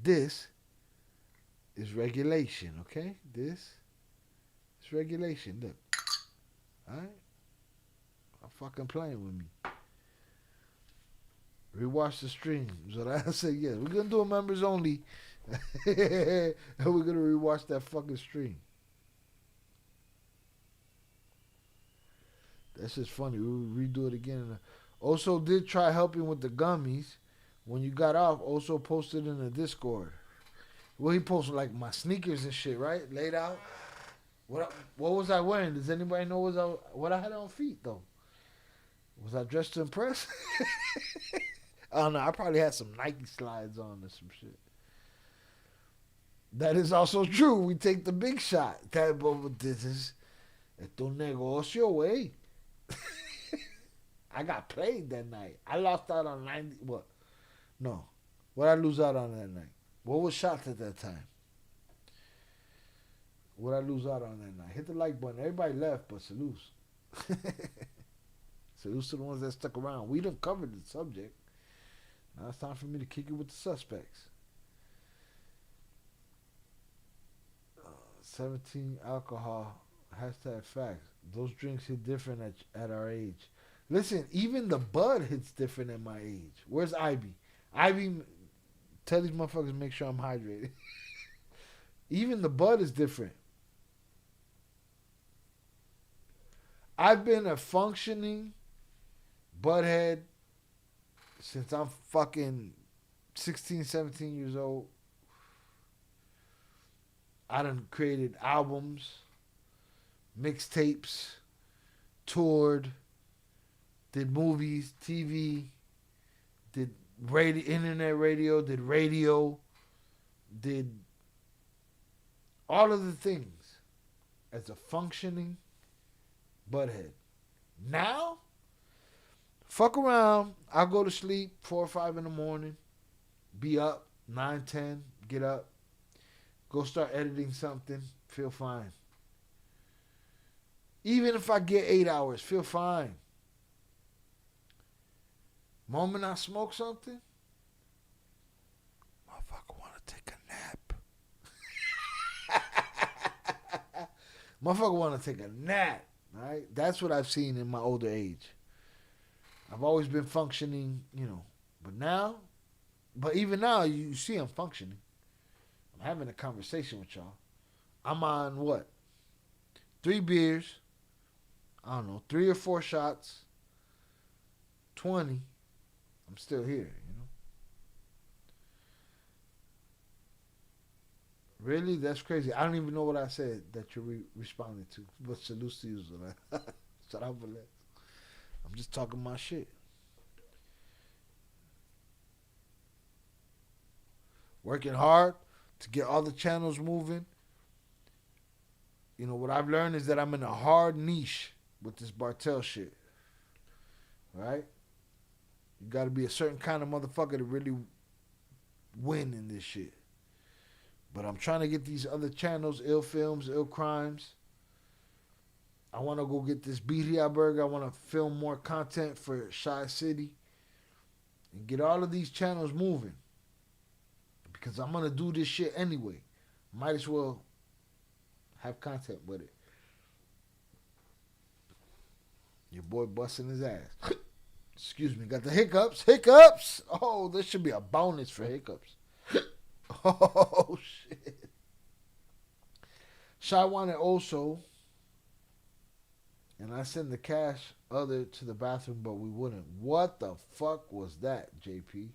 Speaker 4: this is regulation, okay? This is regulation. Look. Alright? I'm fucking playing with me. Rewatch the stream. So I said, yes. We're going to do a members only. And we're going to rewatch that fucking stream. That's just funny. We'll redo it again. Also did try helping with the gummies. When you got off, also posted in the Discord. Well, he posted like my sneakers and shit, right? Laid out. What was I wearing? Does anybody know what I had on feet, though? Was I dressed to impress? I don't know. I probably had some Nike slides on or some shit. That is also true. We take the big shot. This is tu negocio, way. I got played that night. I lost out on 90. What? No. What I lose out on that night? What was shots at that time? What I lose out on that night? Hit the like button. Everybody left, but salute. Salute to the ones that stuck around. We done covered the subject. Now it's time for me to kick it with the suspects. 17 alcohol. Hashtag facts. Those drinks hit different at our age. Listen, even the bud hits different at my age. Where's Ivy? Ivy, tell these motherfuckers to make sure I'm hydrated. Even the bud is different. I've been a functioning butthead since I'm fucking 16, 17 years old. I done created albums, mixtapes, toured, did movies, TV, did internet radio, did radio, did all of the things as a functioning butthead. Now, fuck around, I'll go to sleep 4 or 5 in the morning, be up 9, 10, get up, go start editing something, feel fine. Even if I get 8 hours, feel fine. Moment I smoke something, motherfucker want to take a nap. Motherfucker want to take a nap, right? That's what I've seen in my older age. I've always been functioning, but even now, you see I'm functioning. I'm having a conversation with y'all. I'm on what? 3 beers. I don't know, 3 or 4 shots. 20. I'm still here, Really? That's crazy. I don't even know what I said that you're responding to. But salute to you, Zola. Shout out for that. I'm just talking my shit. Working hard to get all the channels moving. You know, what I've learned is that I'm in a hard niche with this Bartel shit. Right? You got to be a certain kind of motherfucker to really win in this shit. But I'm trying to get these other channels, Ill Films, Ill Crimes. I want to go get this Birria Burger. I want to film more content for Shy City. And get all of these channels moving. Because I'm going to do this shit anyway. Might as well have content with it. Your boy busting his ass. Excuse me. Got the hiccups. Hiccups. Oh, this should be a bonus for hiccups. Oh, shit. Shy wanted also, and I send the cash other to the bathroom, but we wouldn't. What the fuck was that, JP?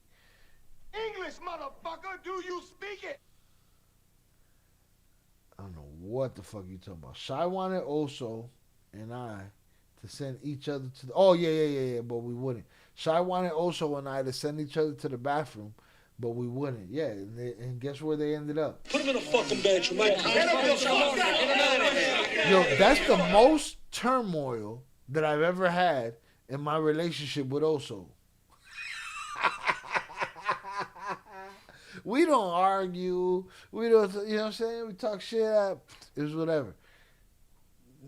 Speaker 2: English, motherfucker, do you speak it?
Speaker 4: I don't know what the fuck you talking about. Shy wanted also and I to send each other to the... Oh, yeah, but we wouldn't. Shy wanted also and I to send each other to the bathroom, but we wouldn't. Yeah, and guess where they ended up?
Speaker 5: Put him in a fucking bedroom.
Speaker 4: Yo, that's the most turmoil that I've ever had in my relationship with Oso. We don't argue. We don't, you know what I'm saying? We talk shit up. It was whatever.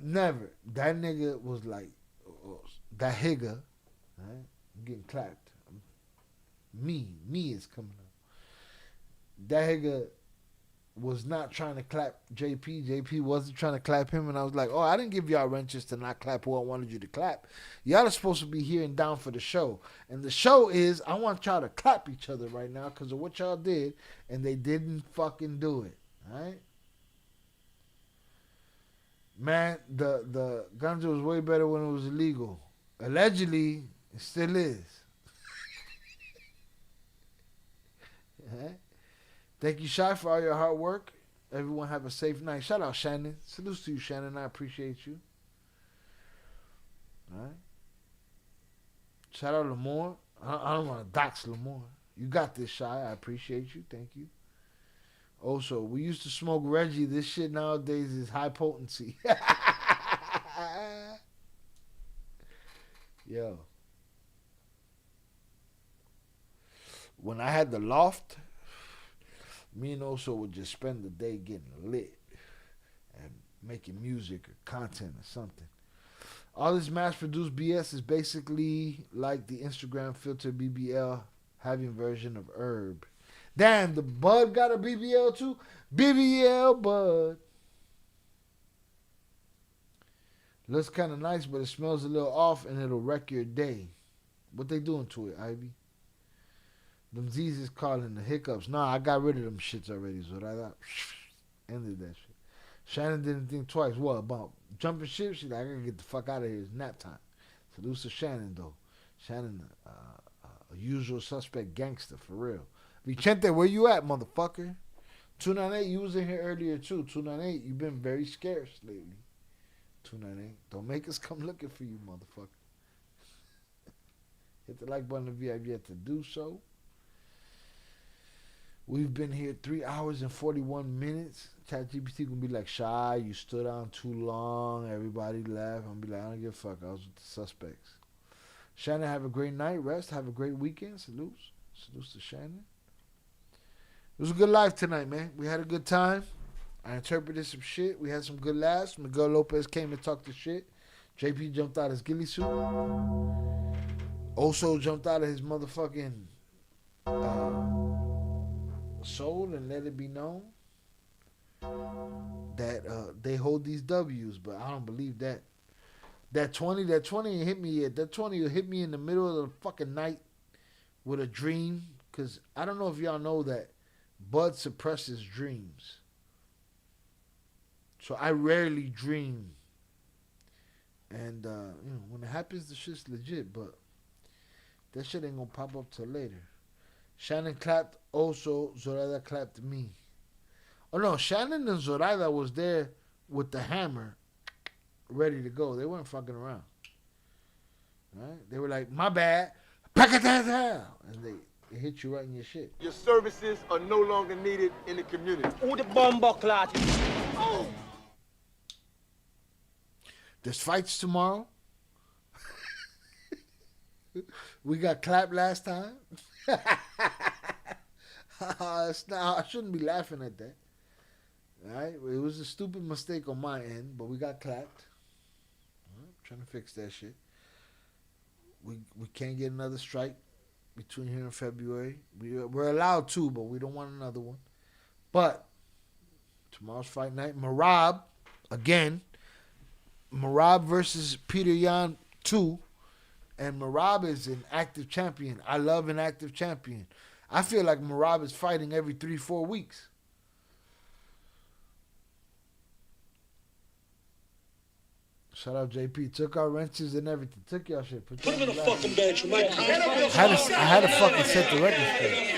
Speaker 4: Never. That nigga was like, that higga, right? I'm getting clapped. Me is coming up. That nigga was not trying to clap JP. JP wasn't trying to clap him. And I was like, oh, I didn't give y'all wrenches to not clap who I wanted you to clap. Y'all are supposed to be here and down for the show. And the show is, I want y'all to clap each other right now because of what y'all did. And they didn't fucking do it. All right? Man, the ganja was way better when it was illegal. Allegedly, it still is. All right? Thank you, Shy, for all your hard work. Everyone have a safe night. Shout out, Shannon. Salutes to you, Shannon. I appreciate you. All right. Shout out, Lamore. I don't want to dox Lamore. You got this, Shy. I appreciate you. Thank you. Also, we used to smoke Reggie. This shit nowadays is high potency. Yo. When I had the loft, me and Oso would just spend the day getting lit and making music or content or something. All this mass-produced BS is basically like the Instagram filter BBL having version of herb. Damn, the bud got a BBL too? BBL bud. Looks kind of nice, but it smells a little off and it'll wreck your day. What they doing to it, Ivy? Them Z's is calling the hiccups. Nah, I got rid of them shits already, so I ended that shit. Shannon didn't think twice. What, about jumping ship? She's like, I gotta get the fuck out of here. It's nap time. Salute to Shannon, though. Shannon, a usual suspect gangster, for real. Vicente, where you at, motherfucker? 298, you was in here earlier, too. 298, you been very scarce lately. 298, don't make us come looking for you, motherfucker. Hit the like button if you have yet to do so. We've been here 3 hours and 41 minutes. ChatGPT gonna be like, Shy, you stood on too long. Everybody left. I'm gonna be like, I don't give a fuck. I was with the suspects. Shannon, have a great night. Rest. Have a great weekend. Salutes. Salutes to Shannon. It was a good life tonight, man. We had a good time. I interpreted some shit. We had some good laughs. Miguel Lopez came and talked the shit. JP jumped out his ghillie suit. Oso jumped out of his motherfucking soul and let it be known that they hold these W's, but I don't believe that. That 20 hit me yet. That 20 hit me in the middle of the fucking night with a dream, because I don't know if y'all know that bud suppresses dreams. So I rarely dream. And, when it happens, the shit's legit, but that shit ain't gonna pop up till later. Shannon clapped also, Zorada clapped me. Oh no, Shannon and Zoraida was there with the hammer, ready to go. They weren't fucking around. Right? They were like, my bad, and they hit you right in your shit.
Speaker 21: Your services are no longer needed in the community.
Speaker 5: Who the bomber clot?
Speaker 21: Oh.
Speaker 4: There's fights tomorrow. We got clapped last time. I shouldn't be laughing at that. All right? It was a stupid mistake on my end, but we got clapped. All right? Trying to fix that shit. We can't get another strike between here and February. We're allowed to, but we don't want another one. But tomorrow's fight night. Marab, again. Marab versus Peter Yan 2. And Marab is an active champion. I love an active champion. I feel like Marab is fighting every 3-4 weeks. Shout out JP. Took our wrenches and everything. Took y'all shit. Put him in a fucking bench, Mike. I had to fucking set the record straight.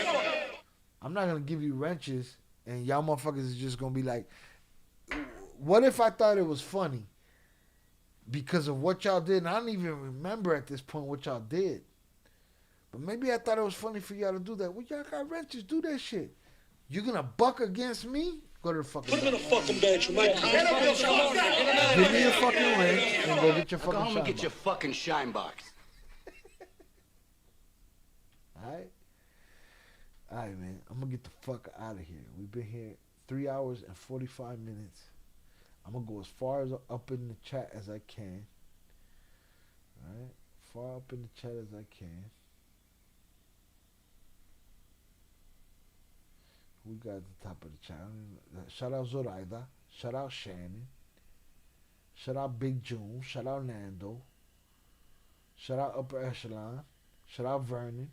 Speaker 4: I'm not going to give you wrenches and y'all motherfuckers is just going to be like, what if I thought it was funny? Because of what y'all did, and I don't even remember at this point what y'all did. But maybe I thought it was funny for y'all to do that. Well, y'all got wrenches, do that shit. You're gonna buck against me? Go to the fucking bench. Put him in a fucking bench, Mike. Give me a fucking wrench and go get your fucking shine box.
Speaker 20: Go home and get your fucking shine box.
Speaker 4: Alright? Alright, man. I'm gonna get the fuck out of here. We've been here 3 hours and 45 minutes. I'm going to go as far as up in the chat as I can. All right? Far up in the chat as I can. We got at the top of the chat. Shout out Zoraida. Shout out Shannon. Shout out Big June. Shout out Nando. Shout out Upper Echelon. Shout out Vernon.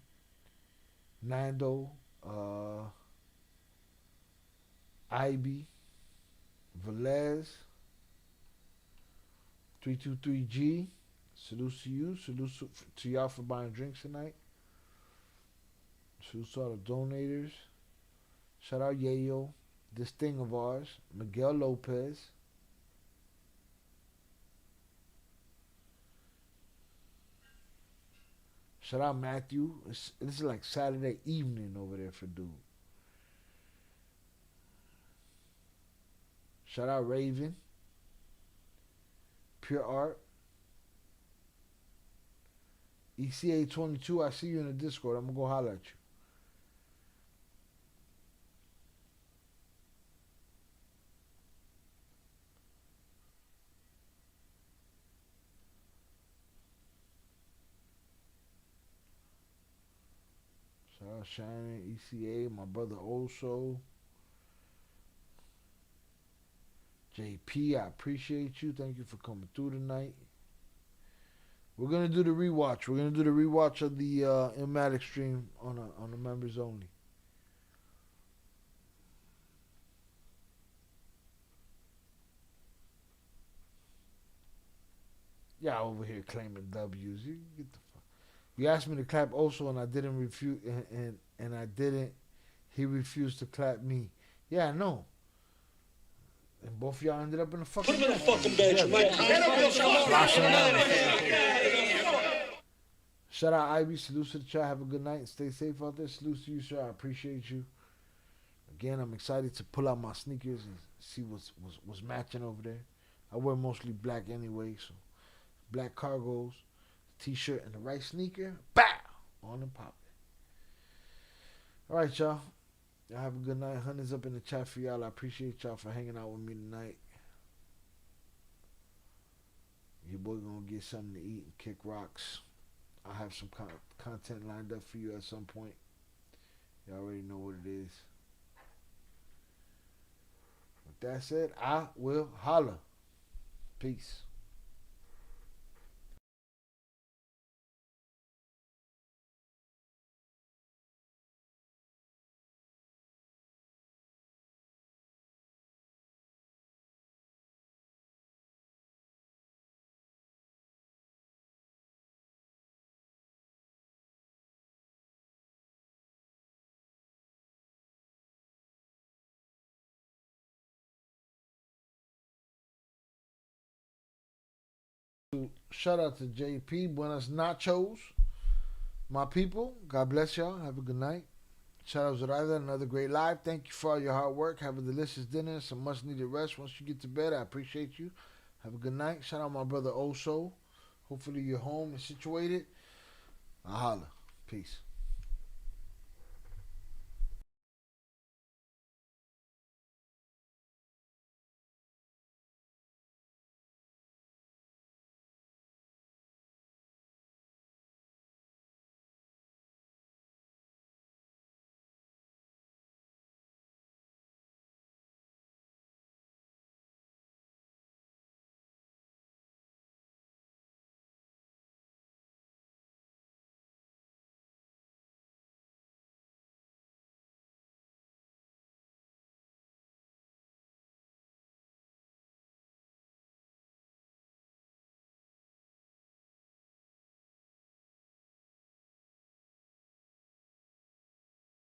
Speaker 4: Nando. Ivy. Velez, 323G, salute to you, salute to y'all for buying drinks tonight. Salute to all the donators. Shout out Yayo, this thing of ours, Miguel Lopez. Shout out Matthew. This is like Saturday evening over there for dude. Shout out Raven. Pure Art. ECA22, I see you in the Discord. I'm going to go holler at you. Shout out Shannon, ECA, my brother also. JP, I appreciate you. Thank you for coming through tonight. We're gonna do the rewatch. We're gonna do the rewatch of the Ilmatic stream on the members only. Yeah, over here claiming W's. You get the fuck. You asked me to clap also, and I didn't refuse, and I didn't. He refused to clap me. Yeah, I know. And both of y'all ended up in the fucking bench. Put him in the fucking bench, Mike. Shout out Ivy. Salute to the chat. Have a good night and stay safe out there. Salute to you, sir. I appreciate you. Again, I'm excited to pull out my sneakers and see what's matching over there. I wear mostly black anyway, so black cargos, t-shirt, and the right sneaker. Bow! On and pop it. All right, y'all. Y'all have a good night. Honey's up in the chat for y'all. I appreciate y'all for hanging out with me tonight. Your boy gonna get something to eat and kick rocks. I'll have some content lined up for you at some point. You already know what it is. With that said, I will holla. Peace. Shout out to JP. Buenas nachos. My people, God bless y'all. Have a good night. Shout out to Zoraida, another great live. Thank you for all your hard work. Have a delicious dinner, some much needed rest once you get to bed. I appreciate you. Have a good night. Shout out my brother Oso. Hopefully your home is situated. I'll holla. Peace.